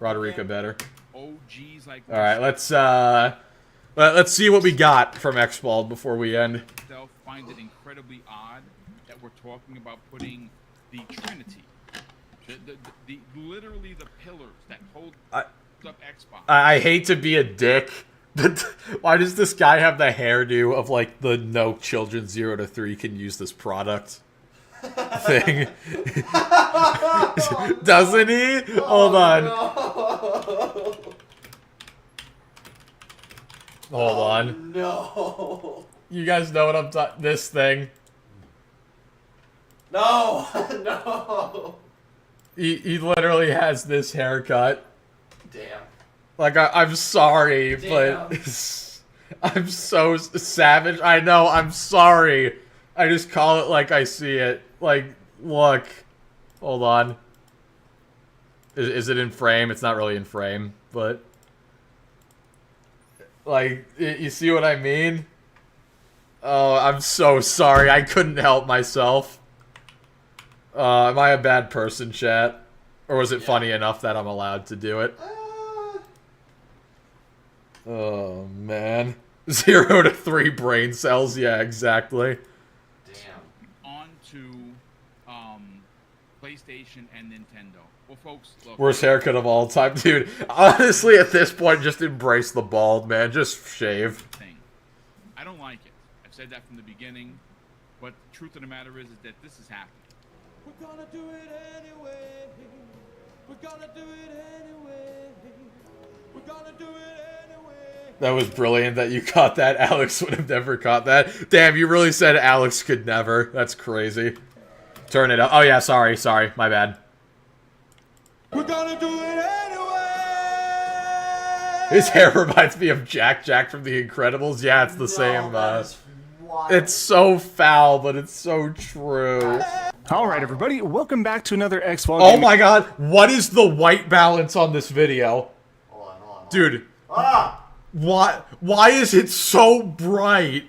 Roderica better. OGs like Alright, let's see what we got from X-Bald before we end. They'll find it incredibly odd that we're talking about putting the Trinity, literally the pillars that hold up Xbox. I hate to be a dick, but why does this guy have the hairdo of like the no children 0 to 3 can use this product thing? Doesn't he? Hold on. No. Hold on. No. You guys know what I'm talking. This thing. No. No. He literally has this haircut. Damn. Like I'm sorry, Damn. but I'm so savage. I know. I'm sorry. I just call it like I see it. Like, look. Hold on. Is it in frame? It's not really in frame, but like, you see what I mean? Oh, I'm so sorry. I couldn't help myself. Am I a bad person, chat? Or was it funny enough that I'm allowed to do it? Oh, man. 0 to 3 brain cells. Yeah, exactly. Damn. On to PlayStation and Nintendo. Well, folks, look. Worst haircut of all time. Dude, honestly, at this point, just embrace the bald, man. Just shave. Thing. I don't like it. I've said that from the beginning. But the truth of the matter is that this is happening. We're gonna do it anyway. We're gonna do it anyway. We're gonna do it anyway. That was brilliant that you caught that. Alex would have never caught that. Damn, you really said Alex could never. That's crazy. Turn it up. Oh, yeah, sorry. My bad. We're gonna do it anyway. His hair reminds me of Jack from The Incredibles. Yeah, it's the same. It's so foul, but it's so true. All right, everybody, welcome back to another X-Fault game. Oh my god, what is the white balance on this video? Hold on. Dude. Why is it so bright?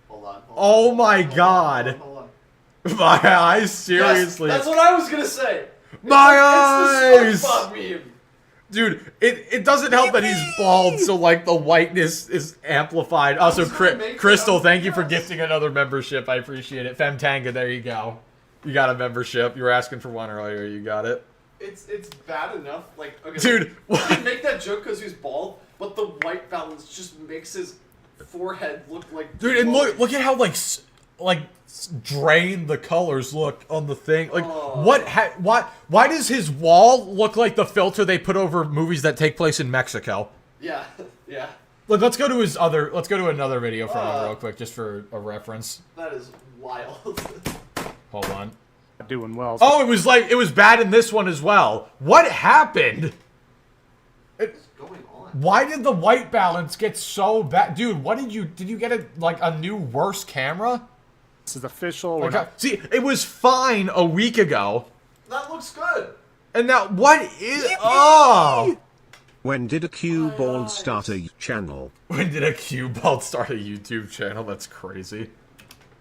Hold on. Oh my god. Hold on. My eyes, seriously. Yes, that's what I was gonna say. My eyes! It's the SpongeBob meme. Dude, it doesn't help that he's bald, so like the whiteness is amplified. Also, Crystal, thank you for gifting another membership. I appreciate it. Femtanga, there you go. You got a membership. You were asking for one earlier. You got it. It's bad enough. Like, okay, dude, like, you make that joke because he's bald, but the white balance just makes his forehead look like. Dude, and look at how like drained the colors look on the thing. Like, why does his wall look like the filter they put over movies that take place in Mexico? Yeah, yeah. Let's go to another video from him real quick, just for a reference. That is wild. Hold on. Doing well. Oh, it was bad in this one as well. What happened? What's going on? Why did the white balance get so bad? Dude, did you get a new worse camera? This is official. See, it was fine a week ago. That looks good. And now, what is... Oh! When did a cue bald start a channel? When did a cue bald start a YouTube channel? That's crazy.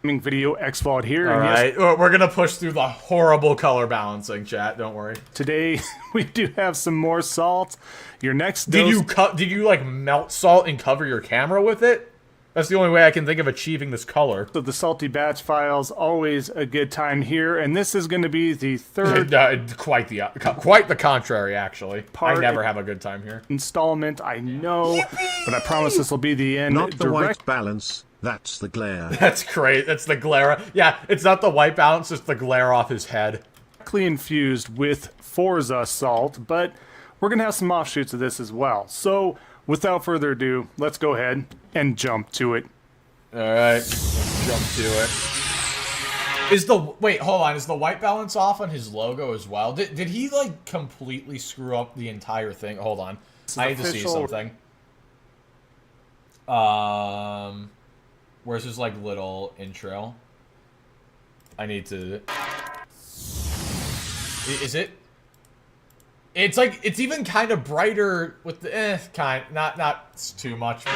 Video XVOD here. All right, we're going to push through the horrible color balancing, chat. Don't worry. Today, we do have some more salt. Your next dose... Did you, like, melt salt and cover your camera with it? That's the only way I can think of achieving this color. So the salty batch files, always a good time here, and this is going to be the third... quite the contrary, actually. I never have a good time here. Installment, I know, but I promise this will be the end. Not the white balance, that's the glare. That's great, that's the glare. Yeah, it's not the white balance, it's the glare off his head. Directly infused with Forza salt, but we're going to have some offshoots of this as well. So... without further ado, let's go ahead and jump to it. Alright, let's jump to it. Wait, hold on, is the white balance off on his logo as well? Did he, like, completely screw up the entire thing? Hold on, I need to see something. Where's his, like, little intro? I need to... Is it? It's like, it's even kind of brighter with the, not too much, but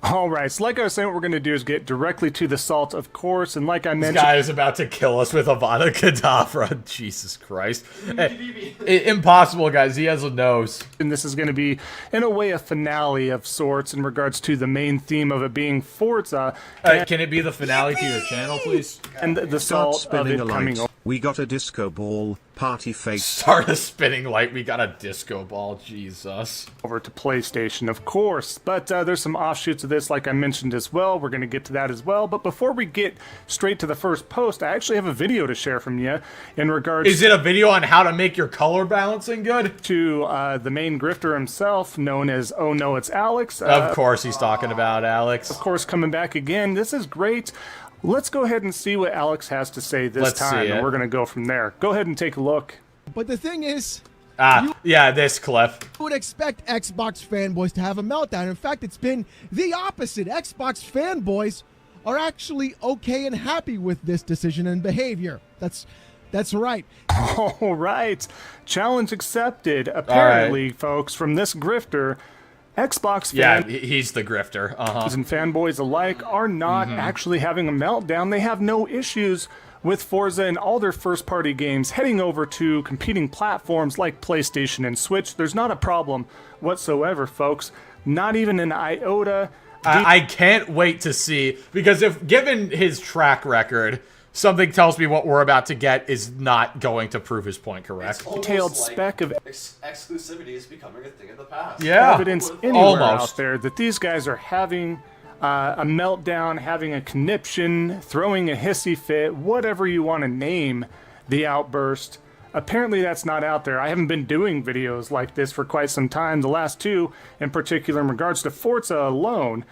still. Alright, so like I was saying, what we're going to do is get directly to the salt, of course, and like I mentioned... This guy is about to kill us with Avada Kedavra. Jesus Christ. Impossible, guys. He has a nose. And this is going to be, in a way, a finale of sorts in regards to the main theme of it being Forza. Can it be the finale to your channel, please? And the salt of it coming over. We got a disco ball, party face. Start a spinning light, we got a disco ball, Jesus. Over to PlayStation, of course. But there's some offshoots of this, like I mentioned as well. We're going to get to that as well. But before we get straight to the first post, I actually have a video to share from you in regards... Is it a video on how to make your color balancing good? To the main grifter himself, known as Oh No, It's Alex. Of course he's talking about Alex. Of course, coming back again. This is great. Let's go ahead and see what Alex has to say this time, and we're going to go from there. Go ahead and take a look. But the thing is... yeah, this Cliff. You would expect Xbox fanboys to have a meltdown. In fact, it's been the opposite. Xbox fanboys are actually okay and happy with this decision and behavior. That's right. All right. Challenge accepted. Apparently, folks, from this grifter... Xbox fans he's the grifter. And fanboys alike are not actually having a meltdown. They have no issues with Forza and all their first-party games heading over to competing platforms like PlayStation and Switch. There's not a problem whatsoever, folks. Not even an iota. I can't wait to see, because if given his track record, something tells me what we're about to get is not going to prove his point correct. Detailed spec of exclusivity is becoming a thing of the past. Yeah, evidence anywhere out there that these guys are having a meltdown, having a conniption, throwing a hissy fit, whatever you want to name the outburst. Apparently that's not out there. I haven't been doing videos like this for quite some time. The last two, in particular, in regards to Forza alone.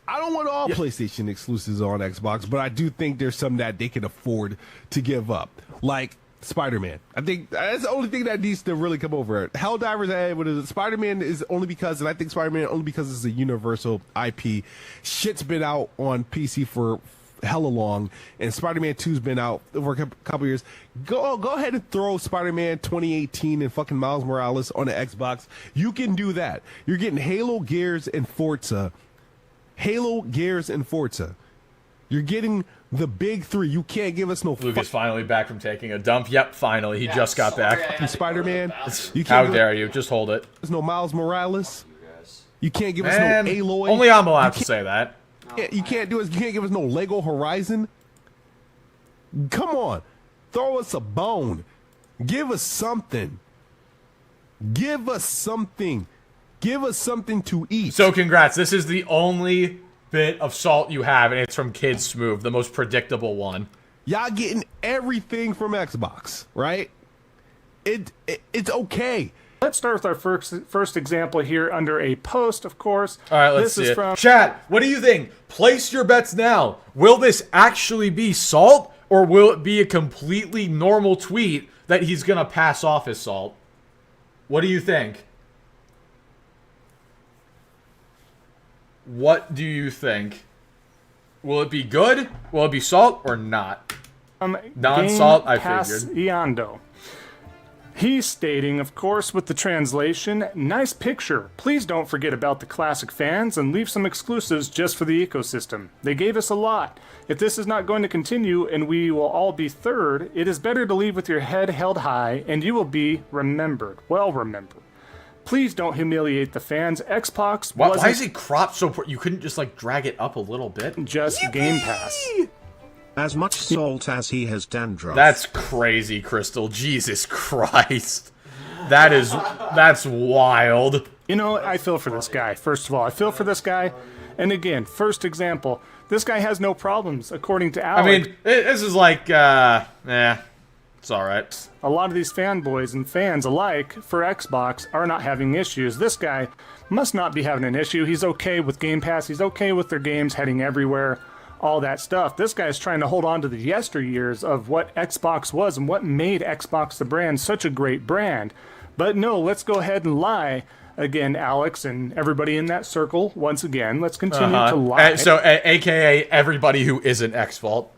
I don't want all PlayStation exclusives on Xbox, but I do think there's some that they can afford to give up. Like Spider-Man. I think that's the only thing that needs to really come over. Helldivers, Spider-Man is only because, and I think Spider-Man only because it's a universal IP. Shit's been out on PC for hella long, and Spider-Man 2's been out for a couple years. Go ahead and throw Spider-Man 2018 and fucking Miles Morales on the Xbox. You can do that. You're getting Halo, Gears, and Forza. Halo, Gears, and Forza. You're getting the big three. You can't give us no... Luke is finally back from taking a dump. Yep, finally. He just got back. Spider-Man. How dare you? Just hold it. There's no Miles Morales. You can't give us no Aloy. Only I'm allowed to say that. You can't give us no Lego Horizon. Come on, throw us a bone. Give us something. Give us something. Give us something to eat. So congrats. This is the only bit of salt you have, and it's from Kid Smooth, the most predictable one. Y'all getting everything from Xbox, right? It's okay. Let's start with our first example here under a post, of course. All right, let's see it. Chat, what do you think? Place your bets now. Will this actually be salt, or will it be a completely normal tweet that he's going to pass off as salt? What do you think? What do you think? Will it be good? Will it be salt or not? Non-salt, I figured. Iondo. He's stating, of course, with the translation, nice picture. Please don't forget about the classic fans and leave some exclusives just for the ecosystem. They gave us a lot. If this is not going to continue and we will all be third, it is better to leave with your head held high and you will be remembered. Well remembered. Please don't humiliate the fans. Xbox why is it cropped so you couldn't just like drag it up a little bit? Just Yippee! Game Pass. As much salt as he has dandruff. That's crazy, Crystal. Jesus Christ. That's wild. You know, I feel for this guy. First of all, I feel for this guy. And again, first example, this guy has no problems, according to Alex. I mean, this is like, it's alright. A lot of these fanboys and fans alike for Xbox are not having issues. This guy must not be having an issue. He's okay with Game Pass. He's okay with their games heading everywhere. All that stuff. This guy's trying to hold on to the yesteryears of what Xbox was and what made Xbox the brand such a great brand. But no, let's go ahead and lie. Again, Alex and everybody in that circle, once again, let's continue to lie. So, AKA everybody who isn't X-Fault.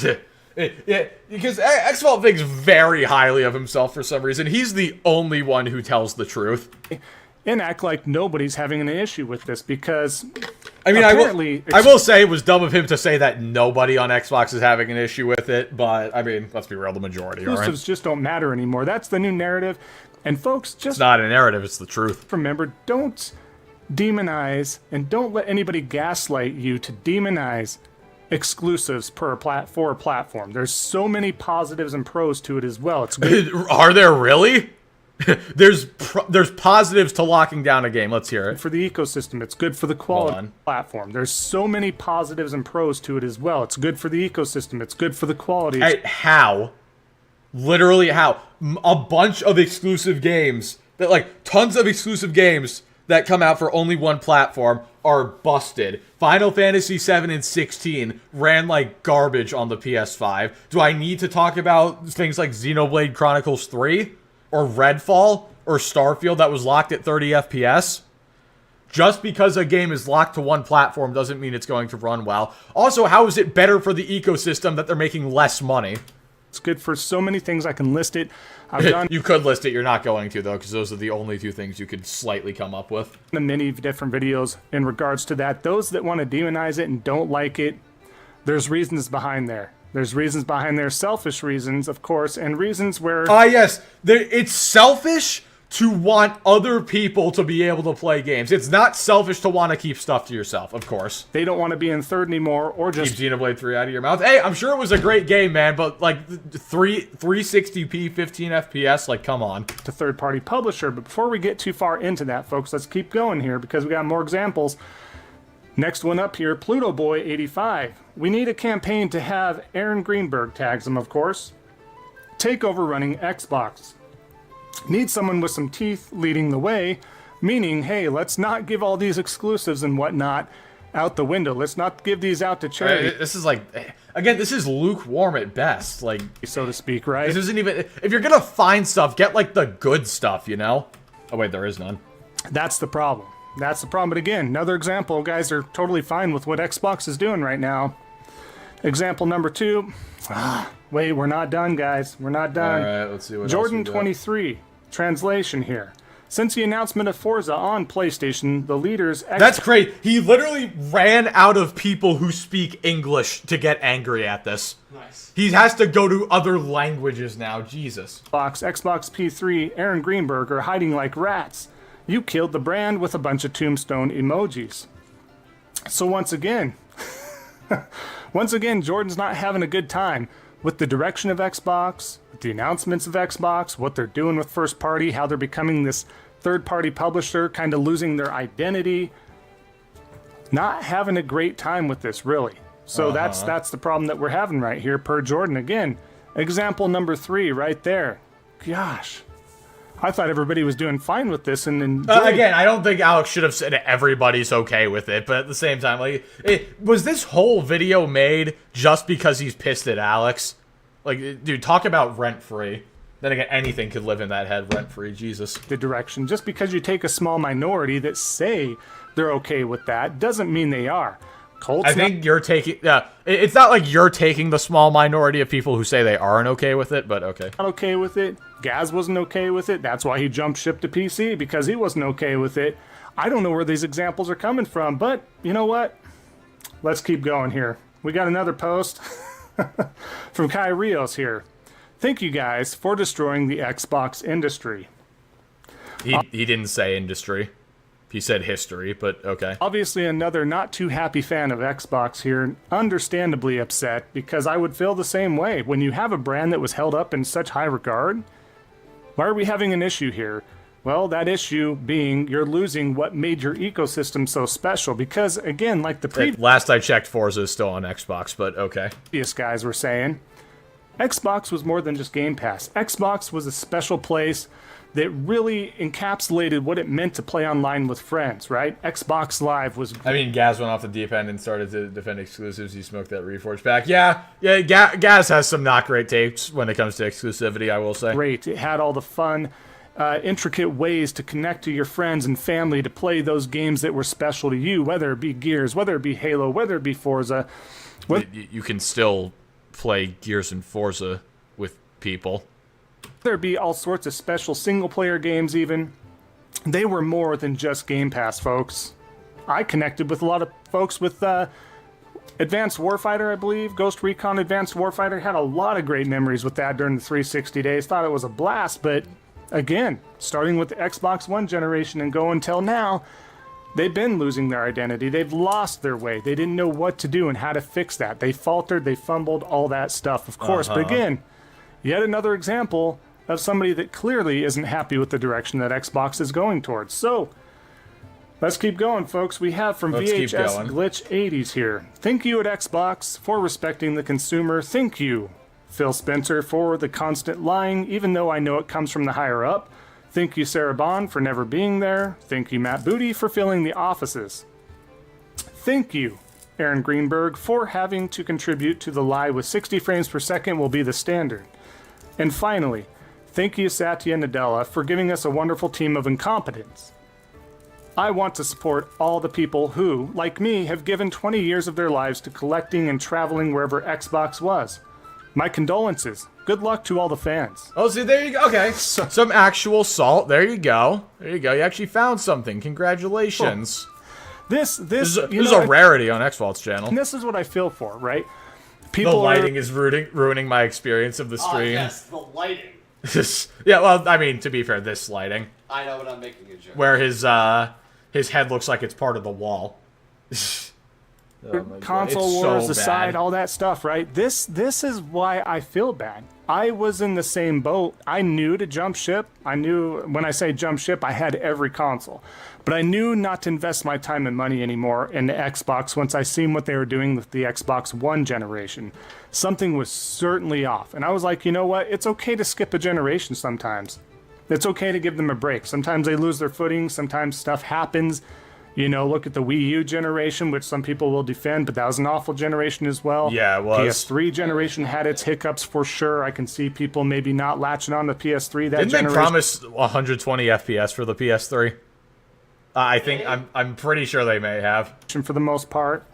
Yeah, because X-Fault thinks very highly of himself for some reason. He's the only one who tells the truth. And act like nobody's having an issue with this because... I mean, I will say it was dumb of him to say that nobody on Xbox is having an issue with it, but, I mean, let's be real, the majority are. Exclusives just don't matter anymore. That's the new narrative. And folks, just... It's not a narrative, it's the truth. Remember, don't demonize and don't let anybody gaslight you to demonize exclusives for a platform. There's so many positives and pros to it as well. It's good. Are there really? There's positives to locking down a game. Let's hear it. For the ecosystem, it's good for the quality platform. There's so many positives and pros to it as well. It's good for the ecosystem. It's good for the quality. How? Literally how? A bunch of exclusive games that tons of exclusive games that come out for only one platform are busted. Final Fantasy VII and 16 ran like garbage on the PS5. Do I need to talk about things like Xenoblade Chronicles 3? Or Redfall, or Starfield that was locked at 30 FPS. Just because a game is locked to one platform doesn't mean it's going to run well. Also, how is it better for the ecosystem that they're making less money? It's good for so many things. I can list it. I've done You could list it. You're not going to, though, because those are the only two things you could slightly come up with. Many different videos in regards to that. Those that want to demonize it and don't like it, there's reasons behind there. There's reasons behind there, selfish reasons, of course, and reasons where... yes. It's selfish to want other people to be able to play games. It's not selfish to want to keep stuff to yourself, of course. They don't want to be in third anymore, or just... Keep Xenoblade 3 out of your mouth. Hey, I'm sure it was a great game, man, but, 360p, 15 FPS, come on. To third-party publisher, but before we get too far into that, folks, let's keep going here, because we got more examples. Next one up here, Pluto Boy 85. We need a campaign to have Aaron Greenberg, tags him of course, take over running Xbox. Need someone with some teeth leading the way, meaning, hey, let's not give all these exclusives and whatnot out the window. Let's not give these out to charity. This is again, this is lukewarm at best, so to speak, right? This isn't even, if you're gonna find stuff, get the good stuff, you know? Oh wait, there is none. That's the problem. That's the problem. But again, another example, guys are totally fine with what Xbox is doing right now. Example number 2. Wait, we're not done, guys. We're not done. All right, let's see what Jordan else we got. 23. Translation here. Since the announcement of Forza on PlayStation, the leaders... That's great. He literally ran out of people who speak English to get angry at this. Nice. He has to go to other languages now. Jesus. Xbox P3, Aaron Greenberg are hiding like rats. You killed the brand with a bunch of tombstone emojis. So once again, Jordan's not having a good time with the direction of Xbox, with the announcements of Xbox, what they're doing with first party, how they're becoming this third-party publisher, kind of losing their identity. Not having a great time with this, really. So that's the problem that we're having right here, per Jordan. Again, example number 3 right there. Gosh. I thought everybody was doing fine with this, and again, I don't think Alex should have said everybody's okay with it, but at the same time, like, was this whole video made just because he's pissed at Alex? Like, dude, talk about rent-free. Then again, anything could live in that head rent-free, Jesus. The direction. Just because you take a small minority that say they're okay with that doesn't mean they are. I think you're taking... it's not like you're taking the small minority of people who say they aren't okay with it, but okay. Not okay with it. Gaz wasn't okay with it. That's why he jumped ship to PC, because he wasn't okay with it. I don't know where these examples are coming from, but you know what? Let's keep going here. We got another post from Kai Rios here. Thank you guys for destroying the Xbox industry. He didn't say industry. He said history, but okay. Obviously another not too happy fan of Xbox here, understandably upset, because I would feel the same way. When you have a brand that was held up in such high regard, why are we having an issue here? Well, that issue being you're losing what made your ecosystem so special, because again, like the previous... Last I checked, Forza is still on Xbox, but okay. Previous guys were saying, Xbox was more than just Game Pass. Xbox was a special place that really encapsulated what it meant to play online with friends, right? Xbox Live was... I mean, Gaz went off the deep end and started to defend exclusives. He smoked that Reforged pack. Yeah, Gaz has some not great takes when it comes to exclusivity, I will say. Great. It had all the fun, intricate ways to connect to your friends and family to play those games that were special to you, whether it be Gears, whether it be Halo, whether it be Forza. You can still play Gears and Forza with people. There be all sorts of special single-player games even. They were more than just Game Pass, folks. I connected with a lot of folks with Advanced Warfighter, I believe. Ghost Recon Advanced Warfighter. Had a lot of great memories with that during the 360 days. Thought it was a blast, but again, starting with the Xbox One generation and going till now, they've been losing their identity. They've lost their way. They didn't know what to do and how to fix that. They faltered, they fumbled, all that stuff, of course. But again, yet another example of somebody that clearly isn't happy with the direction that Xbox is going towards. So, let's keep going, folks. We have from VHS Glitch 80s here. Thank you at Xbox for respecting the consumer. Thank you, Phil Spencer, for the constant lying, even though I know it comes from the higher up. Thank you, Sarah Bond, for never being there. Thank you, Matt Booty, for filling the offices. Thank you, Aaron Greenberg, for having to contribute to the lie with 60 frames per second will be the standard. And finally, thank you, Satya Nadella, for giving us a wonderful team of incompetents. I want to support all the people who, like me, have given 20 years of their lives to collecting and traveling wherever Xbox was. My condolences. Good luck to all the fans. Oh, see, there you go. Okay, some actual salt. There you go. There you go. You actually found something. Congratulations. Cool. This is a rarity on Xbox's channel. And this is what I feel for, right? The lighting is ruining my experience of the stream. Oh, yes, the lighting. Yeah, well, I mean, to be fair, this lighting. I know, but I'm making a joke. Where his head looks like it's part of the wall. Console wars aside, all that stuff, right? This is why I feel bad. I was in the same boat. I knew to jump ship. I knew when I say jump ship, I had every console. But I knew not to invest my time and money anymore in the Xbox once I seen what they were doing with the Xbox One generation. Something was certainly off. And I was like, you know what? It's okay to skip a generation sometimes. It's okay to give them a break. Sometimes they lose their footing. Sometimes stuff happens. You know, look at the Wii U generation, which some people will defend, but that was an awful generation as well. Yeah, it was. PS3 generation had its hiccups for sure. I can see people maybe not latching on to PS3 that generation. Didn't they promise 120 FPS for the PS3? I think I'm pretty sure they may have. For the most part.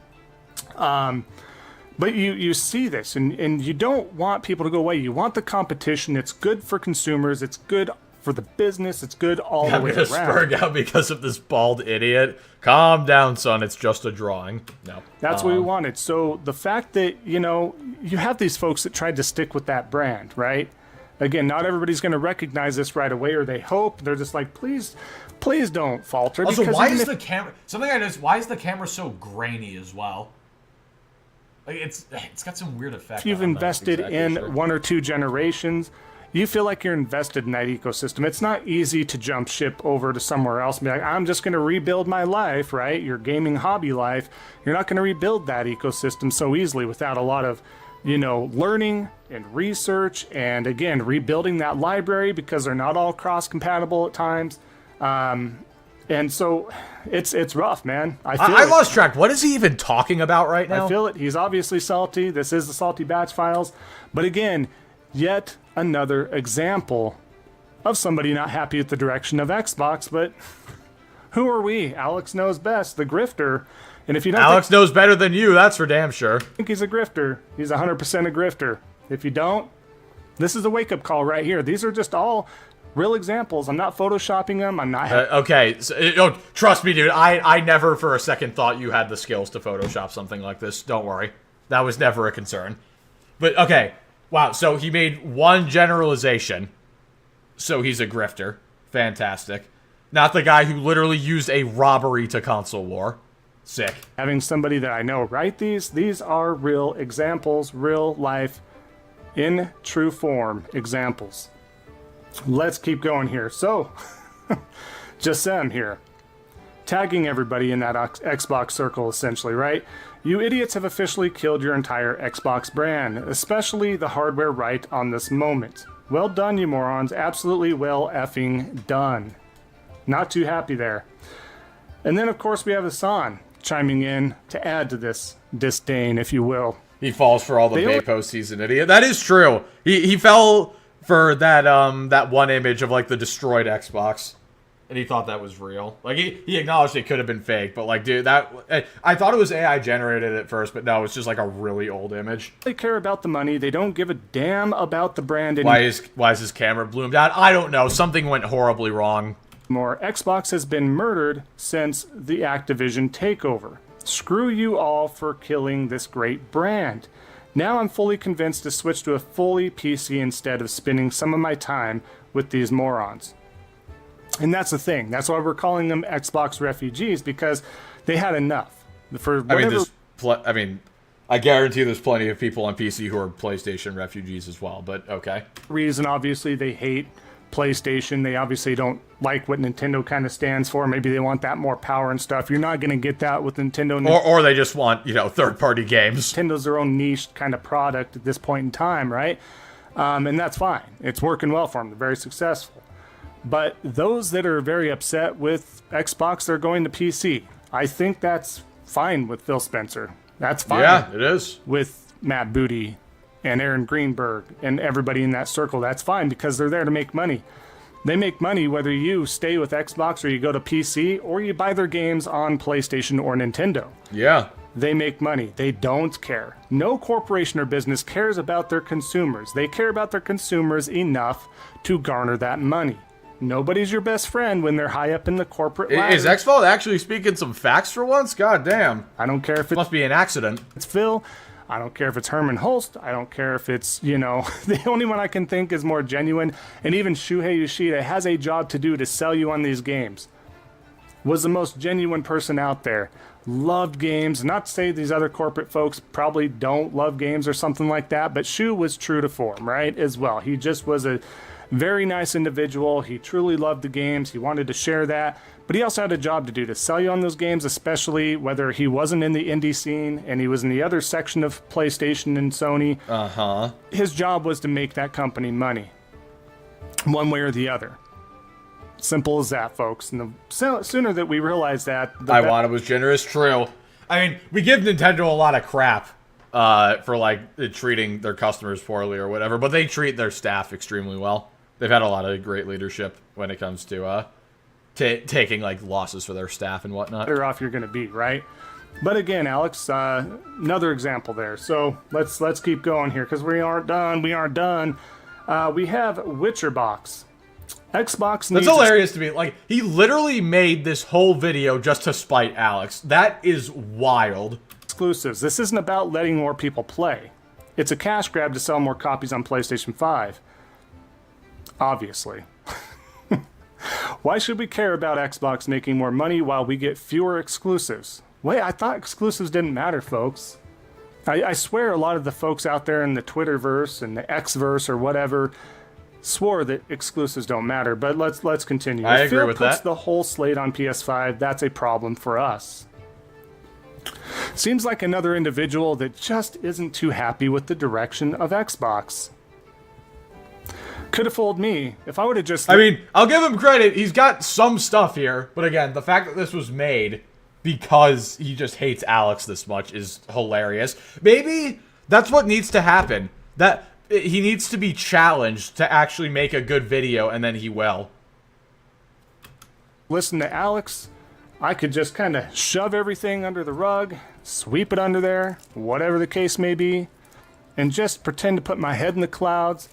But you see this, and you don't want people to go away. You want the competition. It's good for consumers. It's good for the business. It's good all the way around. I'm gonna spurg out because of this bald idiot. Calm down, son. It's just a drawing. No. That's what we wanted. So the fact that, you know, you have these folks that tried to stick with that brand, right? Again, not everybody's going to recognize this right away, or they hope. They're just like, please don't falter. Also, why is the camera... Something I noticed, why is the camera so grainy as well? Like it's got some weird effect. If you've I'm not invested exactly in sure. 1 or 2 generations, you feel like you're invested in that ecosystem. It's not easy to jump ship over to somewhere else and be like, I'm just going to rebuild my life, right? Your gaming hobby life. You're not going to rebuild that ecosystem so easily without a lot of, learning and research, and again, rebuilding that library because they're not all cross-compatible at times. And so it's rough, man. I lost track. What is he even talking about right now? I feel it. He's obviously salty. This is the Salty Batch Files. But again, yet another example of somebody not happy with the direction of Xbox. But who are we? Alex knows best, the grifter. And if you don't Alex knows better than you, that's for damn sure. think he's a grifter, he's 100% a grifter. If you don't, this is a wake-up call right here. These are just all real examples. I'm not photoshopping them. I'm not... Okay, so, trust me, dude. I never for a second thought you had the skills to Photoshop something like this. Don't worry. That was never a concern. But, okay. Wow, so he made one generalization. So he's a grifter. Fantastic. Not the guy who literally used a robbery to console war. Sick. Having somebody that I know write these are real examples, real life, in true form examples. Let's keep going here. So, Jasem here, tagging everybody in that Xbox circle, essentially, right? You idiots have officially killed your entire Xbox brand, especially the hardware right on this moment. Well done, you morons. Absolutely well effing done. Not too happy there. And then, of course, we have Hassan chiming in to add to this disdain, if you will. He falls for all the Bay posts. He's an idiot. That is true. He fell for that one image of like the destroyed Xbox, and he thought that was real. Like he acknowledged it could have been fake, but like, dude, I thought it was AI generated at first, but no, it's just like a really old image. They care about the money. They don't give a damn about the brand anymore. Why is his camera bloomed out? I don't know. Something went horribly wrong. Xbox has been murdered since the Activision takeover. Screw you all for killing this great brand. Now I'm fully convinced to switch to a fully PC instead of spending some of my time with these morons. And that's the thing. That's why we're calling them Xbox refugees, because they had enough. I guarantee there's plenty of people on PC who are PlayStation refugees as well, but okay. Reason, obviously, they hate PlayStation. They obviously don't like what Nintendo kind of stands for. Maybe they want that more power and stuff. You're not going to get that with Nintendo. Or they just want, third-party games. Nintendo's their own niche kind of product at this point in time, right? And that's fine. It's working well for them. They're very successful. But those that are very upset with Xbox, they're going to PC. I think that's fine with Phil Spencer. That's fine. Yeah, it is. With Matt Booty and Aaron Greenberg and everybody in that circle. That's fine because they're there to make money. They make money whether you stay with Xbox or you go to PC or you buy their games on PlayStation or Nintendo. Yeah. They make money. They don't care. No corporation or business cares about their consumers. They care about their consumers enough to garner that money. Nobody's your best friend when they're high up in the corporate ladder. Is X-Fault actually speaking some facts for once? God damn. I don't care if it must be an accident. It's Phil. I don't care if it's Herman Holst. I don't care if it's, the only one I can think is more genuine. And even Shuhei Yoshida has a job to do to sell you on these games. Was the most genuine person out there. Loved games. Not to say these other corporate folks probably don't love games or something like that, but Shu was true to form, right, as well. He just was a very nice individual. He truly loved the games. He wanted to share that. But he also had a job to do to sell you on those games, especially whether he wasn't in the indie scene and he was in the other section of PlayStation and Sony. Uh-huh. His job was to make that company money. One way or the other. Simple as that, folks. And the sooner that we realize that... Iwata was generous, true. I mean, we give Nintendo a lot of crap for, treating their customers poorly or whatever, but they treat their staff extremely well. They've had a lot of great leadership when it comes to taking losses for their staff and whatnot. Better off you're going to be, right? But again, Alex, another example there. So let's keep going here because we aren't done. We aren't done. We have Witcher Box. Xbox needs... That's hilarious to me. He literally made this whole video just to spite Alex. That is wild. Exclusives. This isn't about letting more people play. It's a cash grab to sell more copies on PlayStation 5. Obviously. Why should we care about Xbox making more money while we get fewer exclusives? Wait, I thought exclusives didn't matter, folks. I swear a lot of the folks out there in the Twitterverse and the Xverse or whatever swore that exclusives don't matter, but let's continue. I If agree Phil with puts that. the whole slate on PS5, that's a problem for us. Seems like another individual that just isn't too happy with the direction of Xbox. Could have fooled me if I would have just... I mean, I'll give him credit. He's got some stuff here. But again, the fact that this was made because he just hates Alex this much is hilarious. Maybe that's what needs to happen. That he needs to be challenged to actually make a good video, and then he will. listen to Alex, I could just kind of shove everything under the rug, sweep it under there, whatever the case may be, and just pretend to put my head in the clouds.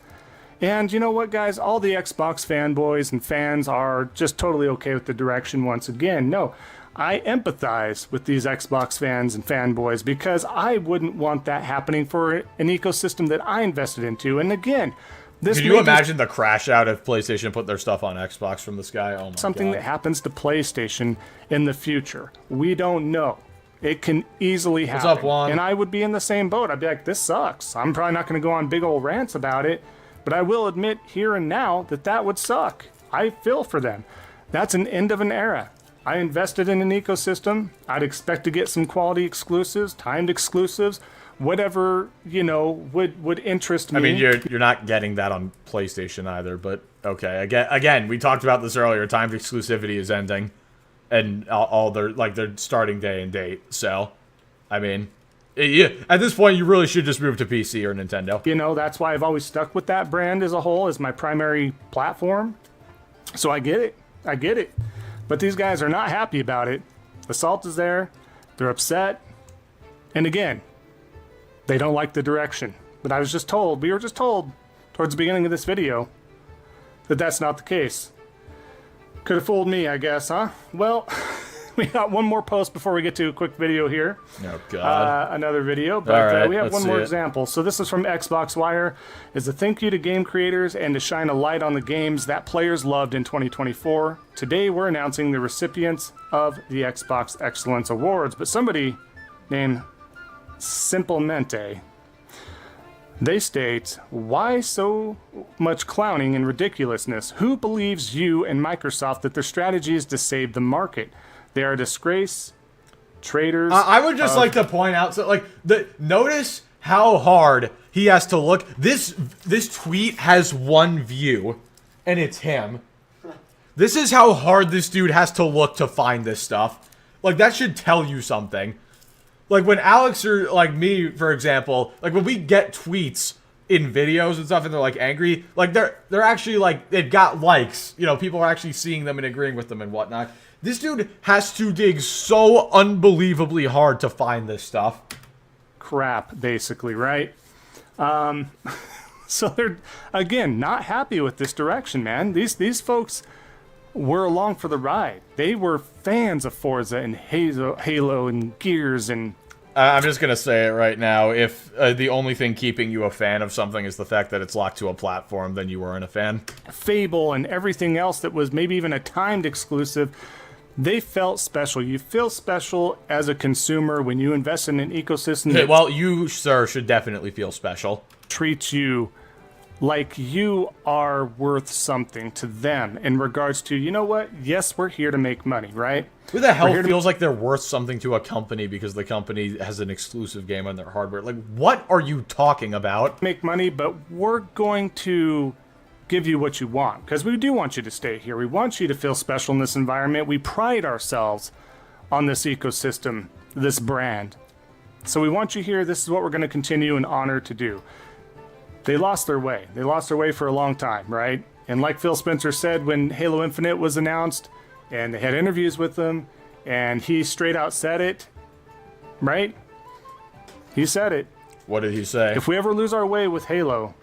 And you know what, guys? All the Xbox fanboys and fans are just totally okay with the direction once again. No, I empathize with these Xbox fans and fanboys because I wouldn't want that happening for an ecosystem that I invested into. And again, this Can you imagine the crash out if PlayStation put their stuff on Xbox from the sky? Oh my something God. that happens to PlayStation in the future. We don't know. It can easily happen. What's up, Juan? And I would be in the same boat. I'd be like, this sucks. I'm probably not going to go on big old rants about it, but I will admit here and now that that would suck. I feel for them. That's an end of an era. I invested in an ecosystem. I'd expect to get some quality exclusives, timed exclusives, whatever, you know, would interest me. I mean, you're not getting that on PlayStation either, but okay. Again, we talked about this earlier. Timed exclusivity is ending, and all their starting day and date. So, I mean, yeah, at this point, you really should just move to PC or Nintendo. You know, that's why I've always stuck with that brand as a whole as my primary platform. So I get it. I get it. But these guys are not happy about it. Assault is there. They're upset. And again, they don't like the direction. But we were just told towards the beginning of this video that that's not the case. Could have fooled me, I guess, huh? Well, we got one more post before we get to a quick video here. Oh, God. Another video, but All right, we have let's one see more it. example. So this is from Xbox Wire. Is a thank you to game creators and to shine a light on the games that players loved in 2024. Today we're announcing the recipients of the Xbox Excellence Awards, but somebody named Simplemente, they state, why so much clowning and ridiculousness? Who believes you and Microsoft that their strategy is to save the market? They are a disgrace, traitors. I would just like to point out, notice how hard he has to look. This tweet has one view, and it's him. This is how hard this dude has to look to find this stuff. Like, that should tell you something. Like, when Alex or, like, me, for example, like, when we get tweets in videos and stuff and they're, like, angry, like, they're actually, like, they've got likes. You know, people are actually seeing them and agreeing with them and whatnot. This dude has to dig so unbelievably hard to find this stuff. Crap, basically, right? So they're, again, not happy with this direction, man. These folks were along for the ride. They were fans of Forza and Halo and Gears and... I'm just going to say it right now. If the only thing keeping you a fan of something is the fact that it's locked to a platform, then you weren't a fan. Fable and everything else that was maybe even a timed exclusive, they felt special. You feel special as a consumer when you invest in an ecosystem that Well, you, sir, should definitely feel special. treats you like you are worth something to them in regards to, you know what? Yes, we're here to make money, right? Who the hell feels like they're worth something to a company because the company has an exclusive game on their hardware? Like, what are you talking about? Make money, but we're going to give you what you want because we do want you to stay here. We want you to feel special in this environment. We pride ourselves on this ecosystem, this brand. So we want you here. This is what we're going to continue and honor to do. They lost their way. They lost their way for a long time, right? And like Phil Spencer said when Halo Infinite was announced and they had interviews with them and he straight out said it, right? He said it. What did he say? If we ever lose our way with Halo,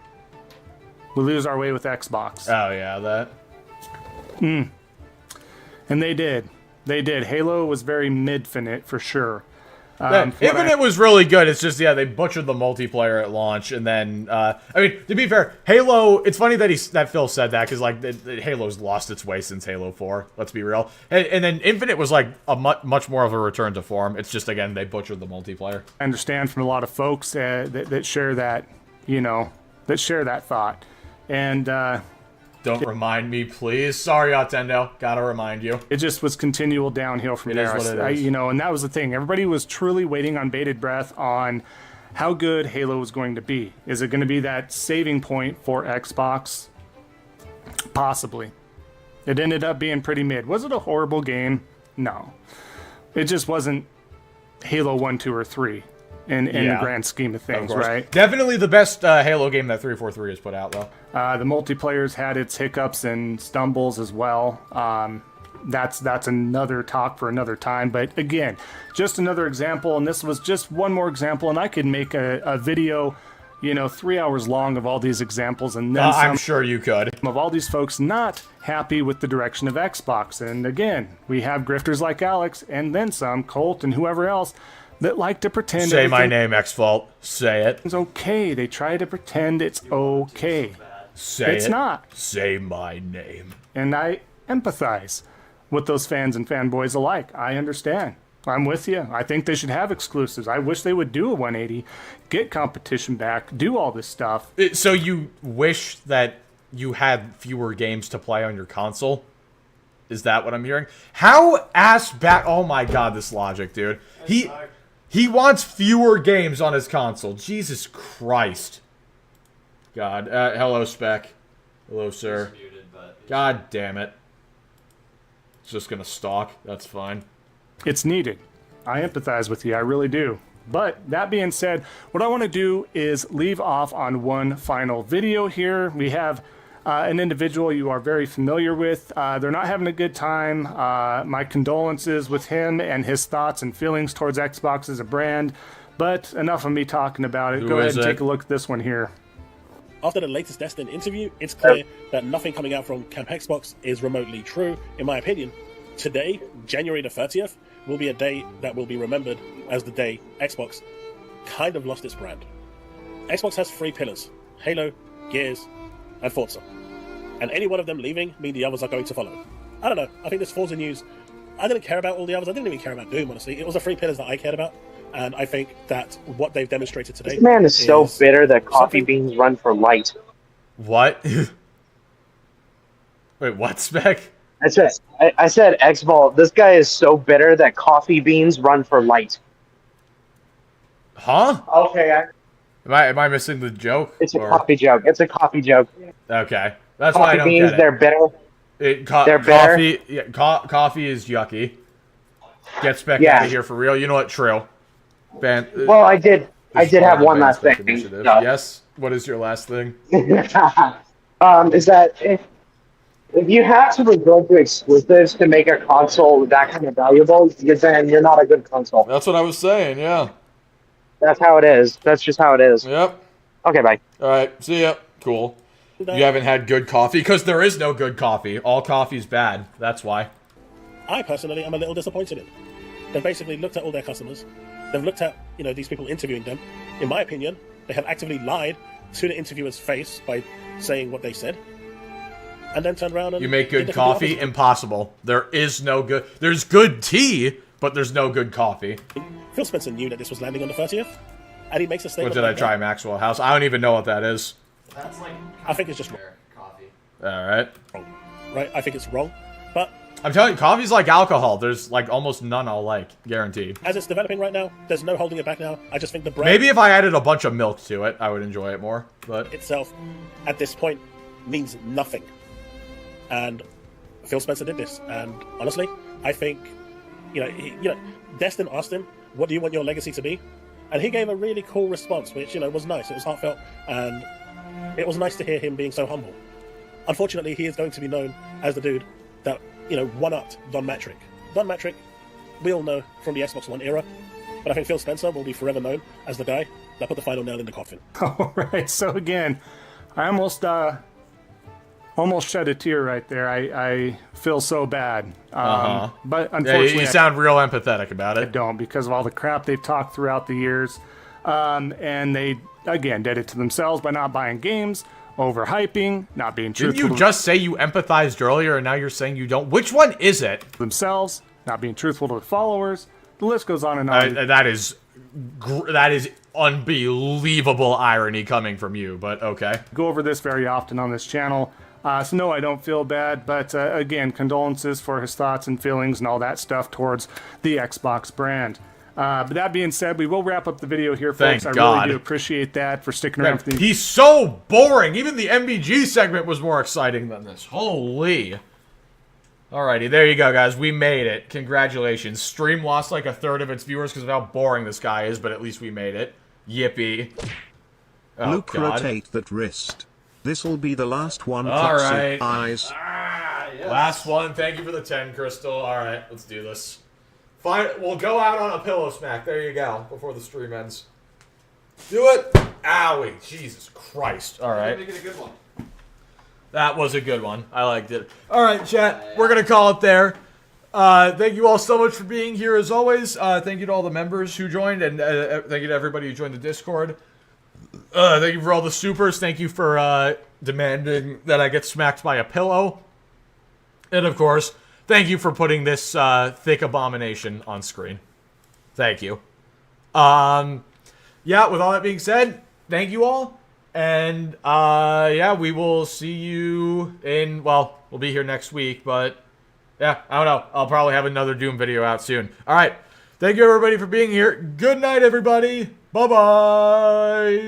we lose our way with Xbox. Oh, yeah, that. And they did. They did. Halo was very mid-finite for sure. Infinite was really good. It's just, yeah, they butchered the multiplayer at launch, and then, I mean, to be fair, Halo, it's funny that Phil said that, because, like, Halo's lost its way since Halo 4, let's be real. And then Infinite was, like, a much more of a return to form. It's just, again, they butchered the multiplayer. I understand from a lot of folks that share that, that share that thought. And, don't remind me, please. Sorry, Ottendo. Gotta remind you. It just was continual downhill from there. And that was the thing. Everybody was truly waiting on bated breath on how good Halo was going to be. Is it going to be that saving point for Xbox? Possibly. It ended up being pretty mid. Was it a horrible game? No. It just wasn't Halo 1, 2, or 3 in the grand scheme of things, right? Definitely the best Halo game that 343 has put out, though. The multiplayer's had its hiccups and stumbles as well. That's another talk for another time. But again, just another example, and this was just one more example, and I could make a video, 3 hours long of all these examples, and then I'm sure you could. Of all these folks not happy with the direction of Xbox. And again, we have grifters like Alex, and then some, Colt, and whoever else, that like to pretend. Say my name, X-Fault. Say it. It's okay. They try to pretend it's okay. Say it's it. not. Say my name. And I empathize with those fans and fanboys alike. I understand. I'm with you. I think they should have exclusives. I wish they would do a 180, get competition back, do all this stuff. So you wish that you had fewer games to play on your console? Is that what I'm hearing? How ass back? Oh my god, this logic, dude. He wants fewer games on his console. Jesus Christ. God. Hello, Spec. Hello, sir. God damn it. It's just gonna stalk. That's fine. It's needed. I empathize with you. I really do. But that being said, what I want to do is leave off on one final video here. We have an individual you are very familiar with. They're not having a good time. My condolences with him and his thoughts and feelings towards Xbox as a brand. But enough of me talking about it. Go ahead and take a look at this one here. After the latest Destin interview, it's clear that nothing coming out from Camp Xbox is remotely true, in my opinion. Today, January the 30th, will be a day that will be remembered as the day Xbox kind of lost its brand. Xbox has 3 pillars: Halo, Gears, and Forza. And any one of them leaving mean the others are going to follow. I don't know. I think this Forza news, I didn't care about all the others. I didn't even care about Doom, honestly. It was the 3 pillars that I cared about. And I think that what they've demonstrated today... This man is so bitter that coffee beans run for light. What? Wait, what, Spec? I said X-Vault. This guy is so bitter that coffee beans run for light. Huh? Okay. Am I missing the joke? It's a coffee joke. It's a coffee joke. Okay. That's why I don't beans, get it. They're bitter. They're bitter. Coffee is yucky. Get Spec out of here for real. You know what? True. Well, I did have one last thing. Yes? What is your last thing? Is that if you have to resort to exclusives to make a console that kind of valuable, then you're not a good console. That's what I was saying, yeah. That's how it is. That's just how it is. Yep. Okay, bye. Alright, see ya. Cool. You haven't had good coffee? Because there is no good coffee. All coffee's bad. That's why. I personally am a little disappointed in. They've basically looked at all their customers. They've looked at, these people interviewing them. In my opinion, they have actively lied to the interviewer's face by saying what they said. And then turned around and... You make good coffee? Impossible. There is no good... There's good tea, but there's no good coffee. Phil Spencer knew that this was landing on the 30th, and he makes a statement... What did I try, Maxwell House? I don't even know what that is. That's like... I think it's just coffee. Alright. Right? I think it's wrong, but... I'm telling you, coffee's like alcohol. There's like almost none I'll like, guaranteed. As it's developing right now, there's no holding it back now. I just think the brand... Maybe if I added a bunch of milk to it, I would enjoy it more, but... Itself, at this point, means nothing. And Phil Spencer did this, and honestly, I think, Destin asked him, what do you want your legacy to be? And he gave a really cool response, which, was nice. It was heartfelt, and it was nice to hear him being so humble. Unfortunately, he is going to be known as the dude that, one-upped Don Matrick. Don Matrick, we all know from the Xbox One era, but I think Phil Spencer will be forever known as the guy that put the final nail in the coffin. All right, so again, I almost almost shed a tear right there. I feel so bad. But Yeah, unfortunately, you sound real empathetic about I it. don't, because of all the crap they've talked throughout the years. And they, again, did it to themselves by not buying games, overhyping, not being truthful. Didn't you just say you empathized earlier, and now you're saying you don't? Which one is it? Themselves, not being truthful to the followers. The list goes on and on. That is unbelievable irony coming from you, but okay. Go over this very often on this channel. So no, I don't feel bad, but again, condolences for his thoughts and feelings and all that stuff towards the Xbox brand. But that being said, we will wrap up the video here, folks. Thank I God. really do appreciate that for sticking around for the... He's so boring. Even the MBG segment was more exciting than this. Holy. Alrighty, there you go, guys. We made it. Congratulations. Stream lost like a third of its viewers because of how boring this guy is, but at least we made it. Yippee. Oh, Luke, God. rotate that wrist. This'll be the last one. All Foxy right. Eyes. Yes. Last one. Thank you for the 10, Crystal. Alright, let's do this. Fine. We'll go out on a pillow smack. There you go. Before the stream ends. Do it. Owie. Jesus Christ. Alright. Make it a good one. That was a good one. I liked it. Alright, chat. We're going to call it there. Thank you all so much for being here as always. Thank you to all the members who joined, and thank you to everybody who joined the Discord. Thank you for all the supers. Thank you for demanding that I get smacked by a pillow. And of course, thank you for putting this thick abomination on screen. Thank you. Yeah, with all that being said, thank you all. And yeah, we will see you in, well, we'll be here next week, but yeah, I don't know. I'll probably have another Doom video out soon. All right. Thank you everybody for being here. Good night, everybody. Bye-bye.